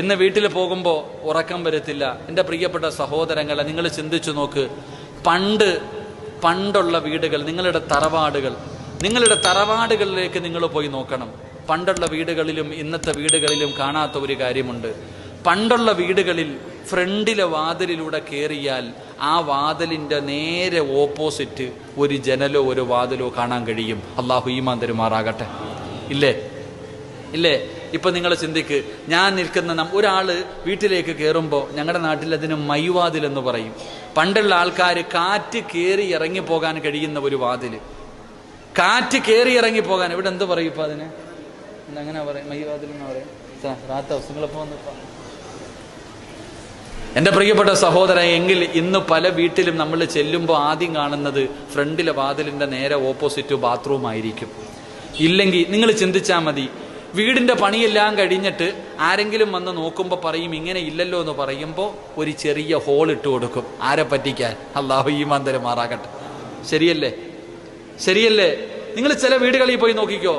ഇന്ന് വീട്ടിൽ പോകുമ്പോൾ ഉറക്കം വരത്തില്ല. എൻ്റെ പ്രിയപ്പെട്ട സഹോദരങ്ങളെ, നിങ്ങൾ ചിന്തിച്ചു നോക്ക്. പണ്ടുള്ള വീടുകൾ, നിങ്ങളുടെ തറവാടുകളിലേക്ക് നിങ്ങൾ പോയി നോക്കണം. പണ്ടുള്ള വീടുകളിലും ഇന്നത്തെ വീടുകളിലും കാണാത്ത ഒരു കാര്യമുണ്ട്. പണ്ടുള്ള വീടുകളിൽ ഫ്രണ്ടിലെ വാതിലിലൂടെ കയറിയാൽ ആ വാതിലിൻ്റെ നേരെ ഓപ്പോസിറ്റ് ഒരു ജനലോ ഒരു വാതിലോ കാണാൻ കഴിയും. അള്ളാഹു ഈമാൻ തരുമാറാകട്ടെ. ഇല്ലേ? ഇപ്പം നിങ്ങൾ ചിന്തിക്ക്, ഞാൻ നിൽക്കുന്ന ഒരാൾ വീട്ടിലേക്ക് കയറുമ്പോൾ ഞങ്ങളുടെ നാട്ടിൽ അതിന് മൈവാതിൽ എന്ന് പറയും. പണ്ടുള്ള ആൾക്കാർ കാറ്റ് കയറി ഇറങ്ങിപ്പോകാൻ കഴിയുന്ന ഒരു വാതിൽ, കാറ്റ് കയറി ഇറങ്ങിപ്പോകാൻ, ഇവിടെ എന്ത് പറയും ഇപ്പം അതിന്? അങ്ങനെ പറയും, മൈവാതിൽ എന്ന് പറയും. നിങ്ങളിപ്പോൾ വന്നിപ്പോൾ എൻ്റെ പ്രിയപ്പെട്ട സഹോദരൻ, എങ്കിൽ ഇന്ന് പല വീട്ടിലും നമ്മൾ ചെല്ലുമ്പോൾ ആദ്യം കാണുന്നത് ഫ്രണ്ടിലെ വാതിലിൻ്റെ നേരെ ഓപ്പോസിറ്റ് ബാത്റൂം ആയിരിക്കും. ഇല്ലെങ്കിൽ നിങ്ങൾ ചിന്തിച്ചാൽ മതി, വീടിൻ്റെ പണിയെല്ലാം കഴിഞ്ഞിട്ട് ആരെങ്കിലും വന്ന് നോക്കുമ്പോൾ പറയും ഇങ്ങനെ ഇല്ലല്ലോ എന്ന് പറയുമ്പോൾ ഒരു ചെറിയ ഹോൾ ഇട്ട് കൊടുക്കും. ആരെ പറ്റിക്കാൻ? അല്ലാഹു ഈമാൻ തരുമാറാകട്ടെ. ശരിയല്ലേ? നിങ്ങൾ ചില വീടുകളിൽ പോയി നോക്കിക്കോ,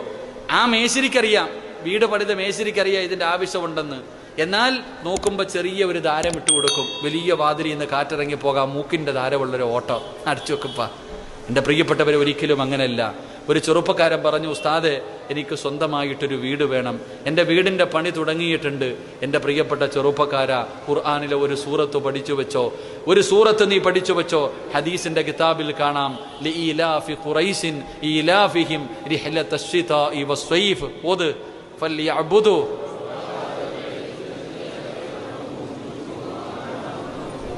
ആ മേശിരിക്കറിയാം, വീട് പണിത മേശിരിക്കറിയാം ഇതിൻ്റെ ആവശ്യമുണ്ടെന്ന്. എന്നാൽ നോക്കുമ്പോൾ ചെറിയ ഒരു ധാരം ഇട്ട് കൊടുക്കും. വലിയ വാതിലിൽ നിന്ന് കാറ്റിറങ്ങി പോകാം, മൂക്കിൻ്റെ ധാരമുള്ളൊരു ഓട്ടം അടിച്ചു വെക്കുമ്പ. എൻ്റെ പ്രിയപ്പെട്ടവരെ, ഒരിക്കലും അങ്ങനെയല്ല. ഒരു ചെറുപ്പക്കാരൻ പറഞ്ഞു, ഉസ്താദെ എനിക്ക് സ്വന്തമായിട്ടൊരു വീട് വേണം, എൻ്റെ വീടിൻ്റെ പണി തുടങ്ങിയിട്ടുണ്ട്. എൻ്റെ പ്രിയപ്പെട്ട ചെറുപ്പക്കാര, ഖുർആനിലെ ഒരു സൂറത്ത് പഠിച്ചു വെച്ചോ, ഒരു സൂറത്ത് നീ പഠിച്ചു വെച്ചോ. ഹദീസിൻ്റെ കിതാബിൽ കാണാം, ലിഇലാഫി ഖുറൈശിൻ ഇലാഫിഹിം റിഹ്ലത്തശ് ശിതാഇ വസ്സൈഫ് ഓത് ഫൽയഅ്ബുദു.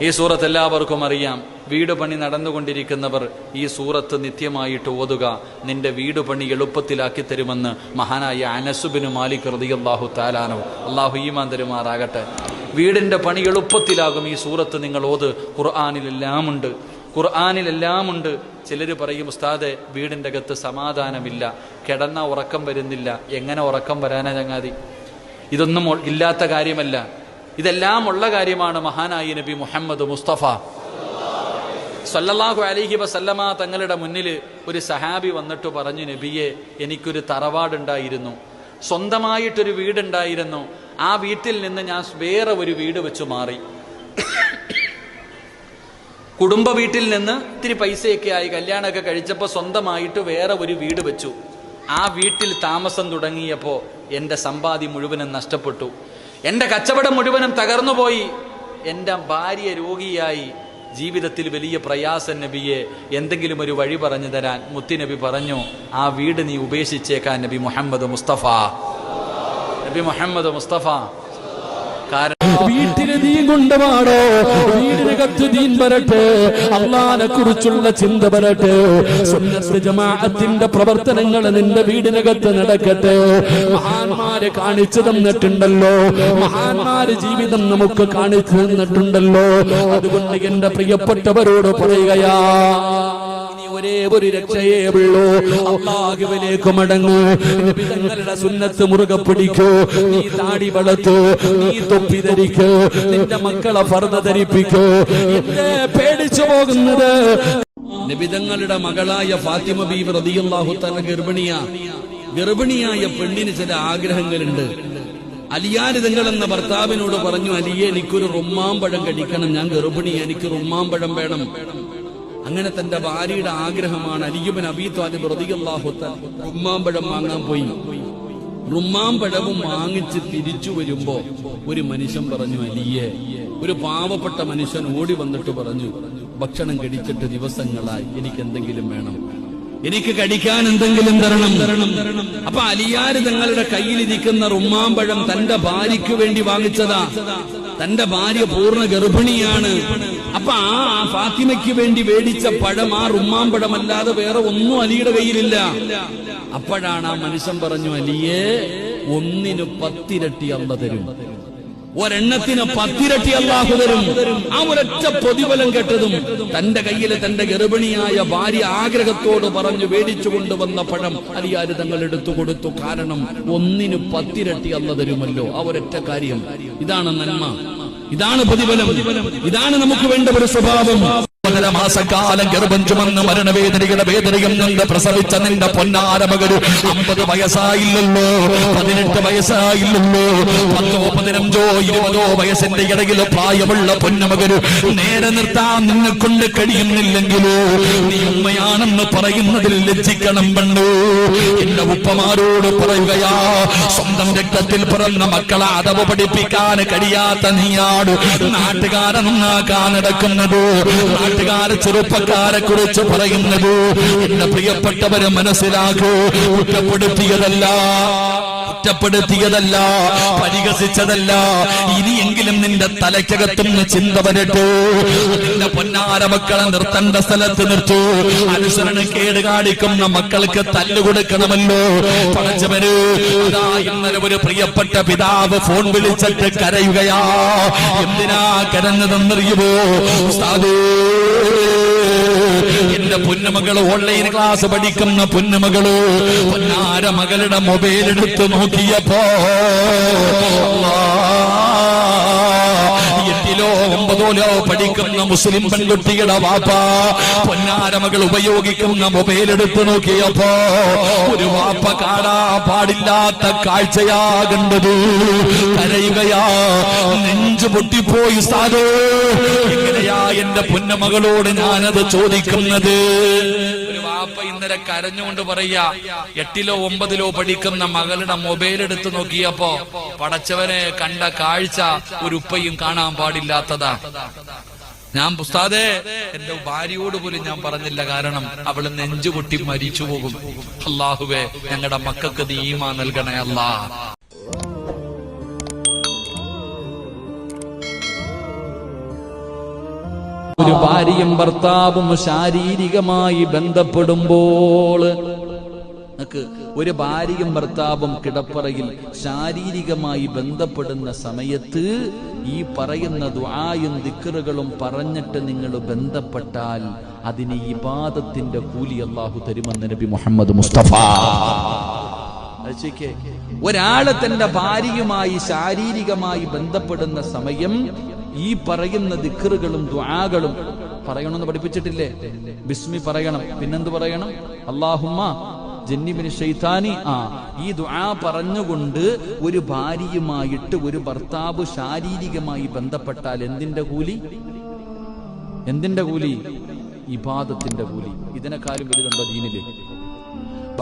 ഈ സൂറത്ത് എല്ലാവർക്കും അറിയാം. വീട് പണി നടന്നുകൊണ്ടിരിക്കുന്നവർ ഈ സൂറത്ത് നിത്യമായിട്ട് ഓതുക, നിന്റെ വീട് പണി എളുപ്പത്തിലാക്കി തരുമെന്ന് മഹാനായ അനസ് ബിനു മാലിക് റളിയല്ലാഹു തആല അൻഹു, അല്ലാഹു ഈമാൻ തരുമാറാകട്ടെ. വീടിൻ്റെ പണി എളുപ്പത്തിലാകും ഈ സൂറത്ത് നിങ്ങൾ ഓത്. ഖുർആനിലെല്ലാമുണ്ട്, ഖുർആനിലെല്ലാമുണ്ട്. ചിലർ പറയും, ഉസ്താദെ വീടിൻ്റെ അകത്ത് സമാധാനമില്ല, കിടന്ന ഉറക്കം വരുന്നില്ല. എങ്ങനെ ഉറക്കം വരാനാ ചങ്ങാതി? ഇതൊന്നും ഇല്ലാത്ത കാര്യമല്ല, ഇതെല്ലാം ഉള്ള കാര്യമാണ്. മഹാനായ നബി മുഹമ്മദ് മുസ്തഫ സല്ലല്ലാഹു അലൈഹി വസല്ലമ തങ്ങളുടെ മുന്നിൽ ഒരു സഹാബി വന്നിട്ട് പറഞ്ഞു, നബിയെ എനിക്കൊരു തറവാടുണ്ടായിരുന്നു, സ്വന്തമായിട്ടൊരു വീടുണ്ടായിരുന്നു. ആ വീട്ടിൽ നിന്ന് ഞാൻ വേറെ ഒരു വീട് വെച്ച് മാറി. കുടുംബ വീട്ടിൽ നിന്ന് ഇത്തിരി പൈസയൊക്കെ ആയി, കല്യാണമൊക്കെ കഴിച്ചപ്പോൾ സ്വന്തമായിട്ട് വേറെ ഒരു വീട് വെച്ചു. ആ വീട്ടിൽ താമസം തുടങ്ങിയപ്പോൾ എൻ്റെ സമ്പാദ്യം മുഴുവനും നഷ്ടപ്പെട്ടു, എൻ്റെ കച്ചവടം മുഴുവനും തകർന്നുപോയി, എൻ്റെ ഭാര്യ രോഗിയായി, ജീവിതത്തിൽ വലിയ പ്രയാസം. നബിയെ എന്തെങ്കിലും ഒരു വഴി പറഞ്ഞു തരാൻ. മുത്തുനബി പറഞ്ഞു, ആ വീട് നീ ഉപേക്ഷിച്ചേക്കാൻ നബി മുഹമ്മദ് മുസ്തഫ. നബി മുഹമ്മദ് മുസ്തഫ വീട്ടിലെ ദീൻ കൊണ്ടുവാടോ, വീടിനകത്ത് ദീൻ വരട്ടെ, അള്ളാനെ കുറിച്ചുള്ള ചിന്ത വരട്ടെ, സുന്നത്ത് ജമാഅത്തിന്റെ പ്രവർത്തനങ്ങൾ നിന്റെ വീടിനകത്ത് നടക്കട്ടെ. മഹാന്മാരെ കാണിച്ചു തന്നിട്ടുണ്ടല്ലോ, മഹാന്മാര് ജീവിതം നമുക്ക് കാണിച്ചു തന്നിട്ടുണ്ടല്ലോ. അതുകൊണ്ട് എന്റെ പ്രിയപ്പെട്ടവരോട് പറയുകയാ, ഒരേ ഒരു രക്ഷയേ ഉള്ളൂ, അല്ലാഹുവിലേക്ക് മടങ്ങൂ, നബിതങ്ങളുടെ സുന്നത്ത് മുറുകെ പിടിക്കൂ, നീ താടി വളർത്തൂ, നീ തൊപ്പി ധരിക്കൂ, നിന്റെ മക്കളെ ഫർദ ധരിപ്പിക്കൂ. എന്നെ പേടിച്ചു പോകുന്നത് നബിതങ്ങളുടെ മകളായ ഫാത്തിമ ബീവി റളിയല്ലാഹു തആല ഗർഭിണിയായ പെണ്ണിന് ചില ആഗ്രഹങ്ങളുണ്ട്. അലിയാരിതങ്ങൾ എന്ന ഭർത്താവിനോട് പറഞ്ഞു, അലിയെ എനിക്കൊരു റുമ്മാമ്പഴം കഴിക്കണം, ഞാൻ ഗർഭിണിയാ, എനിക്ക് റുമ്മാമ്പഴം വേണം. അങ്ങനെ തന്റെ ഭാര്യയുടെ ആഗ്രഹമാണ്. അലി ഇബ്നു അബീ ത്വാലിബ് റളിയല്ലാഹു തആല റുമ്മാമ്പഴം വാങ്ങാൻ പോയി. റുമ്മാമ്പഴവും വാങ്ങിച്ച് തിരിച്ചു വരുമ്പോ ഒരു മനുഷ്യൻ പറഞ്ഞു, അലിയെ, ഒരു പാവപ്പെട്ട മനുഷ്യൻ ഓടി വന്നിട്ട് പറഞ്ഞു, ഭക്ഷണം കഴിച്ചിട്ട് ദിവസങ്ങളായി, എനിക്ക് എന്തെങ്കിലും വേണം, എനിക്ക് കഴിക്കാൻ എന്തെങ്കിലും തരണം. അപ്പൊ അലിയാര് തങ്ങളുടെ കയ്യിലിരിക്കുന്ന റുമ്മാമ്പഴം തന്റെ ഭാര്യയ്ക്ക് വേണ്ടി വാങ്ങിച്ചതാ. തന്റെ ഭാര്യ പൂർണ്ണ ഗർഭിണിയാണ്. അപ്പൊ ആ ഫാത്തിമയ്ക്ക് വേണ്ടി മേടിച്ച പഴം ആ റുമ്മാമ്പഴമല്ലാതെ വേറെ ഒന്നും അലിയുടെ കയ്യിലില്ല. അപ്പോഴാണ് ആ മനുഷ്യൻ പറഞ്ഞു, അലിയെ, ഒന്നിന് 10 ഇരട്ടി അല്ലാഹു തരും, ഒരെണ്ണത്തിന് 10 ഇരട്ടി അല്ലാഹു തരും. ആ ഒരൊറ്റ പ്രതിഫലം കേട്ടതും തന്റെ കയ്യിലെ തന്റെ ഗർഭിണിയായ ഭാര്യ ആഗ്രഹത്തോട് പറഞ്ഞു മേടിച്ചു കൊണ്ടുവന്ന പഴം അലിയാര് തങ്ങൾ എടുത്തു കൊടുത്തു. കാരണം ഒന്നിന് 10 ഇരട്ടി അല്ലാഹു തരുമല്ലോ. ആ ഒരൊറ്റ കാര്യം. ഇതാണ് നന്മ, ഇതാണ് പ്രതിഫലം, ഇതാണ് നമുക്ക് വേണ്ട ഒരു സ്വഭാവം. മാസക്കാലം ഗർഭം ചുമന്ന് മരണവേദനയുടെ വേദനയും നിന്ന് പ്രസവിച്ച നിന്റെ പൊന്നാര മകന് 50 വയസ്സായില്ലല്ലോ, 18 വയസ്സായില്ലല്ലോ, 10, 15, 20 വയസ്സിന്റെ ഇടയിൽ പ്രായമുള്ള പൊന്നമകന് നേരെ നിർത്താൻ നിന്നെ കൊണ്ട് കഴിയുന്നില്ലെങ്കിലോ നീ ഉമ്മയാണെന്ന് പറയുന്നതിൽ ലജ്ജിക്കണം. പണ്ടു എന്റെ ഉപ്പമാരോട് പറയുകയാ, സ്വന്തം രക്തത്തിൽ പിറന്ന മക്കളെ അടവ് പഠിപ്പിക്കാൻ കഴിയാത്ത നീയാട് നാട്ടുകാരെ നന്നാക്കാൻ നടക്കുന്നത്, നാട്ടുകാരെ ചെറുപ്പക്കാരെ കുറിച്ച് പറയുന്നത്. എന്റെ പ്രിയപ്പെട്ടവരെ മനസ്സിലാക്കൂ, കുറ്റപ്പെടുത്തിയതല്ല, പരിഹസിച്ചതല്ല. ഇനിയെങ്കിലും നിന്റെ തലയ്ക്കകത്തുനിന്ന് ചിന്ത വരട്ടെ. നിന്റെ പൊന്നാര മക്കളെ നിർത്തേണ്ട സ്ഥലത്ത് നിർത്തൂ. അനുസരണക്കേട് കാണിക്കുന്ന മക്കൾക്ക് തല്ലുകൊടുക്കണമല്ലോ. പടച്ചവന് അതാ ഇന്നലെ ഒരു പ്രിയപ്പെട്ട പിതാവ് ഫോൺ വിളിച്ചിട്ട് കരയുകയാ. എന്തിനാ കരഞ്ഞതെന്നറിയുമോ? ഉസ്താദേ, എന്റെ പൊന്നുമകള് ഓൺലൈൻ ക്ലാസ് പഠിക്കുന്ന പൊന്നുമകള് പൊന്നാര മകളുടെ മൊബൈൽ എടുത്ത് നോക്കിയപ്പോ 8ലോ 9ലോ പഠിക്കുന്ന മുസ്ലിം പെൺകുട്ടിയുടെ വാപ്പ പൊന്നാര മകൾ ഉപയോഗിക്കുന്ന മൊബൈൽ എടുത്ത് നോക്കിയപ്പോ ഒരു വാപ്പ കാണാൻ പാടില്ലാത്ത കാഴ്ചയാ കണ്ടത്. കരയുകയാ, നെഞ്ചു പൊട്ടിപ്പോയി. സാധു, എങ്ങനെയാ എന്റെ പൊന്നമകളോട് ഞാനത് ചോദിക്കുന്നത്? വാപ്പ ഇന്നലെ കരഞ്ഞുകൊണ്ട് പറയാ, 8ലോ 9ലോ പഠിക്കുന്ന മകളുടെ മൊബൈൽ എടുത്ത് നോക്കിയപ്പോ പടച്ചവനെ കണ്ട കാഴ്ച ഒരു ഉപ്പയും കാണാൻ പാടില്ലാത്തതാ. ഞാൻ ഉസ്താദേ എന്റെ ഭാര്യയോട് പോലും ഞാൻ പറഞ്ഞില്ല, കാരണം അവള് നെഞ്ചുപൊട്ടി മരിച്ചു പോകും. അല്ലാഹുവേ ഞങ്ങളുടെ മക്കൾക്ക് നീ ഈമാൻ നൽകണേ അല്ലാ. ഒരു ഭാര്യയും ഭർത്താവും ശാരീരികമായി ബന്ധപ്പെടുമ്പോൾ, ഒരു ഭാര്യയും ഭർത്താവും കിടപ്പറയിൽ ശാരീരികമായി ബന്ധപ്പെടുന്ന സമയത്ത് ഈ പറയുന്ന ദുആയും ദിക്റുകളും പറഞ്ഞിട്ട് നിങ്ങൾ ബന്ധപ്പെട്ടാൽ അതിന് ഇബാദത്തിന്റെ കൂലി അല്ലാഹു തരുമെന്ന് നബി മുഹമ്മദ് മുസ്തഫ. ഒരാള് തന്റെ ഭാര്യയുമായി ശാരീരികമായി ബന്ധപ്പെടുന്ന സമയം ഈ പറയുന്ന ദിക്റുകളും ദുആകളും പറയണമെന്ന് പഠിപ്പിച്ചിട്ടില്ലേ? ബിസ്മി പറയണം, പിന്നെന്ത് പറയണം? അല്ലാഹുമ്മ ജന്നിബിന് ശൈത്താനി. ഈ ദുആ പറഞ്ഞുകൊണ്ട് ഒരു ഭാര്യയുമായിട്ട് ഒരു ഭർത്താവ് ശാരീരികമായി ബന്ധപ്പെട്ടാൽ എന്തിന്റെ കൂലി? എന്തിന്റെ കൂലി? ഇബാദത്തിന്റെ കൂലി. ഇതിനെക്കാളും വലുതുണ്ടോ ദീനില്?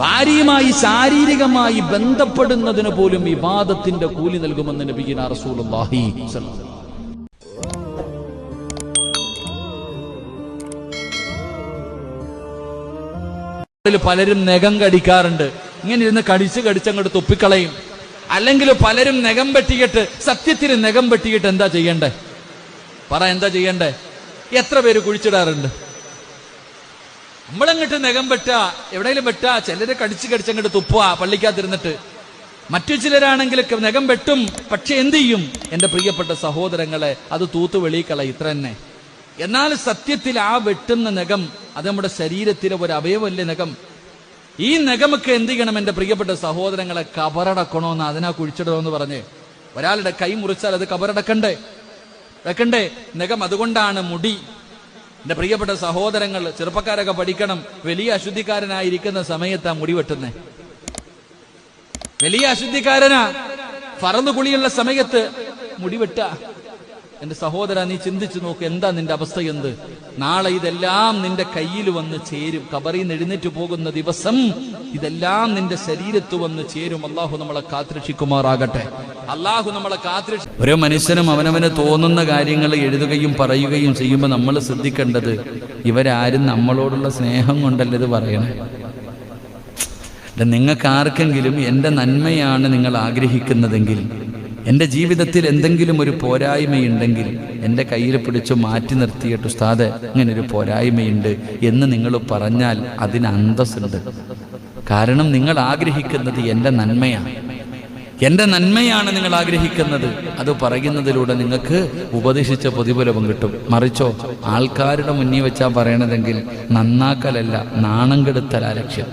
ഭാര്യയുമായി ശാരീരികമായി ബന്ധപ്പെടുന്നതിന് പോലും ഇബാദത്തിന്റെ കൂലി നൽകുമെന്ന് നബിയുനാ റസൂലുള്ളാഹി സ്വല്ലല്ലാഹു. പലരും നഖം കടിക്കാറുണ്ട്. ഇങ്ങനെ ഇരുന്ന് കടിച്ചങ്ങോട്ട് തുപ്പിക്കളയും. അല്ലെങ്കിൽ പലരും നഖം വെട്ടിയിട്ട്, സത്യത്തിൽ നഖം വെട്ടിയിട്ട് എന്താ ചെയ്യണ്ടേ? പറ, എന്താ ചെയ്യണ്ടേ? എത്ര പേര് കുഴിച്ചിടാറുണ്ട്? നമ്മളങ്ങോട്ട് നഖം വെട്ടാ, എവിടെയെങ്കിലും വെട്ടാ, ചിലര് കടിച്ചങ്ങോട്ട് തുപ്പുക പള്ളിക്കകത്തിരുന്നിട്ട്. മറ്റു ചിലരാണെങ്കിൽ നഖം വെട്ടും, പക്ഷെ എന്ത് ചെയ്യും? എന്റെ പ്രിയപ്പെട്ട സഹോദരങ്ങളെ, അത് തൂത്ത് വെളിക്കളയും, ഇത്ര തന്നെ. എന്നാൽ സത്യത്തിൽ ആ വെട്ടുന്ന നഖം അത് നമ്മുടെ ശരീരത്തിലെ ഒരു അവയവല്ലേ നഖം. ഈ നഖമൊക്കെ എന്ത് ചെയ്യണം എന്റെ പ്രിയപ്പെട്ട സഹോദരങ്ങളെ? കബറടക്കണോന്ന്, അതിനാ കുഴിച്ചിടണമെന്ന് പറഞ്ഞ്. ഒരാളുടെ കൈ മുറിച്ചാൽ അത് കബറടക്കണ്ടേ? നഖം. അതുകൊണ്ടാണ് മുടി. എന്റെ പ്രിയപ്പെട്ട സഹോദരങ്ങൾ, ചെറുപ്പക്കാരൊക്കെ പഠിക്കണം. വലിയ അശുദ്ധിക്കാരനായിരിക്കുന്ന സമയത്താ മുടി വെട്ടുന്നേ. വലിയ അശുദ്ധിക്കാരനാ, ഫറദ് കുളിയുള്ള സമയത്ത് മുടി വെട്ട. എന്റെ സഹോദര, നീ ചിന്തിച്ചു നോക്ക്, എന്താ നിന്റെ അവസ്ഥ? എന്ത്? നാളെ ഇതെല്ലാം നിന്റെ കയ്യിൽ വന്ന് ചേരും. ഖബറിൽ നിന്ന് എഴുന്നേറ്റ് പോകുന്ന ദിവസം ഇതെല്ലാം നിന്റെ ശരീരത്ത് വന്ന് ചേരും. അള്ളാഹു നമ്മളെ കാത്തുരക്ഷിക്കുമാറാകട്ടെ. അള്ളാഹു നമ്മളെ കാത്തുരക്ഷ. ഓരോ മനുഷ്യനും അവനവന് തോന്നുന്ന കാര്യങ്ങൾ എഴുതുകയും പറയുകയും ചെയ്യുമ്പോൾ നമ്മൾ ശ്രദ്ധിക്കേണ്ടത്, ഇവരാരും നമ്മളോടുള്ള സ്നേഹം കൊണ്ടല്ല ഇത് പറയണേ. നിങ്ങൾക്ക് ആർക്കെങ്കിലും എൻ്റെ നന്മയാണ് നിങ്ങൾ ആഗ്രഹിക്കുന്നതെങ്കിൽ, എൻ്റെ ജീവിതത്തിൽ എന്തെങ്കിലും ഒരു പോരായ്മയുണ്ടെങ്കിൽ എൻ്റെ കയ്യിൽ പിടിച്ചു മാറ്റി നിർത്തിയിട്ട്, ഉസ്താദ് ഇങ്ങനെ ഒരു പോരായ്മയുണ്ട് എന്ന് നിങ്ങൾ പറഞ്ഞാൽ അതിന് അന്തസ്സുണ്ട്. കാരണം നിങ്ങൾ ആഗ്രഹിക്കുന്നത് എൻ്റെ നന്മയാണ്. എൻ്റെ നന്മയാണ് നിങ്ങൾ ആഗ്രഹിക്കുന്നത്. അത് പറയുന്നതിലൂടെ നിങ്ങൾക്ക് ഉപദേശിച്ച പ്രതിഫലവും കിട്ടും. മറിച്ചോ, ആൾക്കാരുടെ മുന്നിൽ വെച്ചാൽ പറയണതെങ്കിൽ നന്നാക്കലല്ല, നാണം കെടുത്തലാ ലക്ഷ്യം.